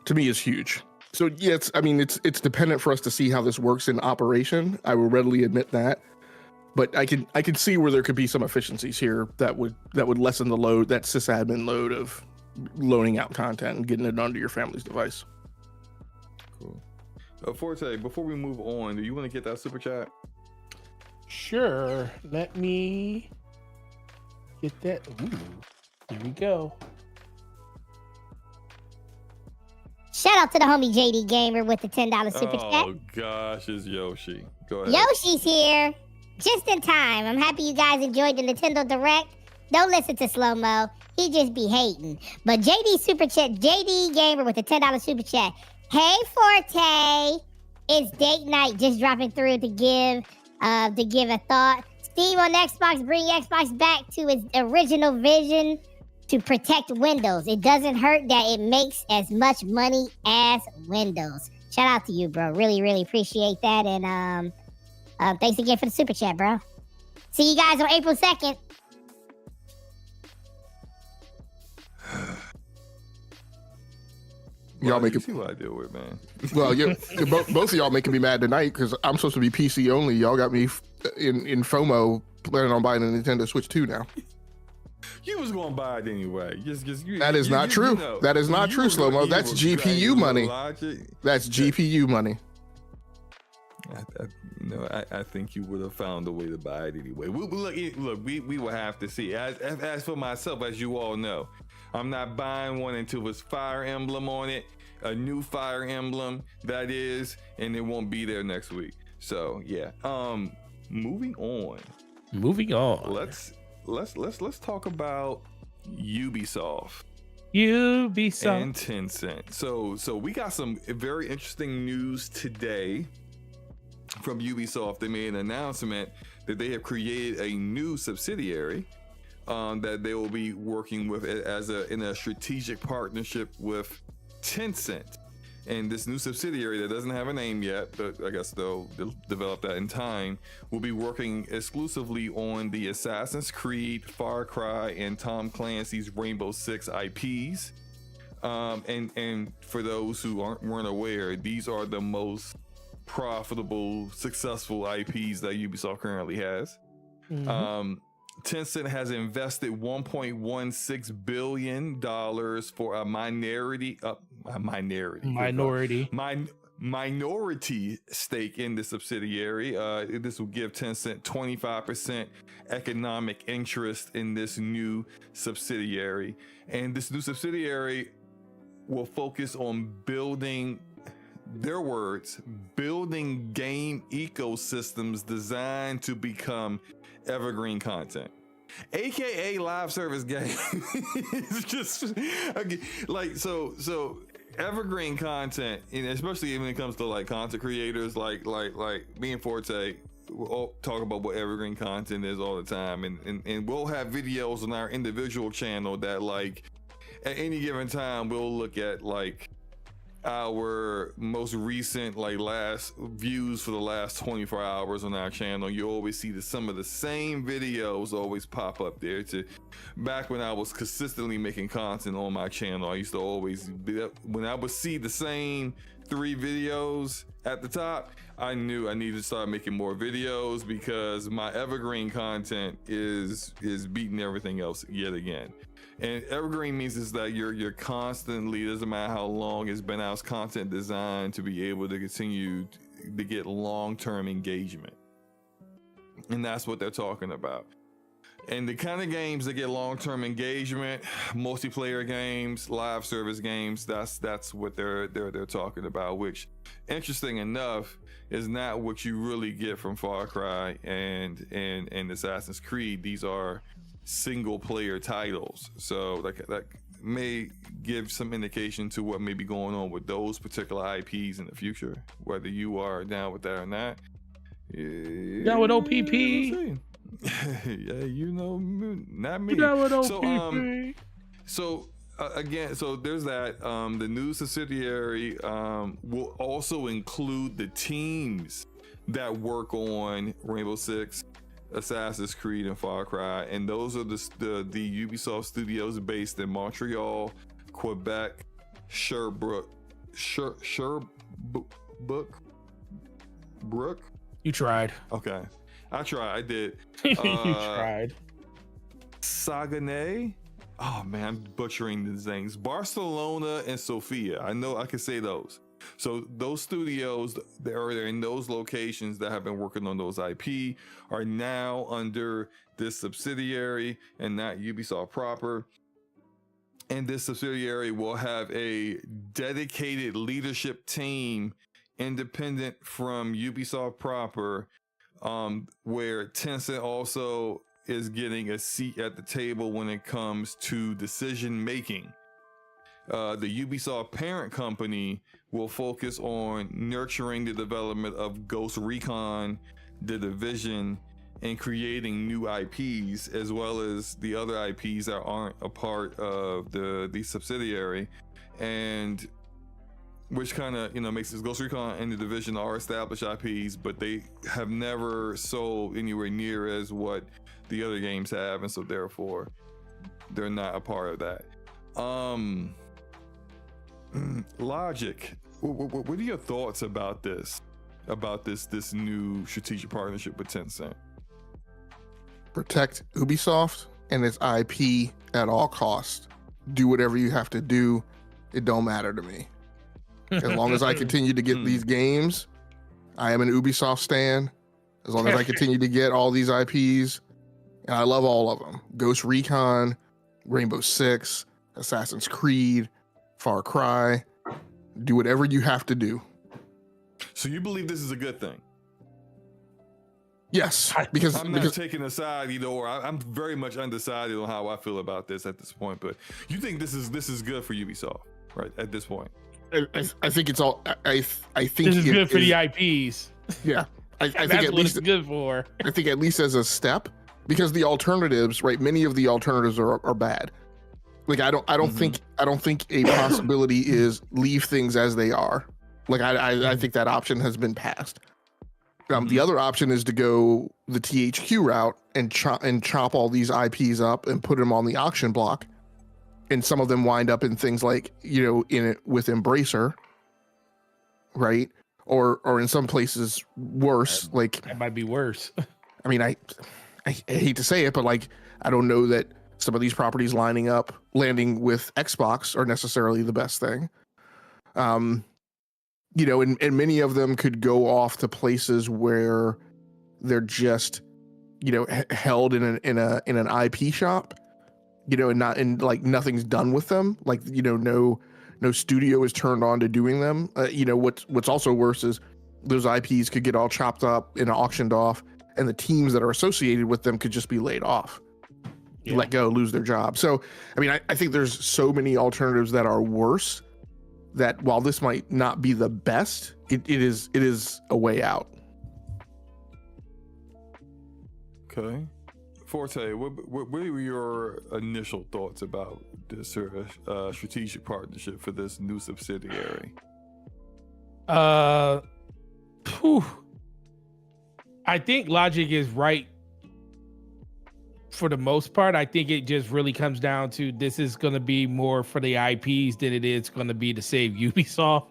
to me is huge. So yeah, it's dependent for us to see how this works in operation. I will readily admit that, but I can see where there could be some efficiencies here that would lessen the load, that sysadmin load of loaning out content and getting it onto your family's device. Cool. Forte, before we move on, do you want to get that super chat? Sure. Let me Get that. Ooh, here we go. Shout out to the homie JD Gamer with the $10 super chat. Oh gosh, it's Yoshi. Go ahead. Yoshi's here, just in time. I'm happy you guys enjoyed the Nintendo Direct. Don't listen to SloMo. He just be hating. But JD Gamer with the $10 super chat. Hey Forte, it's date night. Just dropping through to give a thought. Steam on Xbox bring Xbox back to its original vision to protect Windows. It doesn't hurt that it makes as much money as Windows. Shout out to you, bro. Really, really appreciate that. And thanks again for the super chat, bro. See you guys on April 2nd. Y'all make it. See what I deal with, man. Well, both of y'all making me mad tonight because I'm supposed to be PC only. Y'all got me in FOMO planning on buying a Nintendo Switch 2 now. You was gonna buy it anyway. That is not true. That is not true, SloMo. That's GPU money. That's GPU money. I think you would have found a way to buy it anyway. We will have to see. As for myself, as you all know, I'm not buying one until it's Fire Emblem on it, a new Fire Emblem that is, and it won't be there next week. So yeah. Moving on. Let's talk about Ubisoft and Tencent. So we got some very interesting news today from Ubisoft. They made an announcement that they have created a new subsidiary that they will be working with in a strategic partnership with Tencent. And this new subsidiary that doesn't have a name yet, but I guess they'll develop that in time, will be working exclusively on the Assassin's Creed, Far Cry, and Tom Clancy's Rainbow Six IPs. And for those who weren't aware, these are the most profitable, successful IPs that Ubisoft currently has. Mm-hmm. Tencent has invested $1.16 billion for a minority stake in the subsidiary. This will give Tencent 25% economic interest in this new subsidiary. And this new subsidiary will focus on building, their words, building game ecosystems designed to become evergreen content, aka live service game. It's just like so evergreen content, and especially when it comes to like content creators like me and Forte, we'll all talk about what evergreen content is all the time, and we'll have videos on our individual channel that like at any given time we'll look at like our most recent last views for the last 24 hours on our channel. You always see some of the same videos always pop up there. Back when I was consistently making content on my channel, I used to always when I would see the same 3 videos at the top, I knew I needed to start making more videos because my evergreen content is beating everything else yet again. And evergreen means is that you're constantly, doesn't matter how long it's been out, content designed to be able to continue to get long-term engagement. And that's what they're talking about. And the kind of games that get long-term engagement, multiplayer games, live service games, that's what they're talking about, which, interesting enough, is not what you really get from Far Cry and Assassin's Creed. These are single player titles, so that may give some indication to what may be going on with those particular IPs in the future, whether you are down with that or not. Down with OPP? Yeah, you know, not me. Down with OPP. So again, so there's that. The new subsidiary will also include the teams that work on Rainbow Six, Assassin's Creed, and Far Cry, and those are the Ubisoft studios based in Montreal, Quebec, Sherbrooke. You tried. Okay, I tried. I did. You tried. Saguenay. Oh man, I'm butchering these things. Barcelona and Sofia. I know I can say those. So those studios that are in those locations that have been working on those IP are now under this subsidiary and not Ubisoft proper. And this subsidiary will have a dedicated leadership team independent from Ubisoft proper, where Tencent also is getting a seat at the table when it comes to decision making. The Ubisoft parent company will focus on nurturing the development of Ghost Recon, The Division, and creating new IPs, as well as the other IPs that aren't a part of the subsidiary, and which kind of makes this Ghost Recon and The Division are established IPs, but they have never sold anywhere near as what the other games have, and so therefore they're not a part of that. Logic, what are your thoughts about this new strategic partnership with Tencent? Protect Ubisoft and its IP at all costs. Do whatever you have to do. It don't matter to me. As long as I continue to get these games, I am an Ubisoft stan. As long as I continue to get all these IPs, and I love all of them. Ghost Recon, Rainbow Six, Assassin's Creed, Far Cry. Do whatever you have to do. So you believe this is a good thing? Yes, because I'm not taking a side either or. I'm very much undecided on how I feel about this at this point. But you think this is good for Ubisoft, right? At this point, I think it's all. I think this is good for the IPs. Yeah, I think That's at what least it's good for. I think at least as a step, because the alternatives, right? Many of the alternatives are bad. Like I don't think a possibility is leave things as they are. Like I think that option has been passed. The other option is to go the THQ route and chop all these IPs up and put them on the auction block, and some of them wind up in things like in it with Embracer, right? Or in some places worse. Like That might be worse. I mean, I hate to say it, but like I don't know that some of these properties landing with Xbox are necessarily the best thing. And many of them could go off to places where they're just, held in an IP shop, and like nothing's done with them. Like, no studio is turned on to doing them. What's also worse is those IPs could get all chopped up and auctioned off, and the teams that are associated with them could just be laid off, let go, lose their job. So, I mean, I think there's so many alternatives that are worse, that while this might not be the best, it is a way out. Okay. Forte, what were your initial thoughts about this strategic partnership for this new subsidiary? I think logic is right for the most part. I think it just really comes down to this is going to be more for the IPs than it is going to be to save Ubisoft.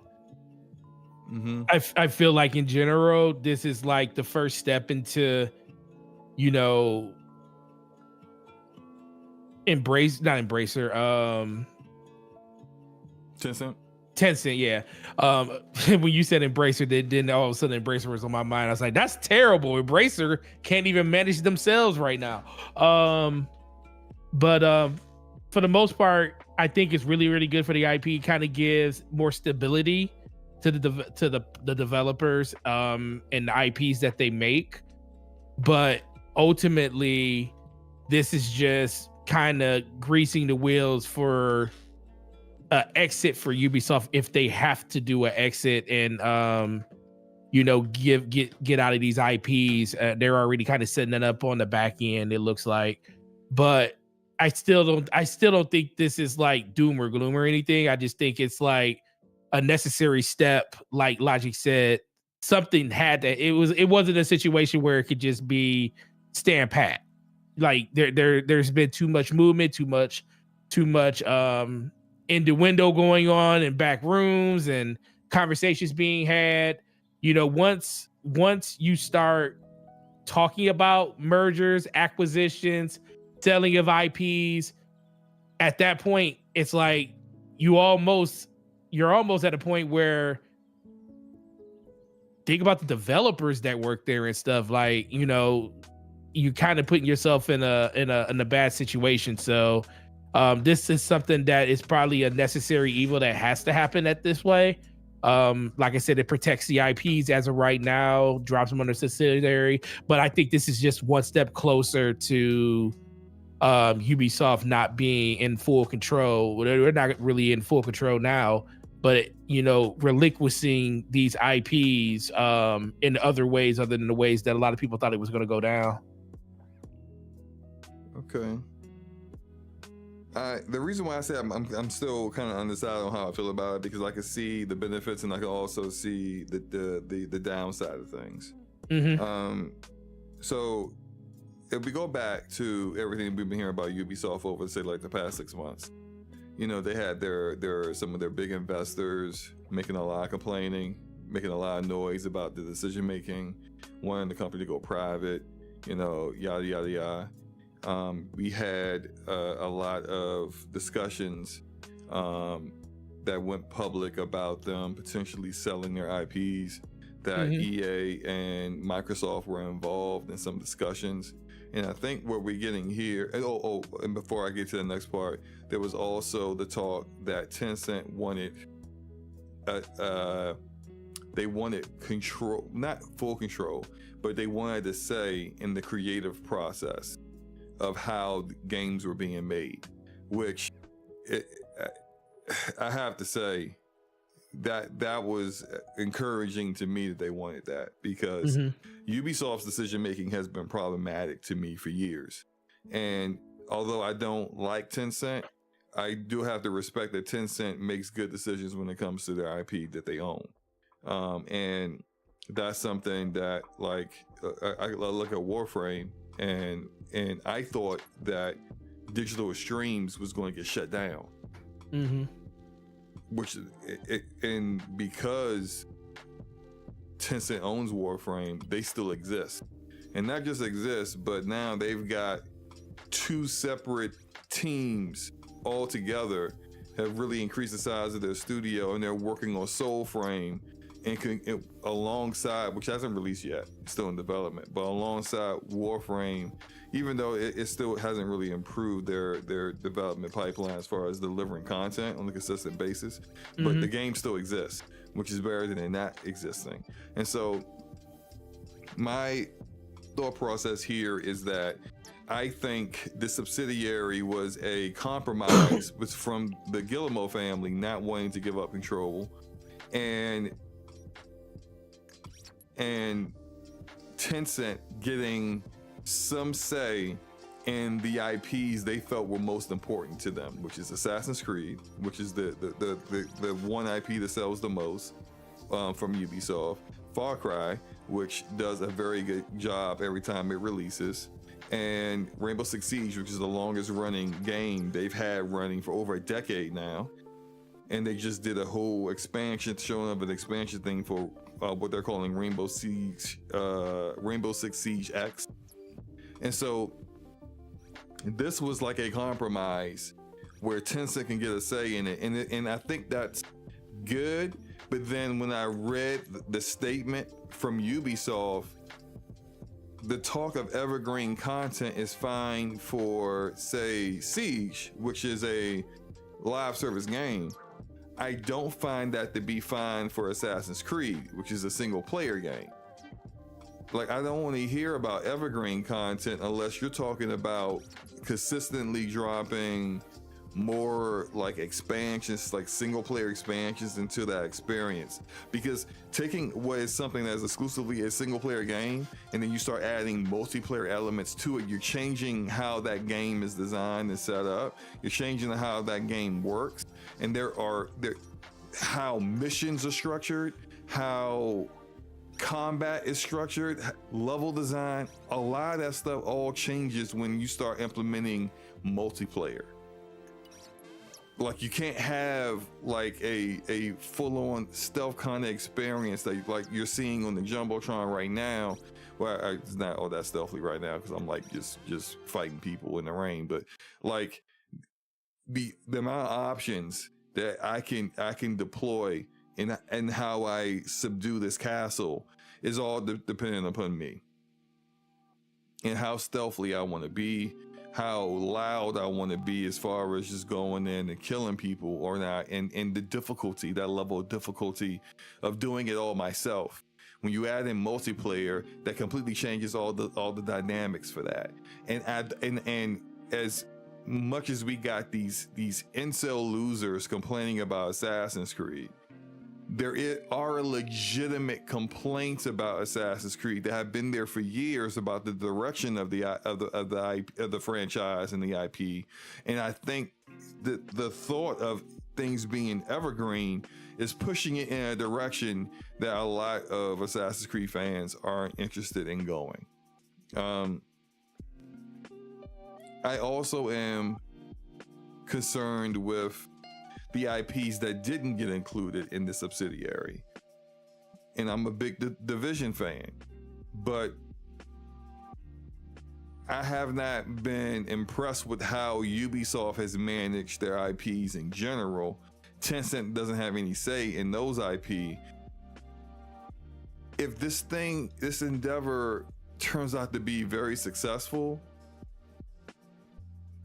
Mm-hmm. I feel like in general, this is like the first step into, Tencent, yeah. When you said Embracer, then all of a sudden Embracer was on my mind. I was like, that's terrible. Embracer can't even manage themselves right now. But for the most part, I think it's really, really good for the IP. Kind of gives more stability to the developers and the IPs that they make. But ultimately, this is just kind of greasing the wheels for exit for Ubisoft if they have to do an exit and get out of these IPs. They're already kind of setting it up on the back end, it looks like. But I still don't think this is like doom or gloom or anything. I just think it's like a necessary step. Like Logic said, something had to. It wasn't a situation where it could just be stand pat. Like there's been too much movement, too much innuendo going on in back rooms and conversations being had. Once you start talking about mergers, acquisitions, selling of IPs, at that point, it's like you're almost at a point where think about the developers that work there and stuff. Like, you know, you kind of putting yourself in a bad situation. So this is something that is probably a necessary evil that has to happen at this way. Like I said, it protects the IPs as of right now, drops them under Subsidiary, but I think this is just one step closer to Ubisoft not being in full control. We're not really in full control now, but you know, relinquishing these IPs in other ways other than the ways that a lot of people thought it was going to go down. Okay. The reason why I say I'm still kind of undecided on how I feel about it, because I can see the benefits and I can also see the downside of things. Mm-hmm. So if we go back to everything we've been hearing about Ubisoft over, say, like the past 6 months, you know, they had some of their big investors making a lot of complaining, making a lot of noise about the decision making, wanting the company to go private, you know, yada yada yada. We had a lot of discussions that went public about them potentially selling their IPs, that EA and Microsoft were involved in some discussions. And I think what we're getting here, and before I get to the next part, there was also the talk that Tencent wanted, they wanted control, not full control, but they wanted a say in the creative process of how games were being made, which I have to say that was encouraging to me that they wanted that, because Ubisoft's decision making has been problematic to me for years. And although I don't like Tencent, I do have to respect that Tencent makes good decisions when it comes to their IP that they own. And that's something that, like, I look at Warframe, and I thought that digital streams was going to get shut down. Which and because Tencent owns Warframe, they still exist, and not just exist, but now they've got two separate teams all together, have really increased the size of their studio, and they're working on Soulframe and alongside, which hasn't released yet, it's still in development, but alongside Warframe, even though it still hasn't really improved their development pipeline as far as delivering content on a consistent basis, but the game still exists, which is better than it not existing. And so my thought process here is that I think the Subsidiary was a compromise from the Guillemot family not wanting to give up control, and Tencent getting some say in the IPs they felt were most important to them, which is Assassin's Creed, which is the one IP that sells the most from Ubisoft, Far Cry, which does a very good job every time it releases, and Rainbow Six Siege, which is the longest running game they've had running for over a decade now. And they just did a whole expansion, showing up an expansion thing for what they're calling Rainbow Six Siege X. And so this was like a compromise where Tencent can get a say in it. And I think that's good. But then when I read the statement from Ubisoft, the talk of evergreen content is fine for, say, Siege, which is a live service game. I don't find that to be fine for Assassin's Creed, which is a single player game. Like, I don't want to hear about evergreen content unless you're talking about consistently dropping more like expansions, like single player expansions into that experience. Because taking what is something that is exclusively a single player game and then you start adding multiplayer elements to it, you're changing how that game is designed and set up. You're changing how that game works. And how missions are structured, how combat is structured, level design, a lot of that stuff all changes when you start implementing multiplayer. Like, you can't have like a full-on stealth kind of experience that like you're seeing on the Jumbotron right now. Well, it's not all that stealthy right now because I'm like just fighting people in the rain, but like the amount of options that I can deploy and how I subdue this castle is all dependent upon me and how stealthily I want to be, how loud I want to be as far as just going in and killing people or not, and the difficulty, that level of difficulty of doing it all myself. When you add in multiplayer, that completely changes all the dynamics for that. And as much as we got these incel losers complaining about Assassin's Creed, there are legitimate complaints about Assassin's Creed that have been there for years about the direction of the franchise and the IP. And I think the thought of things being evergreen is pushing it in a direction that a lot of Assassin's Creed fans aren't interested in going. I also am concerned with the IPs that didn't get included in the Subsidiary. And I'm a big Division fan, but I have not been impressed with how Ubisoft has managed their IPs in general. Tencent doesn't have any say in those IP. If this endeavor turns out to be very successful,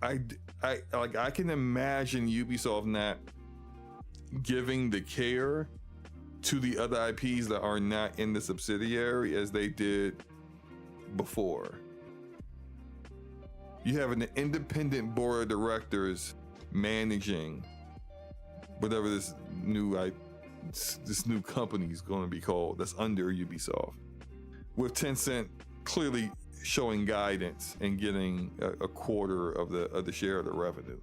I can imagine Ubisoft not giving the care to the other IPs that are not in the Subsidiary as they did before. You have an independent board of directors managing whatever this new company is going to be called that's under Ubisoft, with Tencent clearly showing guidance and getting a quarter of the share of the revenue.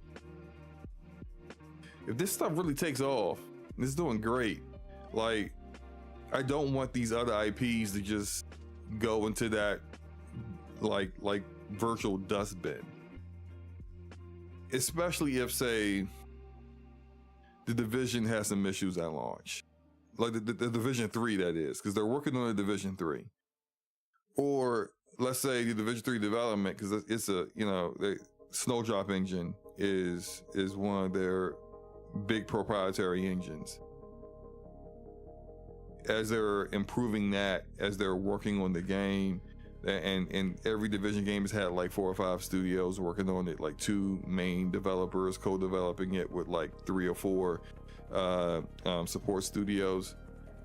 If this stuff really takes off, it's doing great. Like, I don't want these other IPs to just go into that like virtual dustbin, especially if, say, the Division has some issues at launch, like the Division 3, that is, because they're working on a Division 3, or let's say the Division 3 development, because it's the Snowdrop engine is one of their big proprietary engines. As they're improving that, as they're working on the game, and every Division game has had like 4 or 5 studios working on it, like 2 main developers co-developing it with like 3 or 4 support studios.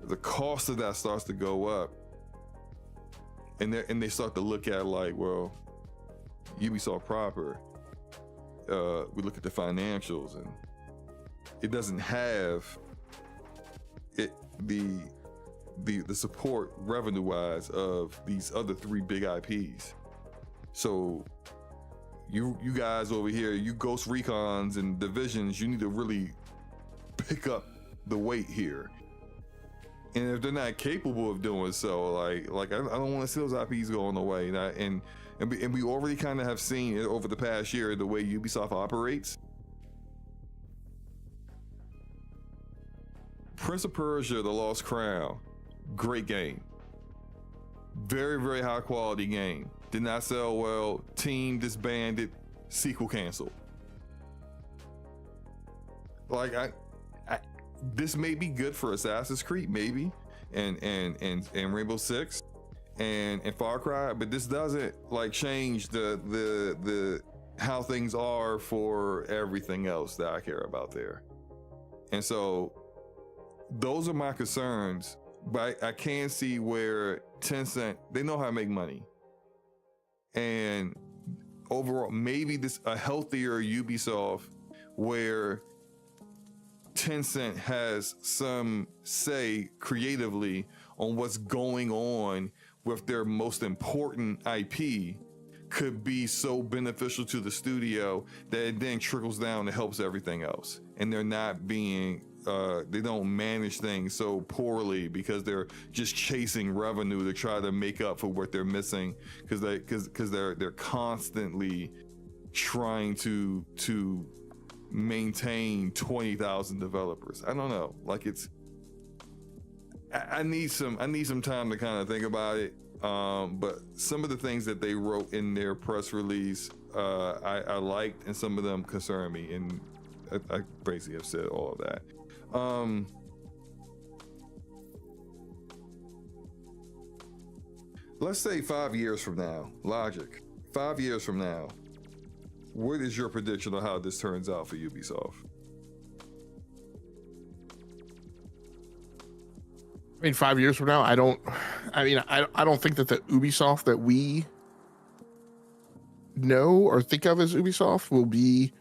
The cost of that starts to go up, and they start to look at like, well, Ubisoft proper, we look at the financials, and it doesn't have the support revenue wise of these other 3 big IPs. So you guys over here, you Ghost Recons and Divisions, you need to really pick up the weight here. And if they're not capable of doing so, like I don't want to see those IPs going away. And we already kind of have seen it over the past year, the way Ubisoft operates. Prince of Persia: The Lost Crown, great game. Very, very high quality game. Did not sell well. Team disbanded. Sequel canceled. Like, this may be good for Assassin's Creed, maybe, and Rainbow Six, and Far Cry, but this doesn't like change the how things are for everything else that I care about there. And so those are my concerns. But I can see where Tencent, they know how to make money, and overall maybe a healthier Ubisoft where Tencent has some say creatively on what's going on with their most important IP could be so beneficial to the studio that it then trickles down and helps everything else. And they're not being, they don't manage things so poorly because they're just chasing revenue to try to make up for what they're missing, because they're constantly trying to maintain 20,000 developers. I don't know, like I need some time to kind of think about it. But some of the things that they wrote in their press release, I liked, and some of them concern me, and I basically have said all of that. let's say 5 years from now, logic, 5 years from now, what is your prediction on how this turns out for Ubisoft? I mean, 5 years from now, I don't think that the Ubisoft that we know or think of as Ubisoft will be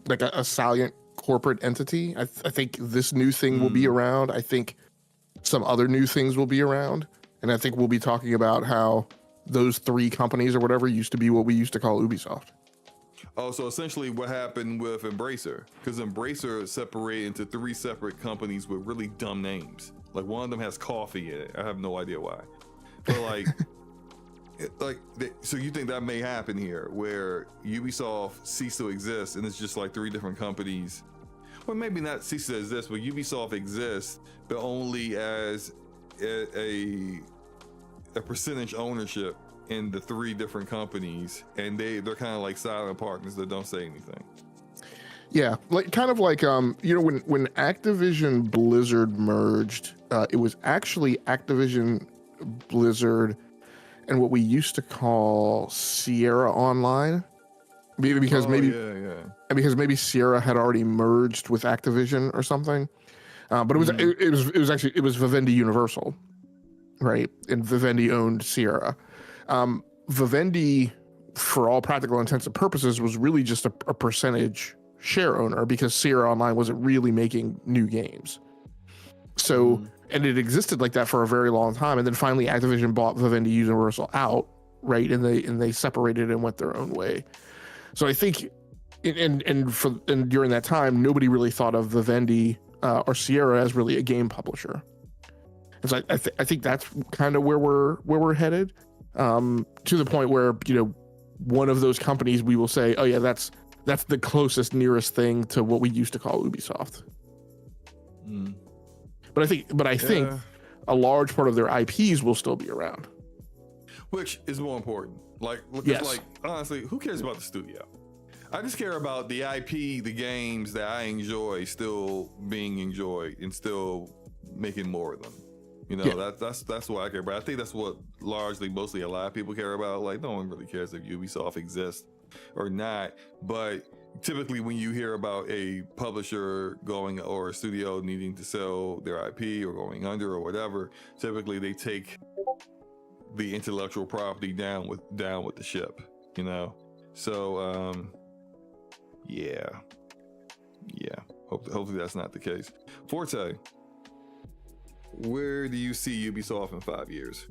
like a salient corporate entity. I think this new thing will be around. I think some other new things will be around. And I think we'll be talking about how those three companies or whatever used to be what we used to call Ubisoft. Oh, so essentially what happened with Embracer, because Embracer separated into three separate companies with really dumb names. Like one of them has coffee in it. I have no idea why. But like, so you think that may happen here, where Ubisoft cease to exist and it's just like three different companies? Well, maybe not cease to exist, but Ubisoft exists, but only as a percentage ownership in the three different companies, and they're kind of like silent partners that don't say anything. Yeah, like kind of like when Activision Blizzard merged, it was actually Activision Blizzard and what we used to call Sierra Online, because maybe Sierra had already merged with Activision or something. But it was Vivendi Universal, right? And Vivendi owned Sierra. Vivendi, for all practical intents and purposes, was really just a percentage share owner because Sierra Online wasn't really making new games. So, and it existed like that for a very long time. And then finally Activision bought Vivendi Universal out, right? And they separated and went their own way. So I think, and during that time, nobody really thought of Vivendi or Sierra as really a game publisher. And so I think that's kind of where we're headed, to the point where, one of those companies we will say, oh yeah, that's the closest, nearest thing to what we used to call Ubisoft. But I think a large part of their IPs will still be around. Which is more important. Like, honestly, who cares about the studio? I just care about the IP, the games that I enjoy still being enjoyed and still making more of them. That's what I care about. I think that's what mostly a lot of people care about. Like, no one really cares if Ubisoft exists or not. But typically when you hear about a publisher going or a studio needing to sell their IP or going under or whatever, typically they take the intellectual property down with the ship, So yeah. Hopefully that's not the case. Forte, where do you see Ubisoft in 5 years?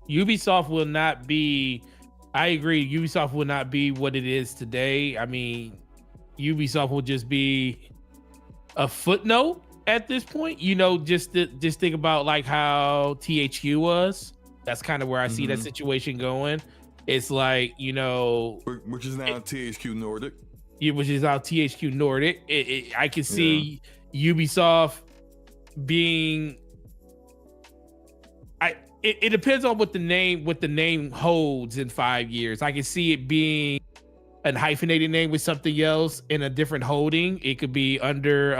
Ubisoft will not be. I agree. Ubisoft will not be what it is today. I mean, Ubisoft will just be a footnote at this point. Just think about like how THQ was. That's kind of where I see that situation going. It's like, which is now THQ Nordic. Which is now THQ Nordic. I can see Ubisoft being. It depends on what the name holds in 5 years. I can see it being a hyphenated name with something else in a different holding. It could be under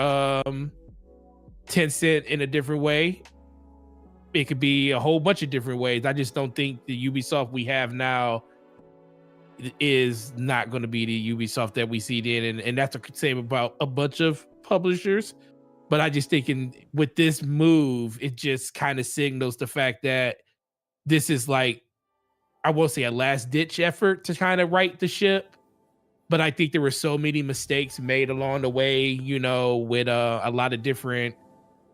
Tencent in a different way. It could be a whole bunch of different ways. I just don't think the Ubisoft we have now is not going to be the Ubisoft that we see then. And that's the same about a bunch of publishers. But I just think with this move, it just kind of signals the fact that this is like, I won't say a last ditch effort to kind of right the ship, but I think there were so many mistakes made along the way, with a lot of different,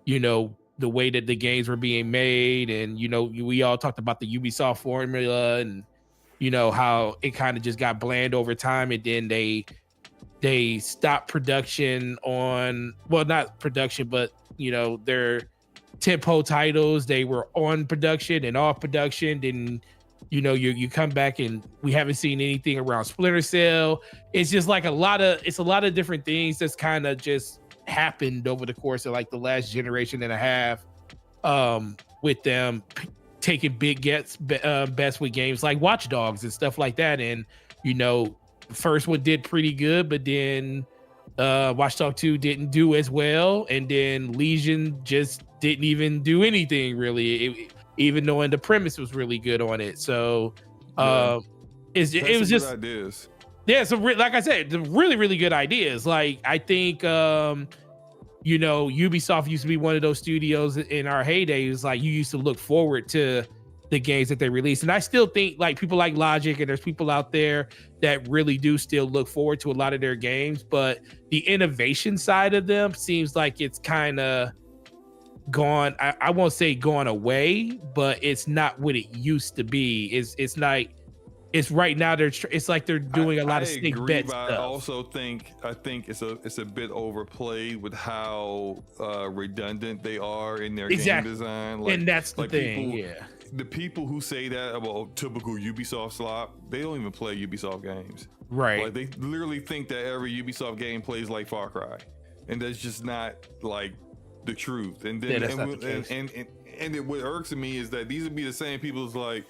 the way that the games were being made. And, we all talked about the Ubisoft formula and, how it kind of just got bland over time. And then they stopped production on, well, not production, but, their tempo titles. They were on production and off production. Then, you come back and we haven't seen anything around Splinter Cell. It's just like a lot of different things that's kind of just happened over the course of like the last generation and a half, with them taking big bets with games like Watch Dogs and stuff like that. And, first one did pretty good, but then Watch Dogs 2 didn't do as well, and then Legion just didn't even do anything really, even knowing the premise was really good on it. So it was just ideas. Yeah, so like I said, the really, really good ideas. Like I think Ubisoft used to be one of those studios in our heydays. Like you used to look forward to the games that they release. And I still think like people like Logic, and there's people out there that really do still look forward to a lot of their games, but the innovation side of them seems like it's kind of gone. I won't say gone away, but it's not what it used to be. It's like, it's right now it's like they're doing a lot of snake bet stuff. I think it's a bit overplayed with how redundant they are in their game design. And that's the thing. The people who say that about typical Ubisoft slop, they don't even play Ubisoft games. Right. Like they literally think that every Ubisoft game plays like Far Cry, and that's just not like the truth. And then what irks me is that these would be the same people who's like,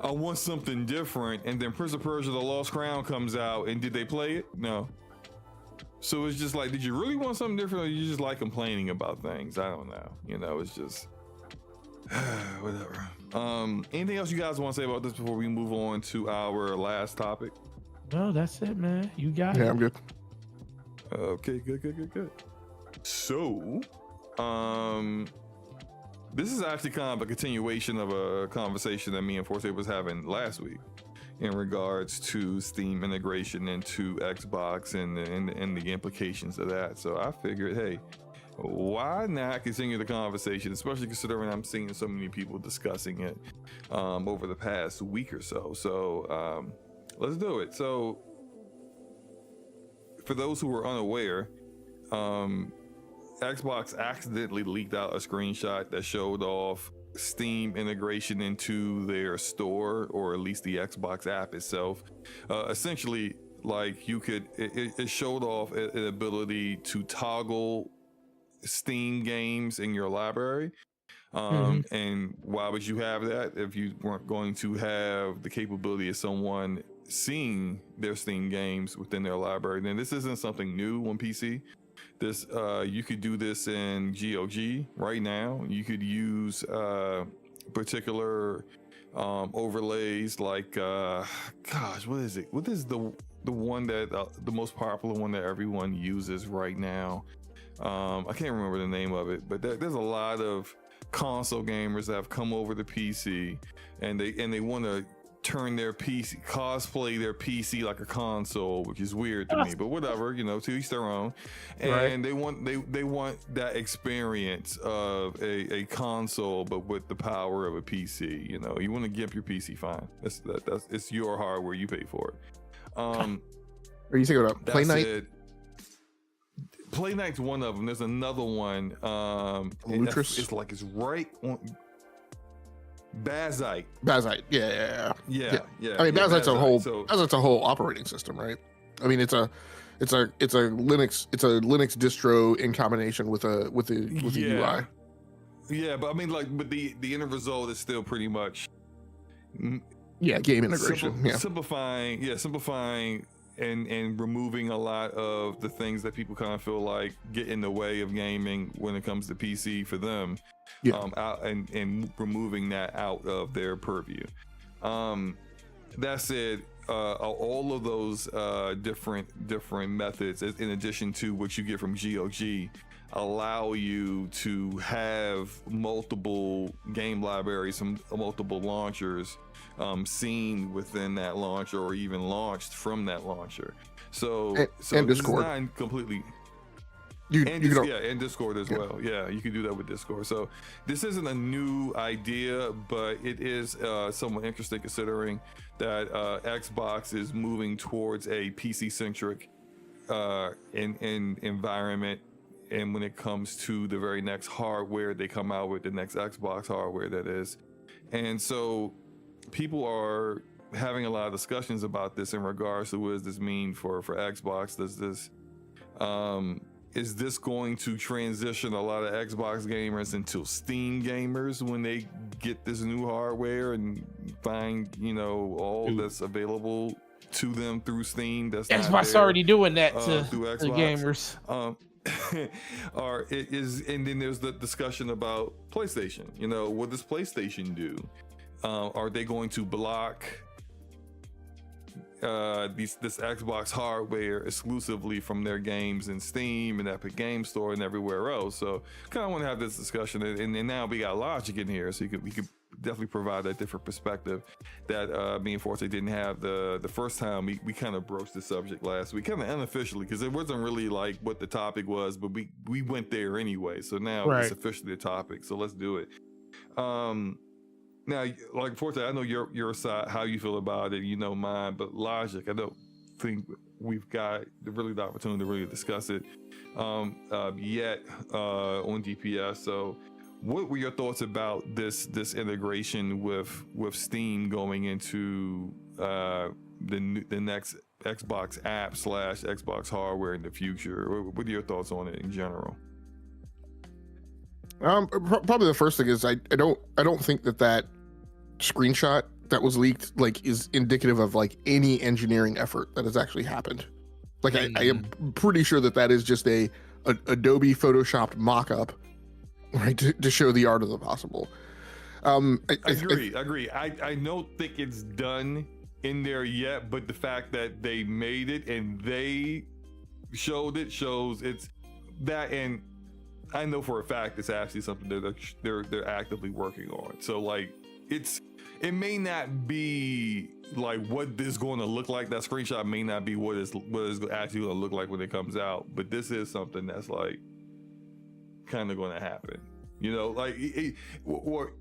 I want something different, and then Prince of Persia: The Lost Crown comes out, and did they play it? No. So it's just like, did you really want something different, or you just like complaining about things? I don't know. It's just whatever. Anything else you guys want to say about this before we move on to our last topic? No, that's it, man. You got it. Yeah, I'm good. Okay, good. So, this is actually kind of a continuation of a conversation that me and Forte was having last week in regards to Steam integration into Xbox and the implications of that. So I figured, hey, why not continue the conversation, especially considering I'm seeing so many people discussing it over the past week or so. So let's do it. So for those who are unaware, Xbox accidentally leaked out a screenshot that showed off Steam integration into their store, or at least the Xbox app itself. Essentially, like it showed off an ability to toggle Steam games in your library. And why would you have that if you weren't going to have the capability of someone seeing their Steam games within their library? Then this isn't something new on PC. This you could do this in GOG right now. You could use particular overlays like what is it? What is the one that the most popular one that everyone uses right now? I can't remember the name of it, but there's a lot of console gamers that have come over to PC, and they want to turn their PC, cosplay their PC like a console, which is weird to me, but whatever, to each their own. And they want that experience of a console, but with the power of a PC. You want to gimp your PC, fine. That's it's your hardware, you pay for it. Are you thinking about Play Night? Play Night's one of them. There's another one. Lutris? It's right on. Bazite. Yeah. I mean, Bazite's a whole operating system, right? I mean, it's a Linux distro in combination with a UI. Yeah, but I mean, but the end result is still pretty much game integration. Simplifying and removing a lot of the things that people kind of feel like get in the way of gaming when it comes to PC for them. Out and removing that out of their purview. That said, all of those different methods, in addition to what you get from GOG, allow you to have multiple game libraries and multiple launchers seen within that launcher, or even launched from that launcher. So Discord. This is not completely. And Discord as well. Yeah, you can do that with Discord. So this isn't a new idea, but it is somewhat interesting considering that Xbox is moving towards a PC-centric environment. And when it comes to the very next hardware they come out with, the next Xbox hardware that is. And so people are having a lot of discussions about this in regards to what does this mean for Xbox? Does this is this going to transition a lot of Xbox gamers into Steam gamers when they get this new hardware and find, all that's available to them through Steam? That's Xbox already doing that to through Xbox. the gamers. and then there's the discussion about PlayStation. You know, what does PlayStation do? Are they going to block this Xbox hardware exclusively from their games in Steam and Epic Game Store and everywhere else? So kind of want to have this discussion, and now we got Logic in here, so we could definitely provide a different perspective that me and Forte didn't have the first time we kind of broached the subject last week, kind of unofficially, because it wasn't really like what the topic was, but we went there anyway, so now it's officially the topic, so let's do it. Now, like Forte, I know your side, how you feel about it, you know mine, but Logic, I don't think we've got the opportunity to really discuss it yet on DPS. So what were your thoughts about this integration with Steam going into the next Xbox app / Xbox hardware in the future? What are your thoughts on it in general? Probably the first thing is I don't think that screenshot that was leaked like is indicative of like any engineering effort that has actually happened. Like I am pretty sure that is just a Adobe photoshopped mock-up, right, to show the art of the possible. I agree. I don't think it's done in there yet, but the fact that they made it and they showed it shows it's that, and I know for a fact it's actually something that they're actively working on. So like it may not be like what this is going to look like. That screenshot may not be what it's actually going to look like when it comes out, but this is something that's like kind of going to happen. You know, like or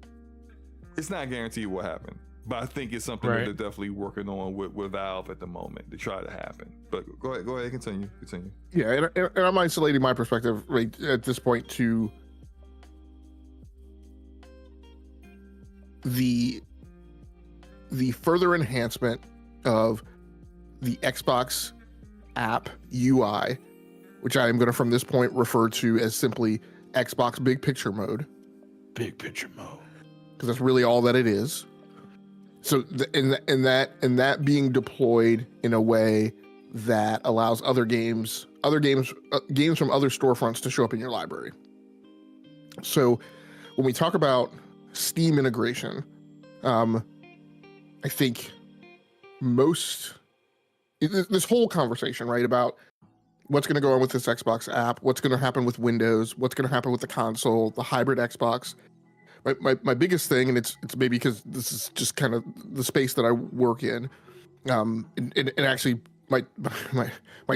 it's not guaranteed what happened, but I think it's something that they're definitely working on with Valve at the moment to try to happen. But go ahead, continue. Yeah, and I'm isolating my perspective right at this point to the further enhancement of the Xbox app UI, which I am going to from this point refer to as simply Xbox Big Picture Mode. Big Picture Mode, because that's really all that it is. So in that being deployed in a way that allows games from other storefronts to show up in your library. So when we talk about Steam integration, I think this whole conversation, right, about what's going to go on with this Xbox app, what's going to happen with Windows, what's going to happen with the console, the hybrid Xbox. My biggest thing, and it's maybe because this is just kind of the space that I work in, and actually my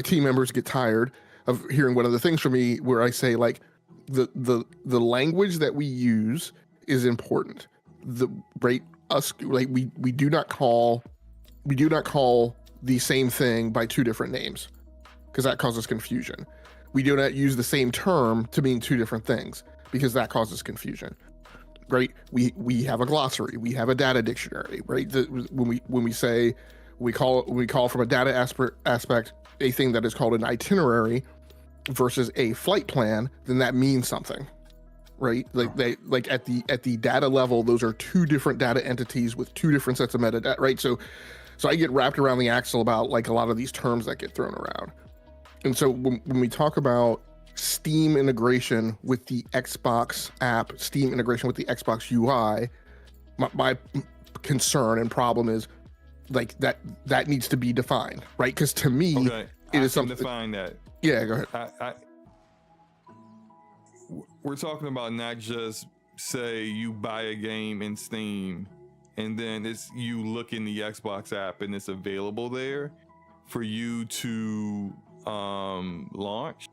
team members get tired of hearing one of the things from me where I say like the language that we use is important. We do not call the same thing by two different names, because that causes confusion. We do not use the same term to mean two different things, because that causes confusion. Right? We have a glossary, we have a data dictionary, right? When we call from a data aspect a thing that is called an itinerary versus a flight plan, then that means something, right? Like at the data level, those are two different data entities with two different sets of metadata, right? So I get wrapped around the axle about like a lot of these terms that get thrown around. And so when we talk about Steam integration with the Xbox app, Steam integration with the Xbox UI, my concern and problem is like that needs to be defined, right? Because to me, it is something. Define that. Yeah, go ahead. We're talking about not just say you buy a game in Steam and then it's you look in the Xbox app and it's available there for you to launch,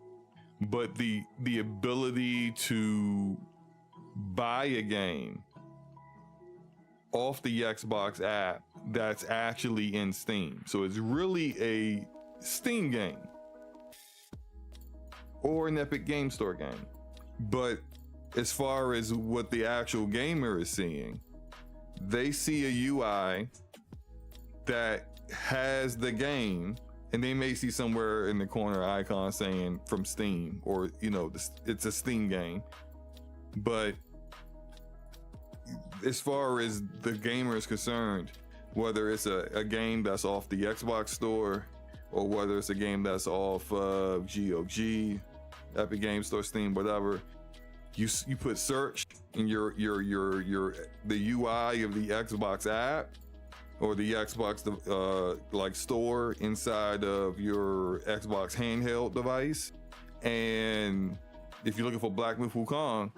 but the ability to buy a game off the Xbox app that's actually in Steam. So it's really a Steam game or an Epic Game Store game. But as far as what the actual gamer is seeing, they see a UI that has the game, and they may see somewhere in the corner icon saying from Steam, or it's a Steam game. But as far as the gamer is concerned, whether it's a game that's off the Xbox store or whether it's a game that's off of GOG Epic Games Store, Steam, whatever. You put search in your the UI of the Xbox app or the Xbox like store inside of your Xbox handheld device, and if you're looking for Black Myth Wukong,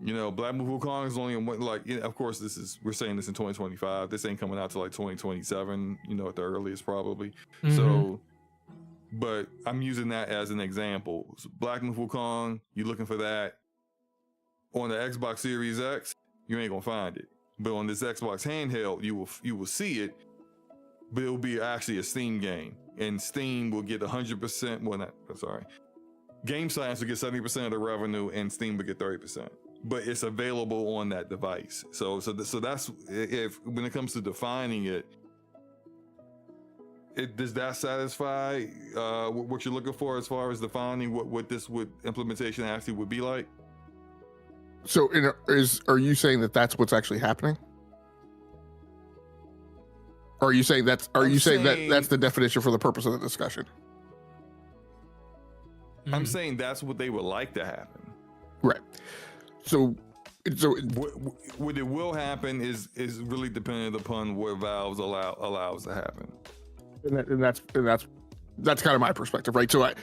you know, Black Myth Wukong is only in one, like, of course, we're saying this in 2025. This ain't coming out to like 2027, you know, at the earliest probably. So, but I'm using that as an example. So Black Myth Wukong, you're looking for that on the Xbox Series X, you ain't gonna find it. But on this Xbox handheld, you will see it, but it'll be actually a Steam game, and Steam will get 100%. Well, not sorry. Game Science will get 70% of the revenue, and Steam will get 30%. But it's available on that device. So that's, if when it comes to defining it, does that satisfy what you're looking for as far as defining what this implementation actually would be like? So are you saying that that's what's actually happening? Or are you saying that's the definition for the purpose of the discussion? I'm saying that's what they would like to happen. Right. So what it will happen is really dependent upon what Valve allows to happen. And that's kind of my perspective, right? So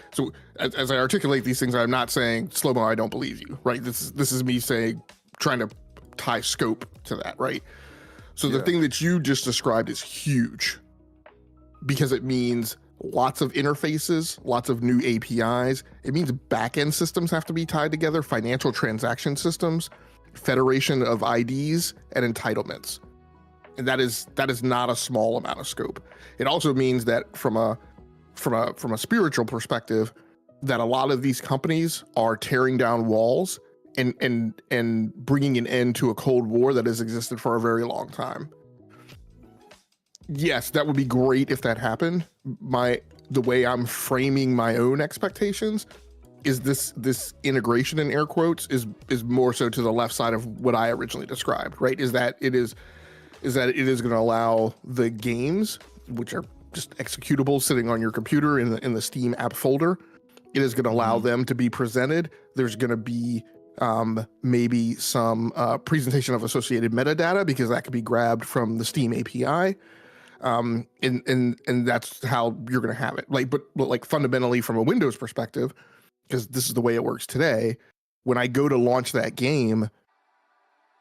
as I articulate these things, I'm not saying, SloMo, I don't believe you, right? This is me trying to tie scope to that, right? So the thing that you just described is huge, because it means lots of interfaces, lots of new APIs. It means back-end systems have to be tied together, financial transaction systems, federation of IDs, and entitlements. And that is not a small amount of scope. It also means that from a spiritual perspective, that a lot of these companies are tearing down walls and bringing an end to a Cold War that has existed for a very long time. Yes, that would be great if that happened. The way I'm framing my own expectations is this integration, in air quotes, is more so to the left side of what I originally described, right? Is that it is going to allow the games, which are just executables sitting on your computer in the Steam app folder, it is going to allow them to be presented. There's going to be maybe some presentation of associated metadata, because that could be grabbed from the Steam API. And that's how you're going to have it. But like fundamentally from a Windows perspective, because this is the way it works today, when I go to launch that game,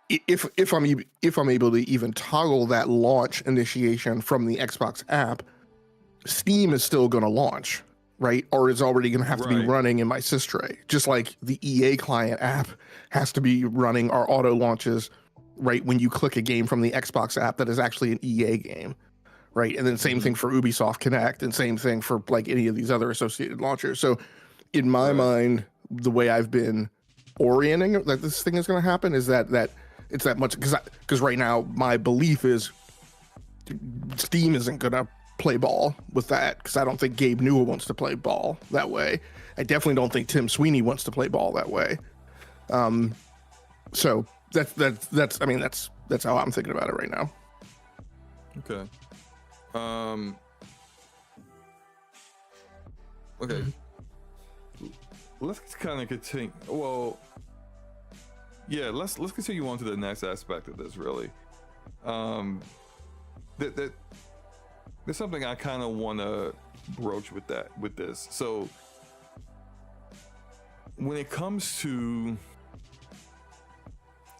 if I'm able to even toggle that launch initiation from the Xbox app, Steam is still going to launch, right? Or is already going to have to be running in my sys tray, just like the EA client app has to be running our auto launches, right? When you click a game from the Xbox app that is actually an EA game. Right. And then same thing for Ubisoft Connect, and same thing for like any of these other associated launchers. So in my mind, the way I've been orienting that this thing is going to happen is that it's that much, because right now my belief is Steam isn't going to play ball with that, because I don't think Gabe Newell wants to play ball that way. I definitely don't think Tim Sweeney wants to play ball that way. So that's how I'm thinking about it right now. Okay. Okay. Let's kind of continue. Well, yeah, let's continue on to the next aspect of this, really. There's something I kind of want to broach with this. So when it comes to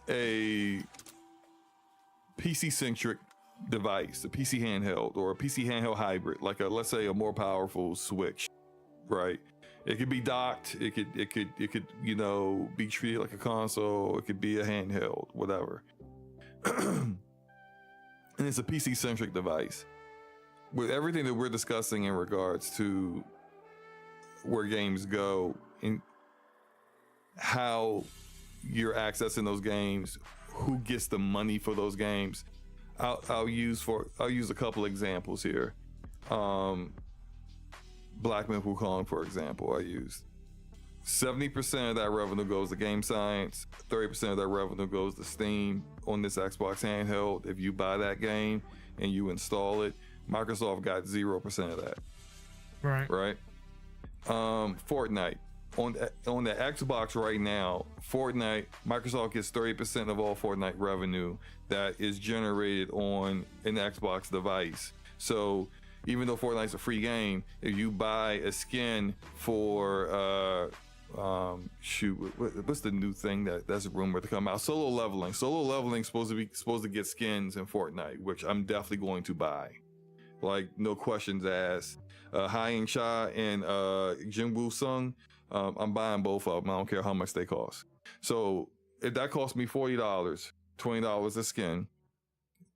a PC-centric device, a PC handheld or a PC handheld hybrid, like let's say a more powerful Switch, right? It could be docked, it could be treated like a console, it could be a handheld, whatever. And it's a PC centric device. With everything that we're discussing in regards to where games go and how you're accessing those games, who gets the money for those games, I'll use a couple examples here. Black Myth Wukong, for example, I used 70% of that revenue goes to Game Science, 30% of that revenue goes to Steam on this Xbox handheld. If you buy that game and you install it, Microsoft got 0% of that. Right. Fortnite, on the Xbox right now, Fortnite, Microsoft gets 30% of all Fortnite revenue that is generated on an Xbox device. So even though Fortnite's a free game, if you buy a skin for what's the new thing that's rumored to come out? Solo leveling. Solo leveling supposed to get skins in Fortnite, which I'm definitely going to buy. Like, no questions asked. High Sha and Jinwoo Sung, I'm buying both of them. I don't care how much they cost. So if that cost me $40, $20 a skin,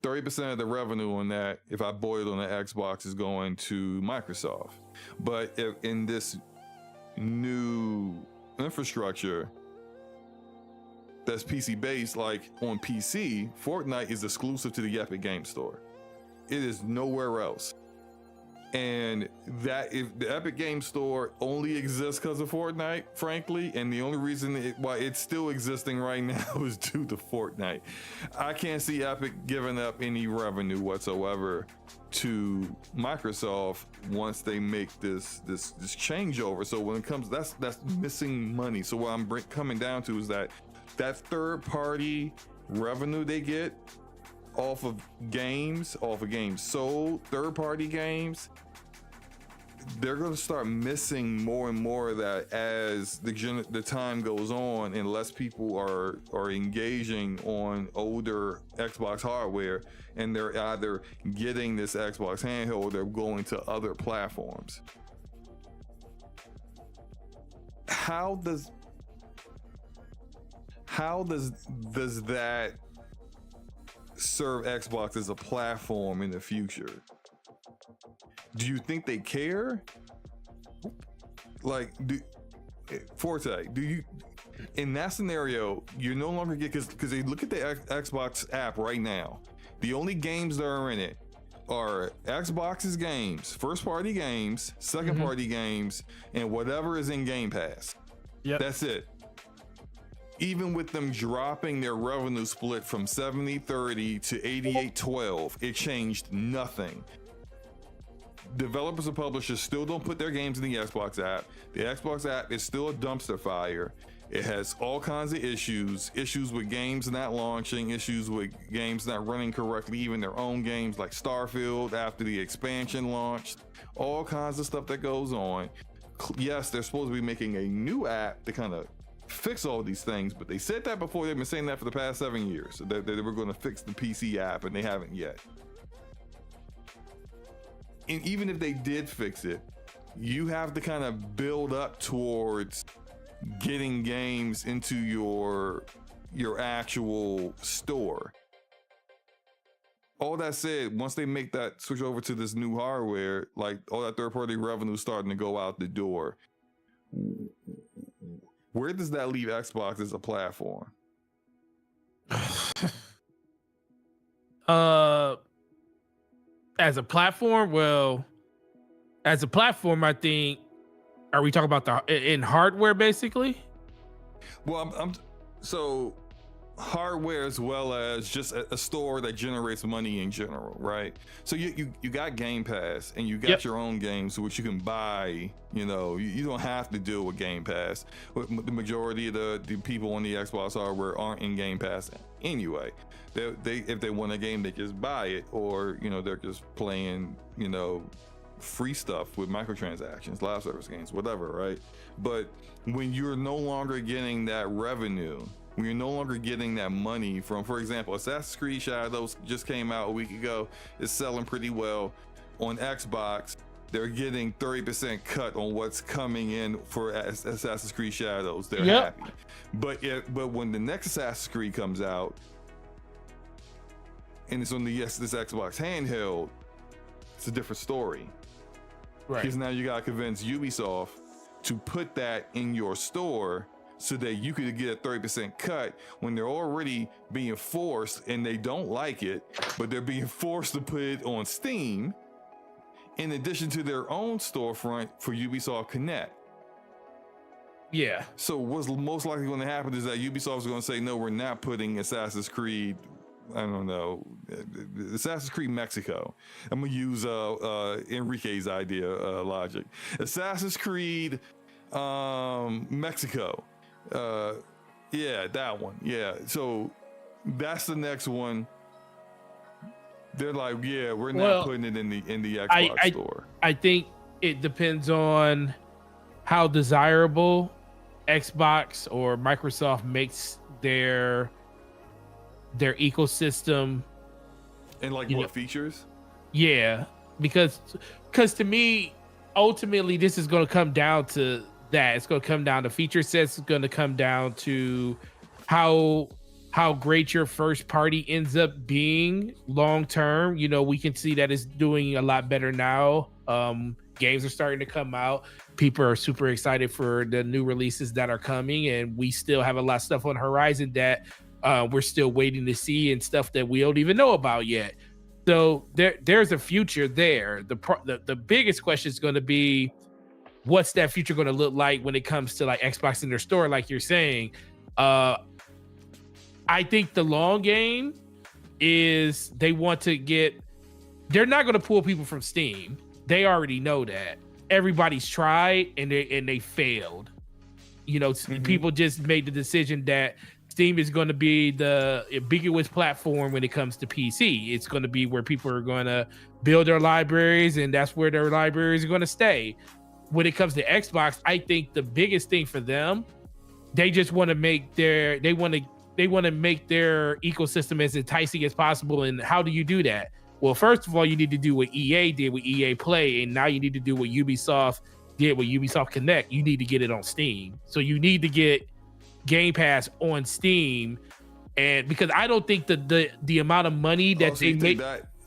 30% of the revenue on that, if I bought it on the Xbox, is going to Microsoft. But if in this new infrastructure that's PC based, like on PC, Fortnite is exclusive to the Epic Game Store. It is nowhere else. And that, if the Epic Game Store only exists because of Fortnite, frankly, and the only reason why it's still existing right now is due to Fortnite. I can't see Epic giving up any revenue whatsoever to Microsoft once they make this changeover. So when it comes, that's missing money. So what I'm coming down to is that third party revenue they get off of games sold, third party games, they're going to start missing more and more of that as the time goes on, and less people are engaging on older Xbox hardware, and they're either getting this Xbox handheld or they're going to other platforms. How does that serve Xbox as a platform in the future? Do you think they care? Like, Forte, do you, in that scenario, you no longer get, because they look at the Xbox app right now, the only games that are in it are Xbox's games, first party games, second party games, and whatever is in Game Pass. Yep. That's it. Even with them dropping their revenue split from 70-30 to 88-12, it changed nothing. Developers and publishers still don't put their games in the Xbox app. The Xbox app is still a dumpster fire. It has all kinds of issues with games not launching, issues with games not running correctly, even their own games like Starfield after the expansion launched, all kinds of stuff that goes on. Yes, they're supposed to be making a new app to kind of fix all these things, but they said that before. They've been saying that for the past 7 years, that they were going to fix the PC app, and they haven't yet. And even if they did fix it, you have to kind of build up towards getting games into your actual store. All that said, once they make that switch over to this new hardware, like all that third-party revenue starting to go out the door, where does that leave Xbox as a platform? As a platform, I think, are we talking about in hardware basically? Well, I'm so hardware as well as just a store that generates money in general, right? So you got Game Pass, and you got your own games which you can buy. You know, you don't have to deal with Game Pass. The majority of the people on the Xbox hardware aren't in Game Pass anyway. They if they want a game, they just buy it, or they're just playing free stuff with microtransactions, live service games, whatever, right? But when you're no longer getting that revenue, when you're no longer getting that money from, for example, Assassin's Creed Shadows just came out a week ago. It's selling pretty well on Xbox. They're getting 30% cut on what's coming in for Assassin's Creed Shadows. They're happy. But when the next Assassin's Creed comes out, and it's on this Xbox handheld, it's a different story. Right. Because now you gotta convince Ubisoft to put that in your store so that you could get a 30% cut when they're already being forced, and they don't like it, but they're being forced to put it on Steam in addition to their own storefront for Ubisoft Connect. Yeah. So what's most likely going to happen is that Ubisoft's going to say, no, we're not putting Assassin's Creed, I don't know, Assassin's Creed Mexico. I'm going to use Enrique's idea logic. Assassin's Creed Mexico. Yeah, that one. Yeah. So that's the next one. They're like, yeah, we're not putting it in the Xbox store. I think it depends on how desirable Xbox or Microsoft makes their ecosystem, and like what features. Yeah, because to me, ultimately, this is going to come down to that. It's going to come down to feature sets. It's going to come down to how great your first party ends up being long term. You know, we can see that it's doing a lot better now. Games are starting to come out. People are super excited for the new releases that are coming, and we still have a lot of stuff on the horizon that we're still waiting to see, and stuff that we don't even know about yet. So there's a future there. The biggest question is going to be, what's that future going to look like when it comes to like Xbox in their store, like you're saying. I think the long game is they're not going to pull people from Steam. They already know that. Everybody's tried and they failed. You know, people just made the decision that Steam is going to be the ubiquitous platform when it comes to PC. It's going to be where people are going to build their libraries, and that's where their libraries are going to stay. When it comes to Xbox, I think the biggest thing for them, they just want to make their ecosystem as enticing as possible. And how do you do that? Well, first of all, you need to do what EA did with EA Play, and now you need to do what Ubisoft did with Ubisoft Connect. You need to get it on Steam. So you need to get Game Pass on Steam, and because I don't think the amount of money that they make,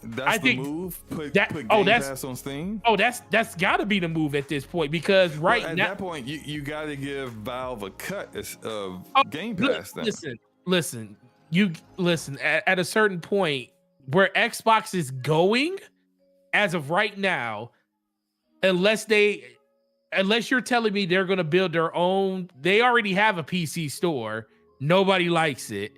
that's the move. Put Game Pass on Steam. Oh, that's got to be the move at this point, because at that point you got to give Valve a cut of Game Pass. Listen. At a certain point, where Xbox is going, as of right now, unless you're telling me they're going to build their own, they already have a PC store. Nobody likes it.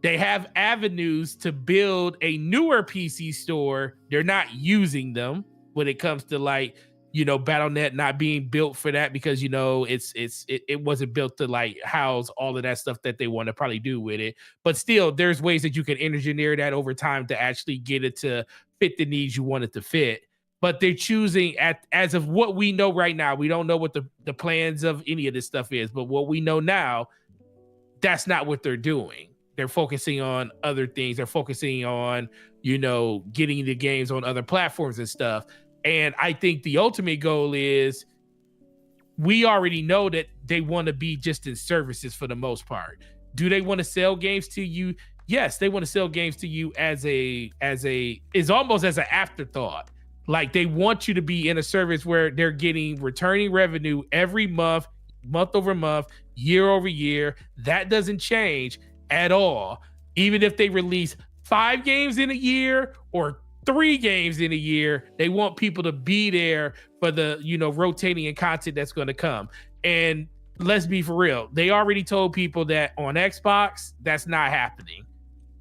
They have avenues to build a newer PC store. They're not using them when it comes to like, you know, Battle.net not being built for that, because, you know, it wasn't built to like house all of that stuff that they want to probably do with it. But still, there's ways that you can engineer that over time to actually get it to fit the needs you want it to fit. But they're choosing, as of what we know right now, we don't know what the plans of any of this stuff is, but what we know now, that's not what they're doing. They're focusing on other things. They're focusing on, you know, getting the games on other platforms and stuff. And I think the ultimate goal is, we already know that they want to be just in services for the most part. Do they want to sell games to you? Yes, they want to sell games to you as almost as an afterthought. Like, they want you to be in a service where they're getting returning revenue every month, month over month, year over year. That doesn't change at all. Even if they release 5 games in a year or 3 games in a year, they want people to be there for the, you know, rotating and content that's going to come. And let's be for real, they already told people that on Xbox, that's not happening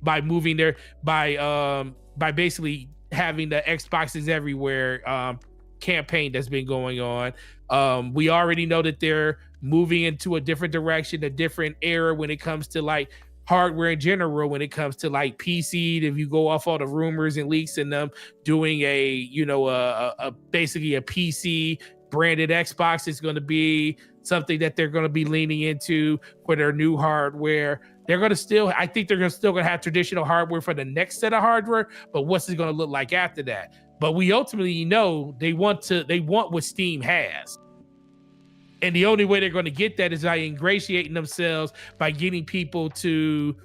by moving their, by basically having the Xboxes everywhere campaign that's been going on. We already know that they're moving into a different direction, a different era when it comes to like hardware in general, when it comes to like PC. If you go off all the rumors and leaks and them doing a, you know, basically a PC branded Xbox is going to be something that they're going to be leaning into for their new hardware. They're going to still, I think they're still going to have traditional hardware for the next set of hardware, but what's it going to look like after that? But we ultimately know they want what Steam has. And the only way they're going to get that is by ingratiating themselves, by getting people to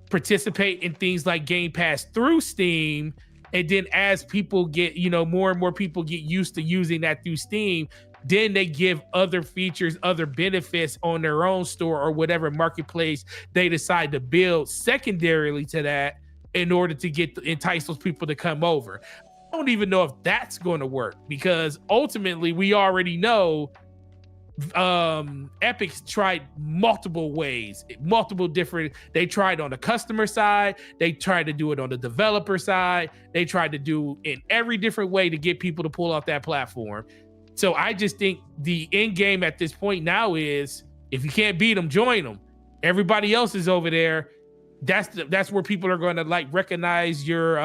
participate in things like Game Pass through Steam. And then as people get, you know, more and more people get used to using that through Steam, then they give other features, other benefits on their own store or whatever marketplace they decide to build secondarily to that in order to entice those people to come over. I don't even know if that's going to work, because ultimately we already know Epic's tried multiple ways, multiple different. They tried on the customer side, they tried to do it on the developer side, they tried to do in every different way to get people to pull off that platform. So I just think the end game at this point now is if you can't beat them, join them. Everybody else is over there. That's where people are going to like recognize your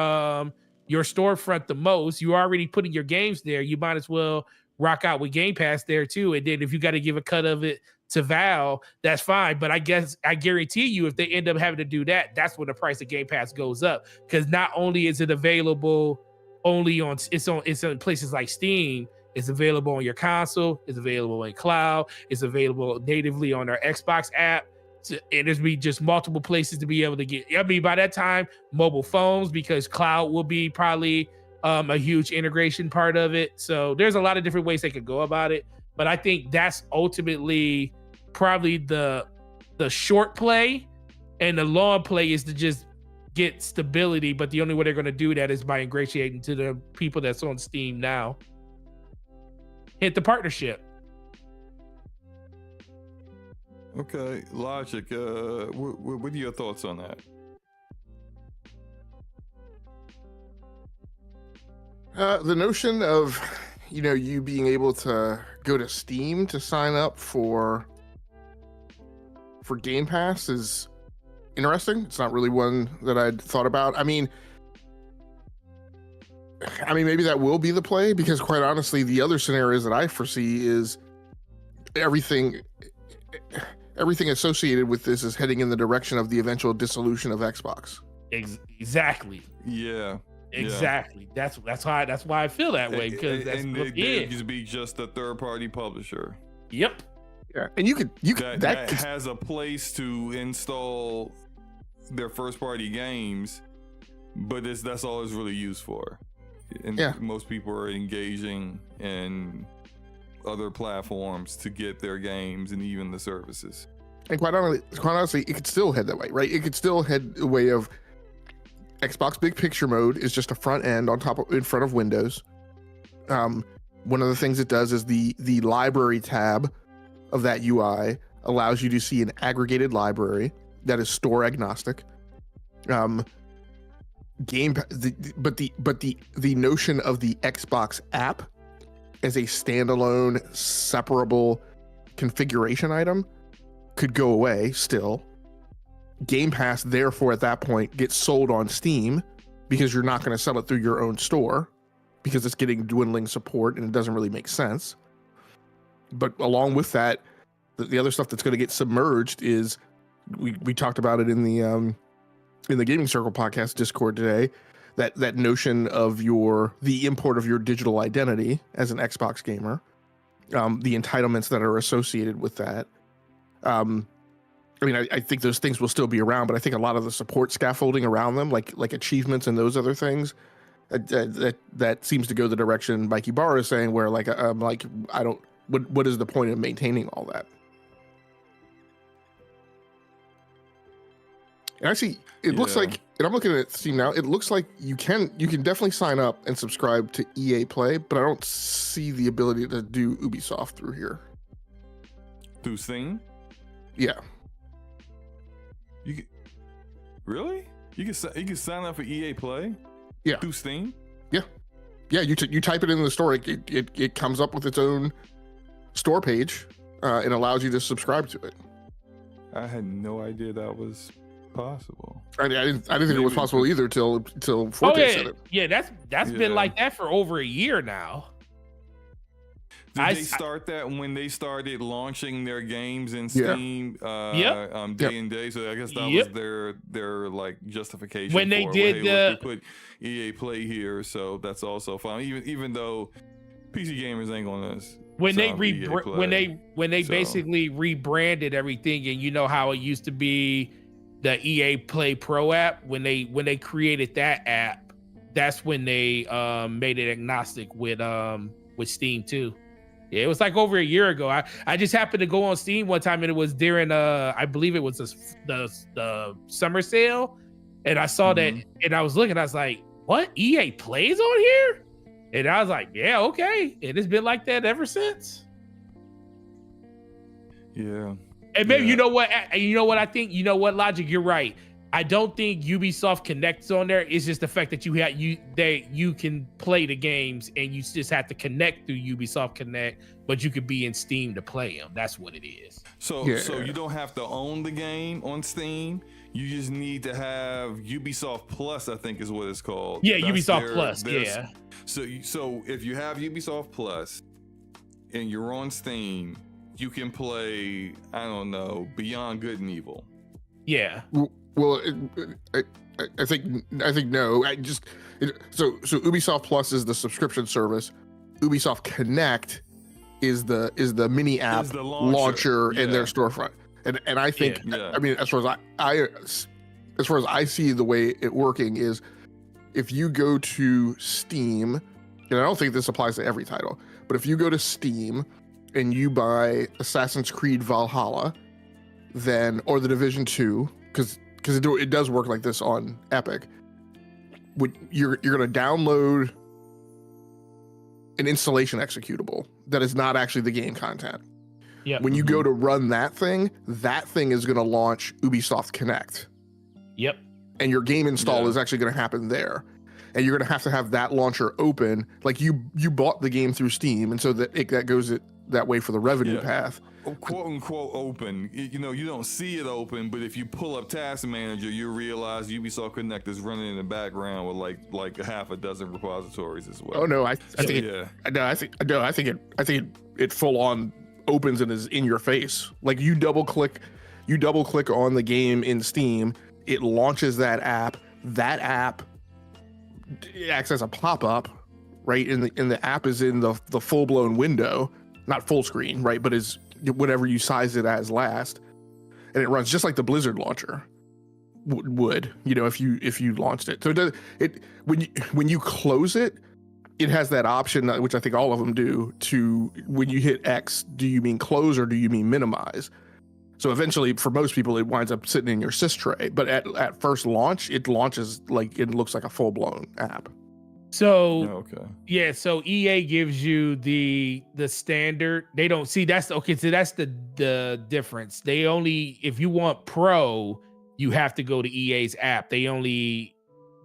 storefront the most. You already putting your games there. You might as well rock out with Game Pass there too. And then if you got to give a cut of it to Valve, that's fine. But I guarantee you, if they end up having to do that, that's when the price of Game Pass goes up. Because not only is it available only on places like Steam, it's available on your console, it's available in cloud, it's available natively on our Xbox app. And there's be just multiple places to be able to get. I mean, by that time, mobile phones, because cloud will be probably a huge integration part of it. So there's a lot of different ways they could go about it. But I think that's ultimately probably the short play, and the long play is to just get stability. But the only way they're going to do that is by ingratiating to the people that's on Steam now. Hit the partnership. Okay, Logic. What are your thoughts on that? The notion of, you being able to go to Steam to sign up for Game Pass is interesting. It's not really one that I'd thought about. I mean, maybe that will be the play, because quite honestly, the other scenarios that I foresee is everything associated with this is heading in the direction of the eventual dissolution of Xbox. Exactly. Yeah. Exactly. Yeah. That's why I feel that way, because that's and what it it could be just a third-party publisher. Yep. Yeah, and you could that has a place to install their first-party games, but that's all it's really used for. And most people are engaging in other platforms to get their games and even the services. And quite honestly, it could still head that way, right? It could still head the way of Xbox Big Picture mode is just a front end in front of Windows. One of the things it does is the library tab of that UI allows you to see an aggregated library that is store agnostic. But the notion of the Xbox app as a standalone separable configuration item could go away still. Game Pass, therefore, at that point, gets sold on Steam, because you're not going to sell it through your own store, because it's getting dwindling support and it doesn't really make sense. But along with that, the other stuff that's going to get submerged is, we talked about it in the Gaming Circle podcast Discord today, that notion of the import of your digital identity as an Xbox gamer, the entitlements that are associated with that. I think those things will still be around, but I think a lot of the support scaffolding around them, like achievements and those other things, that seems to go the direction Mikey Barr is saying, where what is the point of maintaining all that? And actually, it looks like, and I'm looking at Steam now, it looks like you can definitely sign up and subscribe to EA Play, but I don't see the ability to do Ubisoft through here. Through Steam? Yeah. Really? You can sign up for EA Play? Yeah. Through Steam? Yeah. Yeah, you type it in the store, it comes up with its own store page, and allows you to subscribe to it. I had no idea that was possible. I didn't think it was possible either till Forte said it. Yeah, that's been like that for over a year now. Did they start that when they started launching their games in Steam day and day? So I guess that was their like justification when they we put EA Play here, so that's also fine. Even though PC gamers ain't gonna when they basically rebranded everything, and how it used to be the EA Play Pro app, when they created that app, that's when they made it agnostic with Steam too. Yeah, it was like over a year ago. I just happened to go on Steam one time, and it was during I believe it was the summer sale, and I saw that, and I was looking, I was like, what, EA Plays on here? And I was like, yeah, okay. And it's been like that ever since. Yeah. And maybe you know what I think? You know what, Logic? You're right. I don't think Ubisoft connects on there. It's just the fact that you can play the games and you just have to connect through Ubisoft Connect, but you could be in Steam to play them. That's what it is. So you don't have to own the game on Steam. You just need to have Ubisoft Plus, I think is what it's called. Yeah, Ubisoft Plus. Yeah. So if you have Ubisoft Plus and you're on Steam, you can play, I don't know, Beyond Good and Evil. Yeah. Well, I think no. So Ubisoft Plus is the subscription service. Ubisoft Connect is the mini app the launcher in their storefront. And I think I mean, as far as I see the way it working is, if you go to Steam, and I don't think this applies to every title, but if you go to Steam and you buy Assassin's Creed Valhalla, then, or The Division 2, because it does work like this on Epic, you're going to download an installation executable that is not actually the game content. Yep. When you go to run that thing is going to launch Ubisoft Connect. Yep. And your game install is actually going to happen there. And you're going to have that launcher open. Like you bought the game through Steam, and so that goes that way for the revenue path. Quote unquote open. You don't see it open, but if you pull up Task Manager, you realize Ubisoft Connect is running in the background with like a half a dozen repositories as well. Oh no, I think it full on opens and is in your face. Like you double click on the game in Steam, it launches that app. That app acts as a pop-up, right? And the app is in the full-blown window, not full screen, right? But is whatever you size it as last, and it runs just like the Blizzard launcher would, if you launched it. So when you close it, it has that option, which I think all of them do, to when you hit X, do you mean close or do you mean minimize? So eventually, for most people, it winds up sitting in your sys tray. But at first launch, it launches like it looks like a full-blown app. So so EA gives you the standard. They don't see that's the difference. They only, if you want Pro, you have to go to EA's app. They only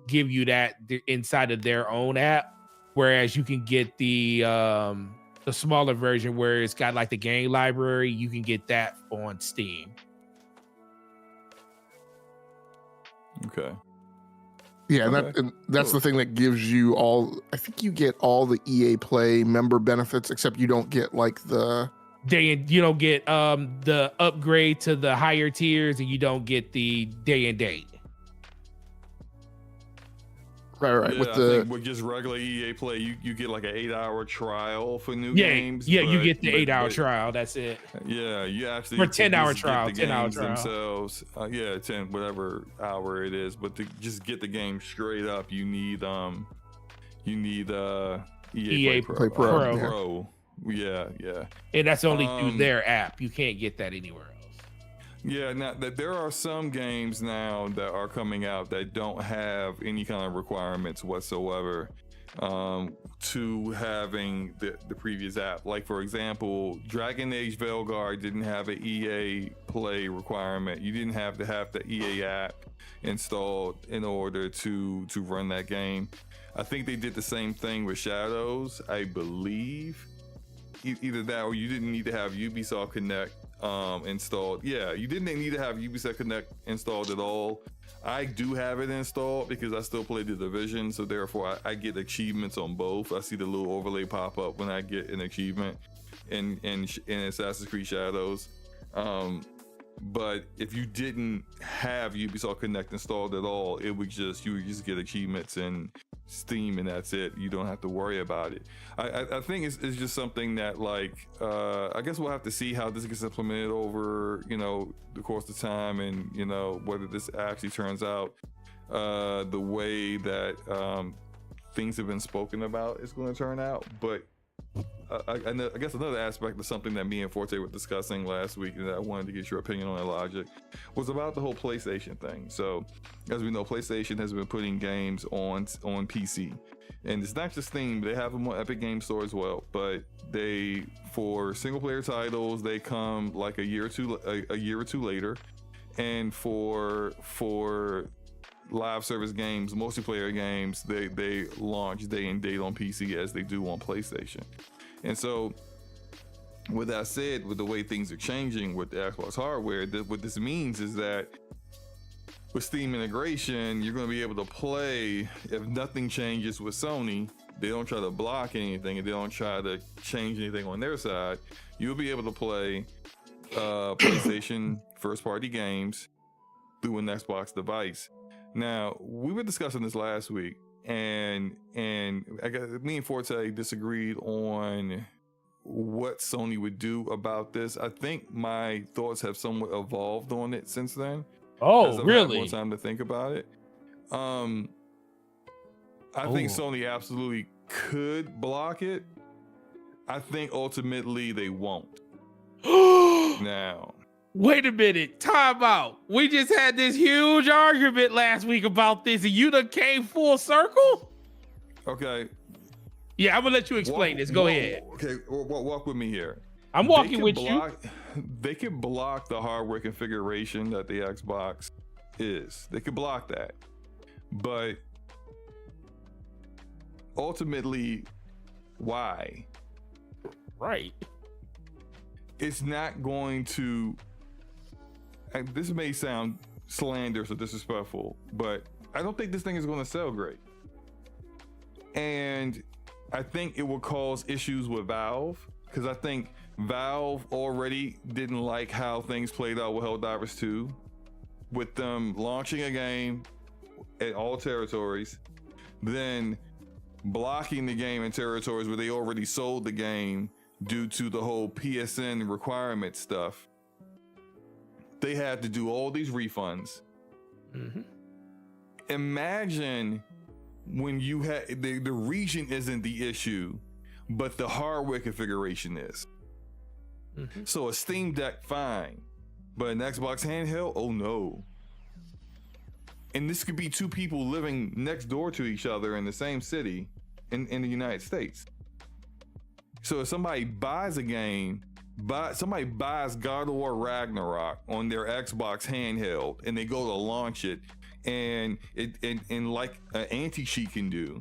give you that inside of their own app. Whereas you can get the smaller version where it's got like the game library, you can get that on Steam. Okay. Yeah, and that's the thing that gives you all. I think you get all the EA Play member benefits, except you don't get like you don't get the upgrade to the higher tiers, and you don't get the day and date. Right. Yeah, with just regular EA Play, you get like an 8-hour trial for new games. Yeah, you get the 8-hour trial. That's it. Yeah, you actually for 10-hour trial. 10-hour trial themselves. 10 whatever hour it is. But to just get the game straight up, you need EA Play Pro. Yeah. And that's only through their app. You can't get that anywhere else. Yeah, now that there are some games now that are coming out that don't have any kind of requirements whatsoever to having the previous app. Like for example, Dragon Age Veilguard didn't have an EA Play requirement. You didn't have to have the EA app installed in order to run that game. I think they did the same thing with Shadows, I believe. Either that or you didn't need to have Ubisoft Connect installed. Yeah, you didn't need to have Ubisoft Connect installed at all. I do have it installed because I still play The Division, so therefore I get achievements on both. I see the little overlay pop up when I get an achievement in Assassin's Creed Shadows. But if you didn't have Ubisoft Connect installed at all, you would just get achievements in Steam and that's it. You don't have to worry about it. I think it's just something that I guess we'll have to see how this gets implemented over the course of time, and whether this actually turns out the way that things have been spoken about is going to turn out. But I guess another aspect of something that me and Forte were discussing last week, and that I wanted to get your opinion on that, Logic, was about the whole PlayStation thing. So, as we know, PlayStation has been putting games on PC, and it's not just Steam; they have them on Epic Game Store as well. But for single player titles, they come like a year or two later, and for live service games, multiplayer games, they launch day and date on PC as they do on PlayStation. And so with that said, with the way things are changing with the Xbox hardware, what this means is that with Steam integration, you're going to be able to play, if nothing changes with Sony, they don't try to block anything and they don't try to change anything on their side, you'll be able to play PlayStation first party games through an Xbox device. Now, we were discussing this last week, and I guess me and Forte disagreed on what Sony would do about this. I think my thoughts have somewhat evolved on it since then. Oh, I've really? had more time to think about it. I think Sony absolutely could block it. I think ultimately they won't. Now, wait a minute, time out. We just had this huge argument last week about this, and you done came full circle? okay. Yeah, I'm gonna let you explain this. Go ahead. Okay, walk with me here. I'm walking with you. They can block the hardware configuration that the Xbox is. They can block that. But ultimately, why? Right. It's not going to, and this may sound slanderous or disrespectful, but I don't think this thing is going to sell great. And I think it will cause issues with Valve, because I think Valve already didn't like how things played out with Helldivers 2, with them launching a game at all territories, then blocking the game in territories where they already sold the game due to the whole PSN requirement stuff. They had to do all these refunds. Mm-hmm. Imagine when you had the region isn't the issue, but the hardware configuration is. Mm-hmm. So a Steam Deck, fine, but an Xbox handheld, oh no. And this could be two people living next door to each other in the same city in the United States. So if somebody buys a game, somebody buys God of War Ragnarok on their Xbox handheld and they go to launch it, and like an anti-cheat can do,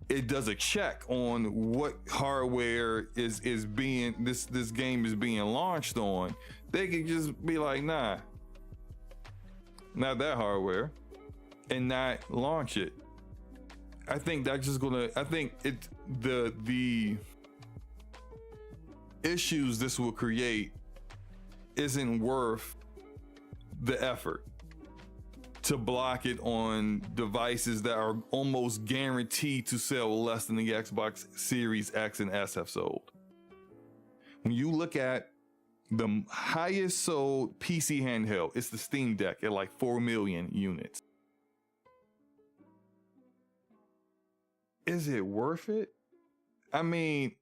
it does a check on what hardware is being this game is being launched on. They could just be like, nah, not that hardware, and not launch it. I think that's just gonna, I think the issues this will create isn't worth the effort to block it on devices that are almost guaranteed to sell less than the Xbox Series X and S have sold. When you look at the highest sold PC handheld, it's the Steam Deck at like 4 million units. Is it worth it? I mean,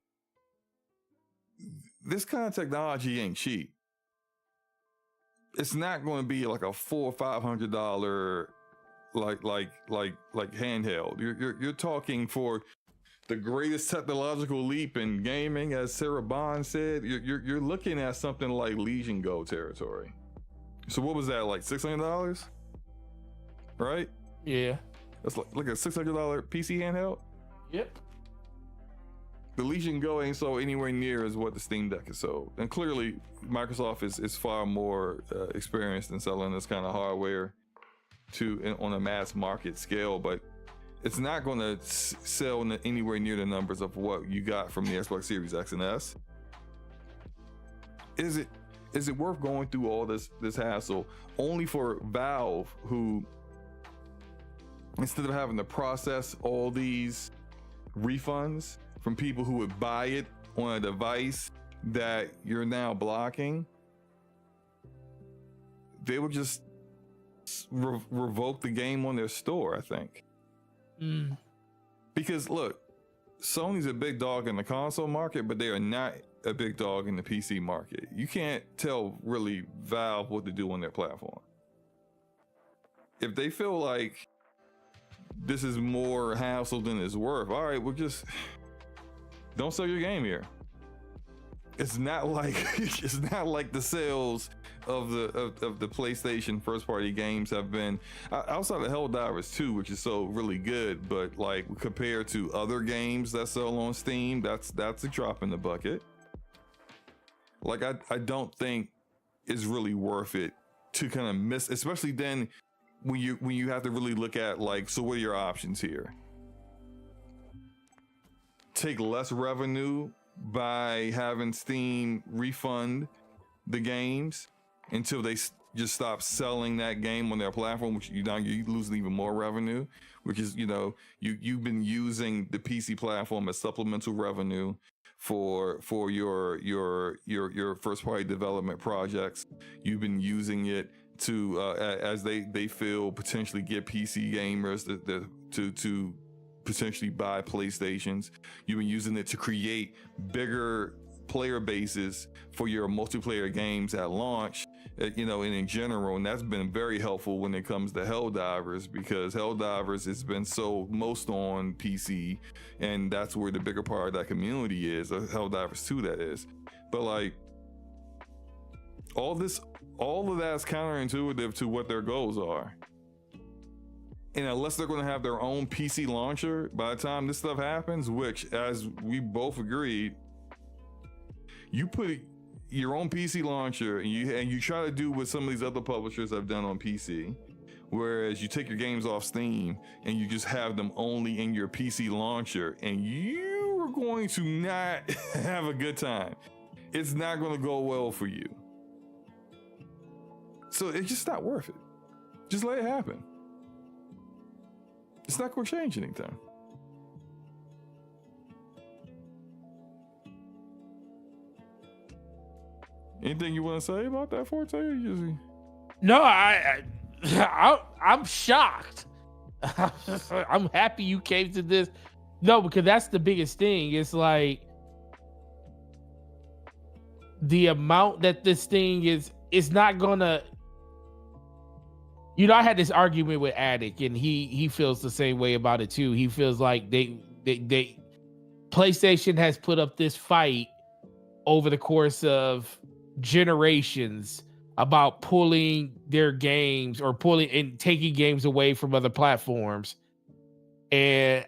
this kind of technology ain't cheap. It's not going to be like a $400 or $500 like handheld. You're talking for the greatest technological leap in gaming, as Sarah Bond said. You're looking at something like Legion Go territory. So what was that, like $600? Right? Yeah. That's like a $600 PC handheld. Yep. The Legion Go ain't sold anywhere near as what the Steam Deck is sold. And clearly, Microsoft is far more experienced in selling this kind of hardware on a mass market scale, but it's not going to sell anywhere near the numbers of what you got from the Xbox Series X and S. Is it worth going through all this hassle only for Valve, who, instead of having to process all these refunds from people who would buy it on a device that you're now blocking, they would just revoke the game on their store, I think. Because look, Sony's a big dog in the console market, but they are not a big dog in the PC market. You can't tell really Valve what to do on their platform. If they feel like this is more hassle than it's worth, all right, we'll just don't sell your game here. it's not like it's not like the sales of the PlayStation first party games have been outside of Helldivers 2, which is so really good, but like compared to other games that sell on Steam, that's a drop in the bucket. Like I don't think it's really worth it to kind of miss, especially then when you have to really look at like, so what are your options here? Take less revenue by having Steam refund the games until they just stop selling that game on their platform, which you lose even more revenue, which is, you've been using the PC platform as supplemental revenue for your first party development projects. You've been using it to as they feel potentially get PC gamers to potentially buy PlayStations. You've been using it to create bigger player bases for your multiplayer games at launch, and in general, and that's been very helpful when it comes to Helldivers, because Helldivers has been sold most on PC, and that's where the bigger part of that community is, Helldivers 2 that is. But like all of that's counterintuitive to what their goals are. And unless they're going to have their own PC launcher by the time this stuff happens, which, as we both agreed, you put your own PC launcher and you try to do what some of these other publishers have done on PC, whereas you take your games off Steam and you just have them only in your PC launcher, and you are going to not have a good time. It's not going to go well for you. So it's just not worth it. Just let it happen. It's not going to change anything. Anything you want to say about that, Forte? No, I'm shocked. I'm happy you came to this. No, because that's the biggest thing. It's like the amount that this thing is not gonna. I had this argument with Attic, and he feels the same way about it too. He feels like they PlayStation has put up this fight over the course of generations about pulling their games or pulling and taking games away from other platforms. And,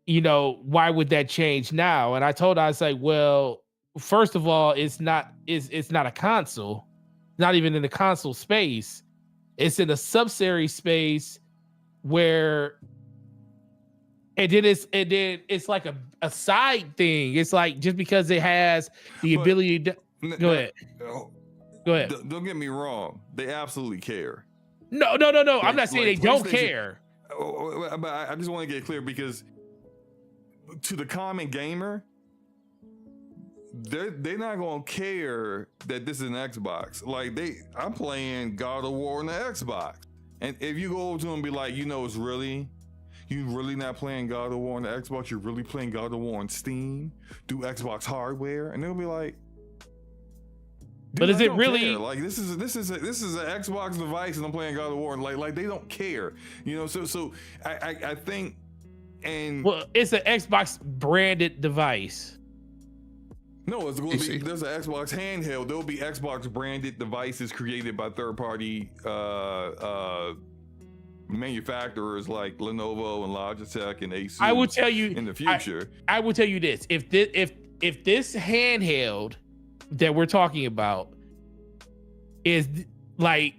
why would that change now? And I told her, I was like, well, first of all, it's not a console, not even in the console space. It's in a subsidiary space where, and then it's like a side thing. It's like, just because it has the ability to go ahead. Go ahead. Don't get me wrong. They absolutely care. No. I'm not saying they don't care. But I just want to get clear, because to the common gamer, they're not gonna care that this is an Xbox. Like I'm playing God of War on the Xbox, and if you go over to them and be like, it's you really not playing God of War on the Xbox, you're really playing God of War on Steam, do Xbox hardware, and they'll be like, but is it really care. Like this is an Xbox device and I'm playing God of War, and like they don't care, so I think, and well, it's an Xbox branded device. No, it's going to be, there's an Xbox handheld. There'll be Xbox branded devices created by third party manufacturers like Lenovo and Logitech and Asus. I will tell you in the future. I will tell you this: if this handheld that we're talking about is like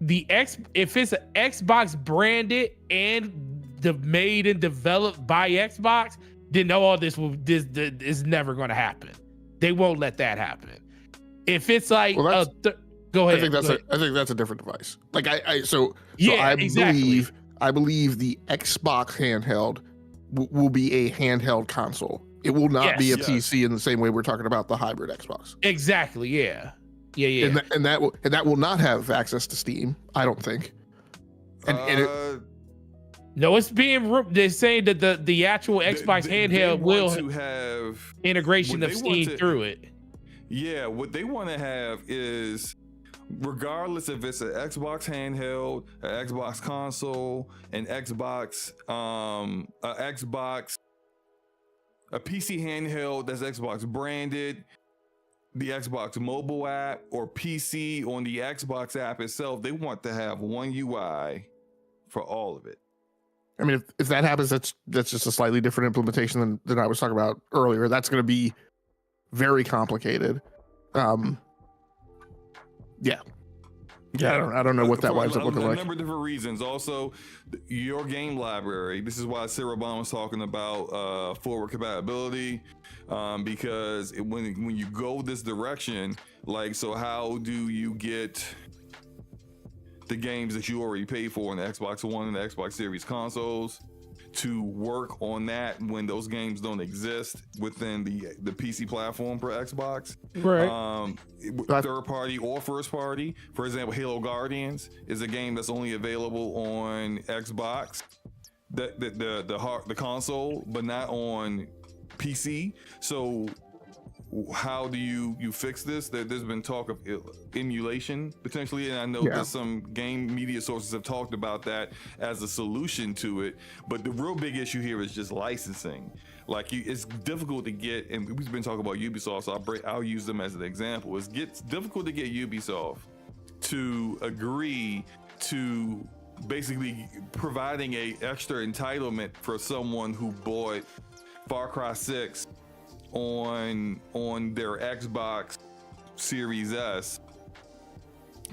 if it's an Xbox branded and made and developed by Xbox, then all this is never going to happen. They won't let that happen. If it's like, go ahead. I think that's a different device. Like I exactly. I believe the Xbox handheld will be a handheld console. It will not be a PC in the same way we're talking about the hybrid Xbox. Exactly. Yeah. And that will not have access to Steam, I don't think. No, it's they're saying that the actual Xbox handheld will have integration of Steam through it. Yeah, what they want to have is, regardless if it's an Xbox handheld, an Xbox console, an Xbox, a PC handheld that's Xbox branded, the Xbox mobile app or PC on the Xbox app itself. They want to have one UI for all of it. I mean, if that happens, that's just a slightly different implementation than I was talking about earlier. That's going to be very complicated. Yeah. I don't know what that winds up looking like. A number of different reasons. Also, your game library. This is why Sarah Bond was talking about forward compatibility, because when you go this direction, like, so how do you get the games that you already paid for in the Xbox One and the Xbox Series consoles to work on that when those games don't exist within the PC platform for Xbox? Right. Third party or first party. For example, Halo Guardians is a game that's only available on Xbox, the console, but not on PC. So how do you fix this? There's been talk of emulation potentially, and I know that some game media sources have talked about that as a solution to it. But the real big issue here is just licensing. Like, it's difficult to get, and we've been talking about Ubisoft, so I'll use them as an example. It's difficult to get Ubisoft to agree to basically providing a extra entitlement for someone who bought Far Cry 6 on their Xbox Series S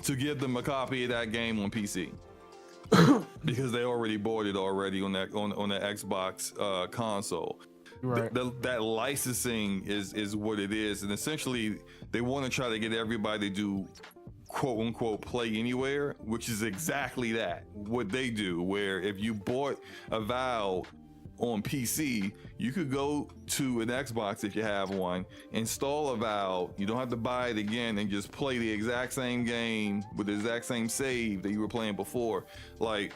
to give them a copy of that game on PC because they already bought it on the Xbox console. Right. That licensing is what it is, and essentially they want to try to get everybody to do quote unquote play anywhere, which is exactly that, what they do, where if you bought Avowed on PC, you could go to an Xbox if you have one, install Avowed, you don't have to buy it again, and just play the exact same game with the exact same save that you were playing before. Like,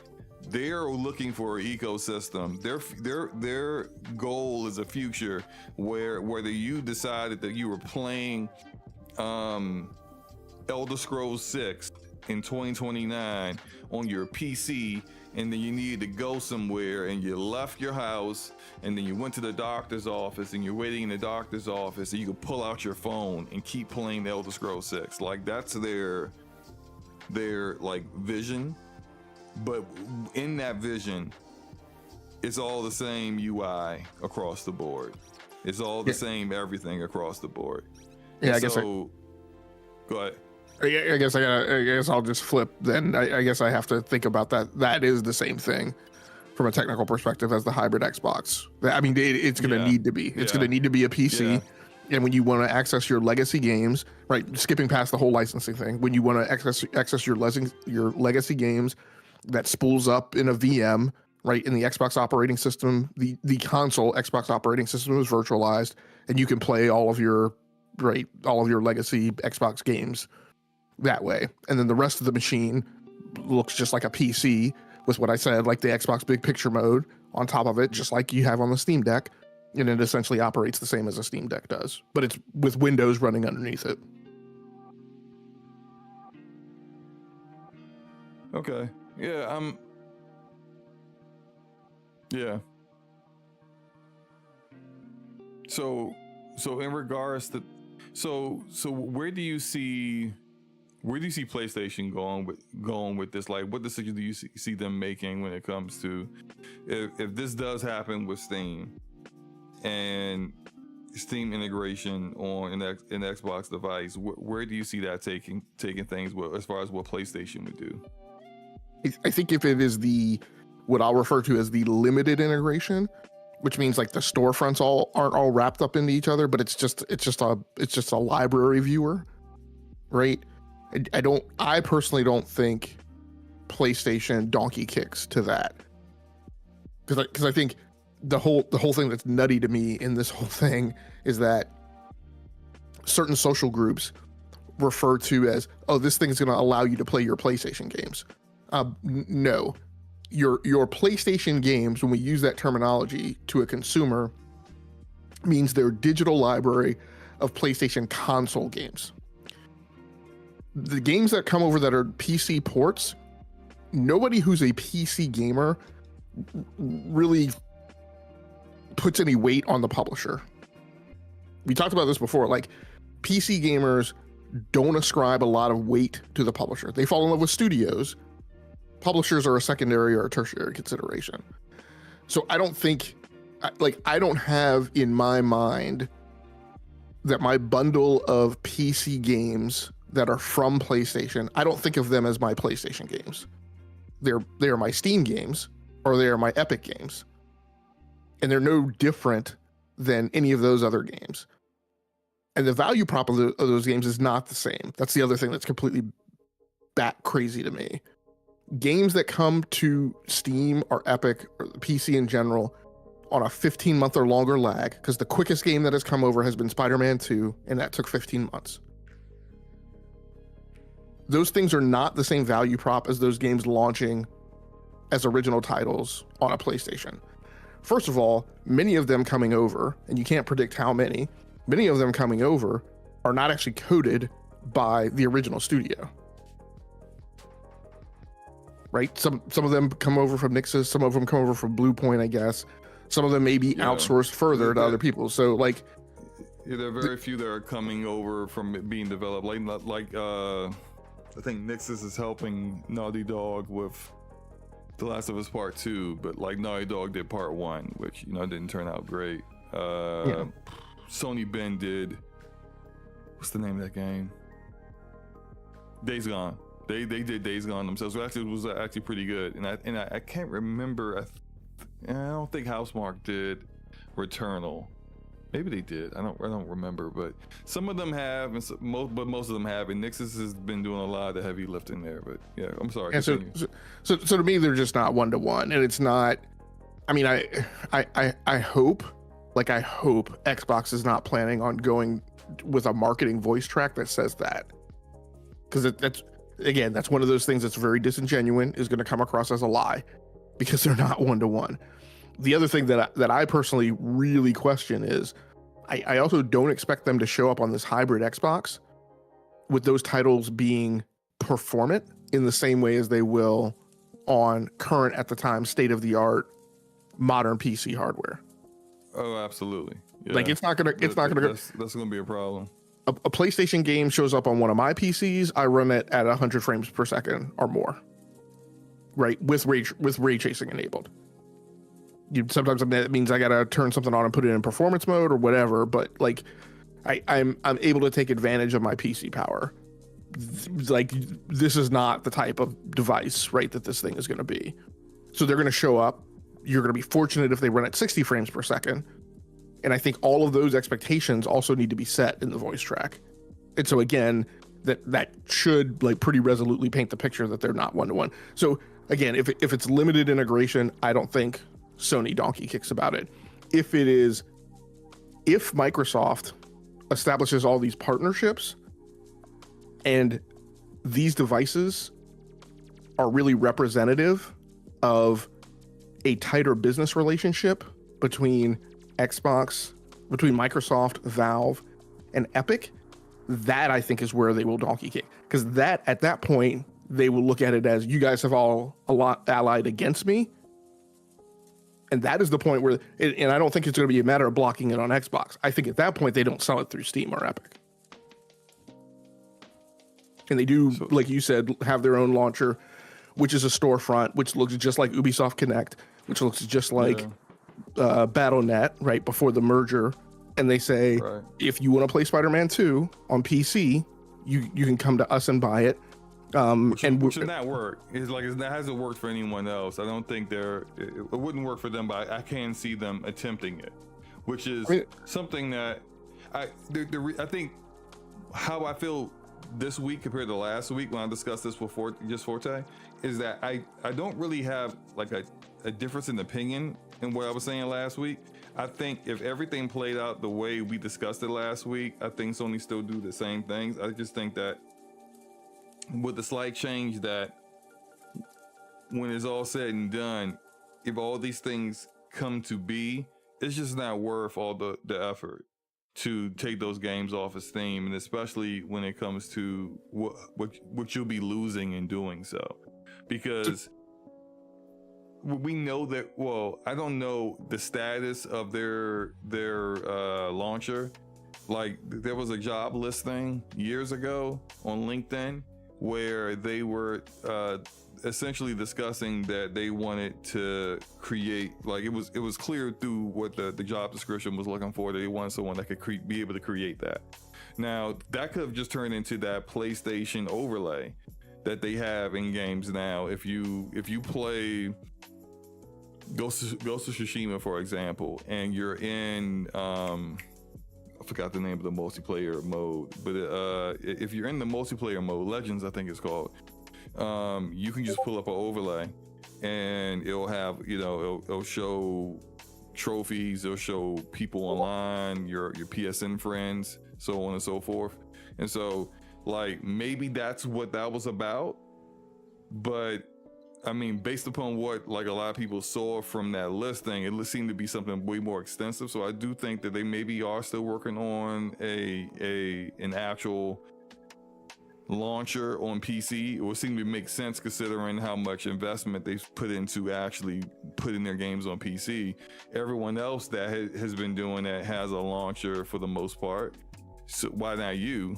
they're looking for an ecosystem. Their goal is a future where whether you decided that you were playing Elder Scrolls 6 in 2029 on your PC, and then you needed to go somewhere and you left your house, and then you went to the doctor's office and you're waiting in the doctor's office, and you could pull out your phone and keep playing the Elder Scrolls 6. Like, that's their like vision. But in that vision, it's all the same UI across the board. It's all the same everything across the board. Yeah, and I guess go ahead. I guess I'll just flip then. I guess I have to think about that. That is the same thing from a technical perspective as the hybrid Xbox. I mean, it's going to need to be. It's going to need to be a PC. Yeah. And when you want to access your legacy games, right, skipping past the whole licensing thing, when you want to access your legacy games, that spools up in a VM, right, in the Xbox operating system, the console Xbox operating system is virtualized, and you can play all of your legacy Xbox games that way. And then the rest of the machine looks just like a PC with what I said, like the Xbox big picture mode on top of it, just like you have on the Steam Deck. And it essentially operates the same as a Steam Deck does, but it's with Windows running underneath it. Okay. Yeah, yeah. So in regards to, so where do you see PlayStation going with this? Like, what decision do you see them making when it comes to if this does happen with Steam and Steam integration on an Xbox device? Where do you see that taking things as far as what PlayStation would do? I think if it is what I'll refer to as the limited integration, which means like the storefronts aren't all wrapped up into each other, but it's just a library viewer, right? I personally don't think PlayStation donkey kicks to that, because I think the whole thing that's nutty to me in this whole thing is that certain social groups refer to as, oh, this thing's going to allow you to play your PlayStation games. No, your PlayStation games, when we use that terminology to a consumer, means their digital library of PlayStation console games. The games that come over that are PC ports, nobody who's a PC gamer really puts any weight on the publisher. We talked about this before. Like, PC gamers don't ascribe a lot of weight to the publisher. They fall in love with studios. Publishers are a secondary or a tertiary consideration. So I don't think, like, I don't have in my mind that my bundle of PC games that are from PlayStation, I don't think of them as my PlayStation games. They are my Steam games, or they are my Epic games. And they're no different than any of those other games. And the value prop of those games is not the same. That's the other thing that's completely bat crazy to me. Games that come to Steam or Epic or the PC in general on a 15-month or longer lag, because the quickest game that has come over has been Spider-Man 2, and that took 15 months. Those things are not the same value prop as those games launching as original titles on a PlayStation. First of all, many of them coming over, and you can't predict how many of them coming over are not actually coded by the original studio. Right? Some of them come over from Nixxes, some of them come over from Bluepoint, I guess. Some of them may be outsourced further to other people. So, like, there are very few that are coming over from it being developed. Like I think Nixxes is helping Naughty Dog with The Last of Us Part 2, but like Naughty Dog did Part 1, which, you know, didn't turn out great. Sony Ben did, what's the name of that game? Days Gone. They did Days Gone themselves. It was actually pretty good. And I can't remember. I don't think Housemarque did Returnal. Maybe they did. I don't remember. But some of them have, and most of them have. And Nixxes has been doing a lot of the heavy lifting there. But yeah, I'm sorry. And so to me, they're just not one-to-one, and it's not. I mean, I hope Xbox is not planning on going with a marketing voice track that says that, because that's one of those things that's very disingenuous, is going to come across as a lie, because they're not one-to-one. The other thing that I personally really question is, I also don't expect them to show up on this hybrid Xbox with those titles being performant in the same way as they will on current, at the time, state-of-the-art modern PC hardware. Oh, absolutely. Yeah. Like, it's not gonna That's gonna be a problem. A PlayStation game shows up on one of my PCs, I run it at 100 frames per second or more, right? With ray tracing enabled. Sometimes that means I gotta turn something on and put it in performance mode or whatever, but like I'm able to take advantage of my PC power. Like, this is not the type of device, right, that this thing is gonna be. So they're gonna show up. You're gonna be fortunate if they run at 60 frames per second. And I think all of those expectations also need to be set in the voice track. And so again, that should, like, pretty resolutely paint the picture that they're not one-to-one. So again, if it's limited integration, I don't think Sony donkey kicks about it. If Microsoft establishes all these partnerships and these devices are really representative of a tighter business relationship between Microsoft, Valve, and Epic, that I think is where they will donkey kick. Because at that point, they will look at it as, you guys have all a lot allied against me. And that is the point where, and I don't think it's going to be a matter of blocking it on Xbox. I think at that point, they don't sell it through Steam or Epic. And they do, like you said, have their own launcher, which is a storefront, which looks just like Ubisoft Connect, which looks just like Battle.net, right, before the merger. And they say, right, if you want to play Spider-Man 2 on PC, you can come to us and buy it. Which should not work. It's like, that hasn't worked for anyone else. I don't think it wouldn't work for them, but I can see them attempting it, which is something that I think how I feel this week compared to last week when I discussed this with Forte is that I don't really have like a difference in opinion in what I was saying last week. I think if everything played out the way we discussed it last week, I think Sony still do the same things. I just think that with the slight change that when it's all said and done, if all these things come to be, it's just not worth all the effort to take those games off of Steam, and especially when it comes to what you'll be losing in doing so. Because we know that, well, I don't know the status of their launcher, like there was a job listing years ago on LinkedIn where they were essentially discussing that they wanted to create, like it was clear through what the job description was looking for that they wanted someone that could be able to create that. Now that could have just turned into that PlayStation overlay that they have in games now. If you play Ghost of Tsushima, for example, and you're in I forgot the name of the multiplayer mode, but if you're in the multiplayer mode, Legends I think it's called, you can just pull up an overlay and it'll have, it'll show trophies, it'll show people online, your PSN friends, so on and so forth. And so like maybe that's what that was about, but I mean, based upon what like a lot of people saw from that listing, it seemed to be something way more extensive. So I do think that they maybe are still working on an actual launcher on PC. It would seem to make sense considering how much investment they've put into actually putting their games on PC. Everyone else that has been doing that has a launcher for the most part. So why not you?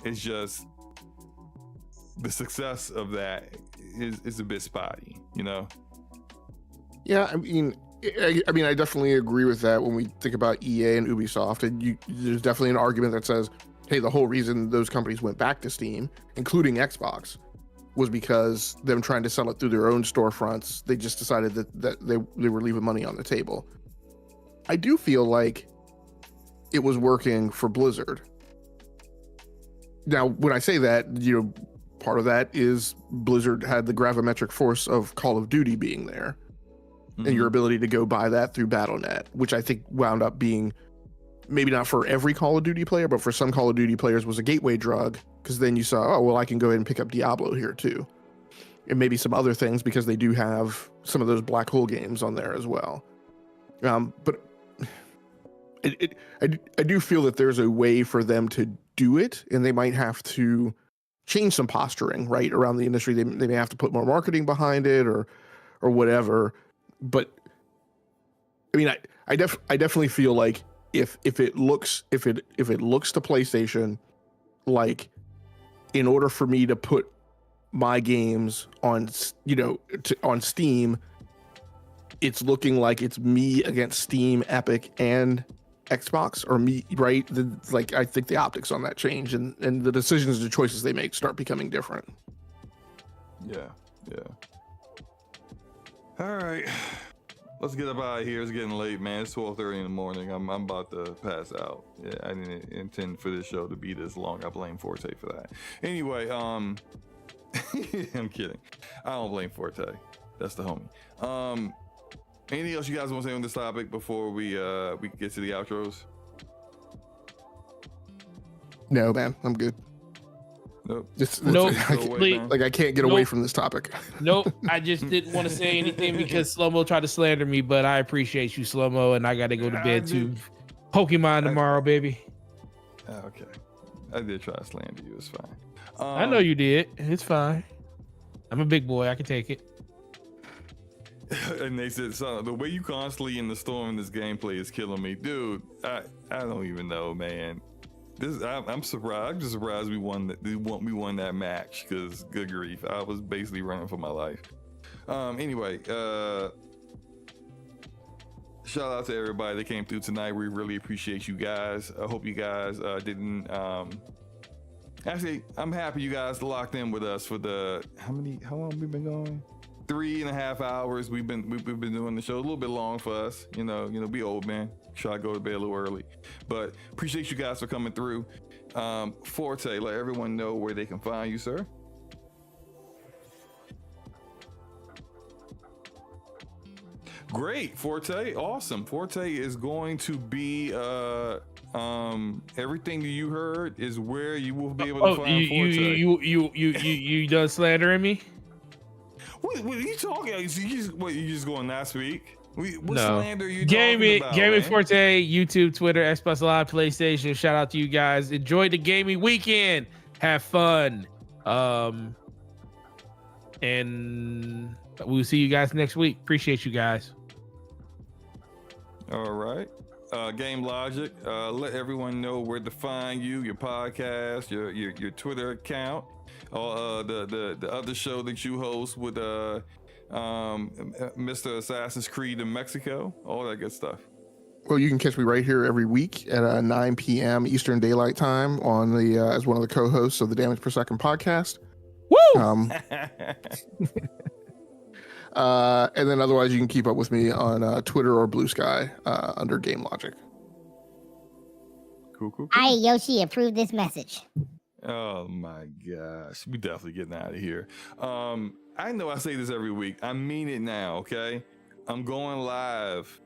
It's just the success of that is a bit spotty, Yeah, I mean, I definitely agree with that when we think about EA and Ubisoft, and there's definitely an argument that says, hey, the whole reason those companies went back to Steam, including Xbox, was because them trying to sell it through their own storefronts, they just decided that they were leaving money on the table. I do feel like it was working for Blizzard. Now, when I say that, part of that is Blizzard had the gravimetric force of Call of Duty being there, and your ability to go buy that through Battle.net, which I think wound up being maybe not for every Call of Duty player, but for some Call of Duty players was a gateway drug, because then you saw, oh, well, I can go ahead and pick up Diablo here too. And maybe some other things, because they do have some of those black hole games on there as well. But I do feel that there's a way for them to do it, and they might have to change some posturing right around the industry. They may have to put more marketing behind it or whatever. But I mean, I definitely feel like if it looks to PlayStation, like in order for me to put my games on on Steam, it's looking like it's me against Steam, Epic, and Xbox, or me, right? Like I think the optics on that change, and the decisions and choices they make start becoming different. Yeah. All right, let's get up out of here. It's getting late, man. It's 12:30 in the morning. I'm about to pass out. Yeah, I didn't intend for this show to be this long. I blame Forte for that. Anyway, I'm kidding. I don't blame Forte. That's the homie. Anything else you guys want to say on this topic before we get to the outros? No, man, I'm good. Nope. Nope. Like I can't get away from this topic. Nope. I just didn't want to say anything because SloMo tried to slander me, but I appreciate you, SloMo, and I got to go to bed too. Pokemon tomorrow, baby. Okay. I did try to slander you. It's fine. I know you did. It's fine. I'm a big boy. I can take it. And they said, son, the way you constantly in the storm in this gameplay is killing me. Dude, I don't even know, man. I'm surprised. I'm just surprised we won that match, because good grief, I was basically running for my life. Anyway, shout out to everybody that came through tonight. We really appreciate you guys. I hope you guys didn't actually, I'm happy you guys locked in with us for the how long have we been going? 3.5 hours. We've been doing the show a little bit long for us. We old, man. Try to go to bed a little early, but appreciate you guys for coming through. Forte, let everyone know where they can find you, sir. Great, Forte, awesome. Forte is going to be everything that you heard is where you will be able to find Forte. You done slandering me? What are you talking about? You just going last week? What No. slander are you talking about? Gaming Forte, YouTube, Twitter, Xbox Live, PlayStation. Shout out to you guys. Enjoy the gaming weekend. Have fun. And we'll see you guys next week. Appreciate you guys. All right. Game Logic. Let everyone know where to find you, your podcast, your Twitter account, or the other show that you host with Mr. Assassin's Creed in Mexico, all that good stuff. Well, you can catch me right here every week at 9 p.m. Eastern Daylight Time on the as one of the co-hosts of the Damage Per Second podcast. Woo! And then otherwise, you can keep up with me on Twitter or Blue Sky under Game Logic. Cool. I, Yoshi, approve this message. Oh my gosh, we definitely getting out of here. I know I say this every week. I mean it now, okay? I'm going live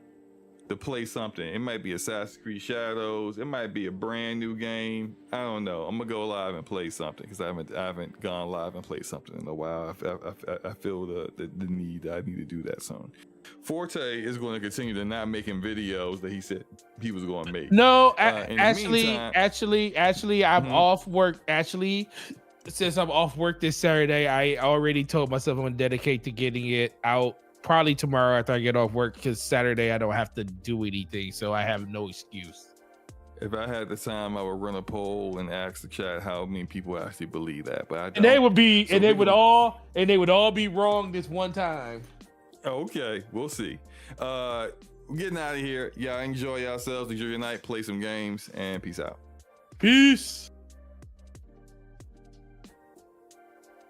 to play something. It might be Assassin's Creed Shadows. It might be a brand new game. I don't know. I'm gonna go live and play something because I haven't gone live and played something in a while. I feel the need. I need to do that soon. Forte is going to continue to not making videos that he said he was going to make. No, actually, I'm off work. Actually, since I'm off work this Saturday, I already told myself I'm going to dedicate to getting it out probably tomorrow after I get off work, because Saturday I don't have to do anything, so I have no excuse. If I had the time, I would run a poll and ask the chat how many people actually believe that. But I don't. And they would be, so they would all be wrong this one time. Okay, we'll see. We're getting out of here. Y'all enjoy yourselves. Enjoy your night. Play some games, and peace out. Peace.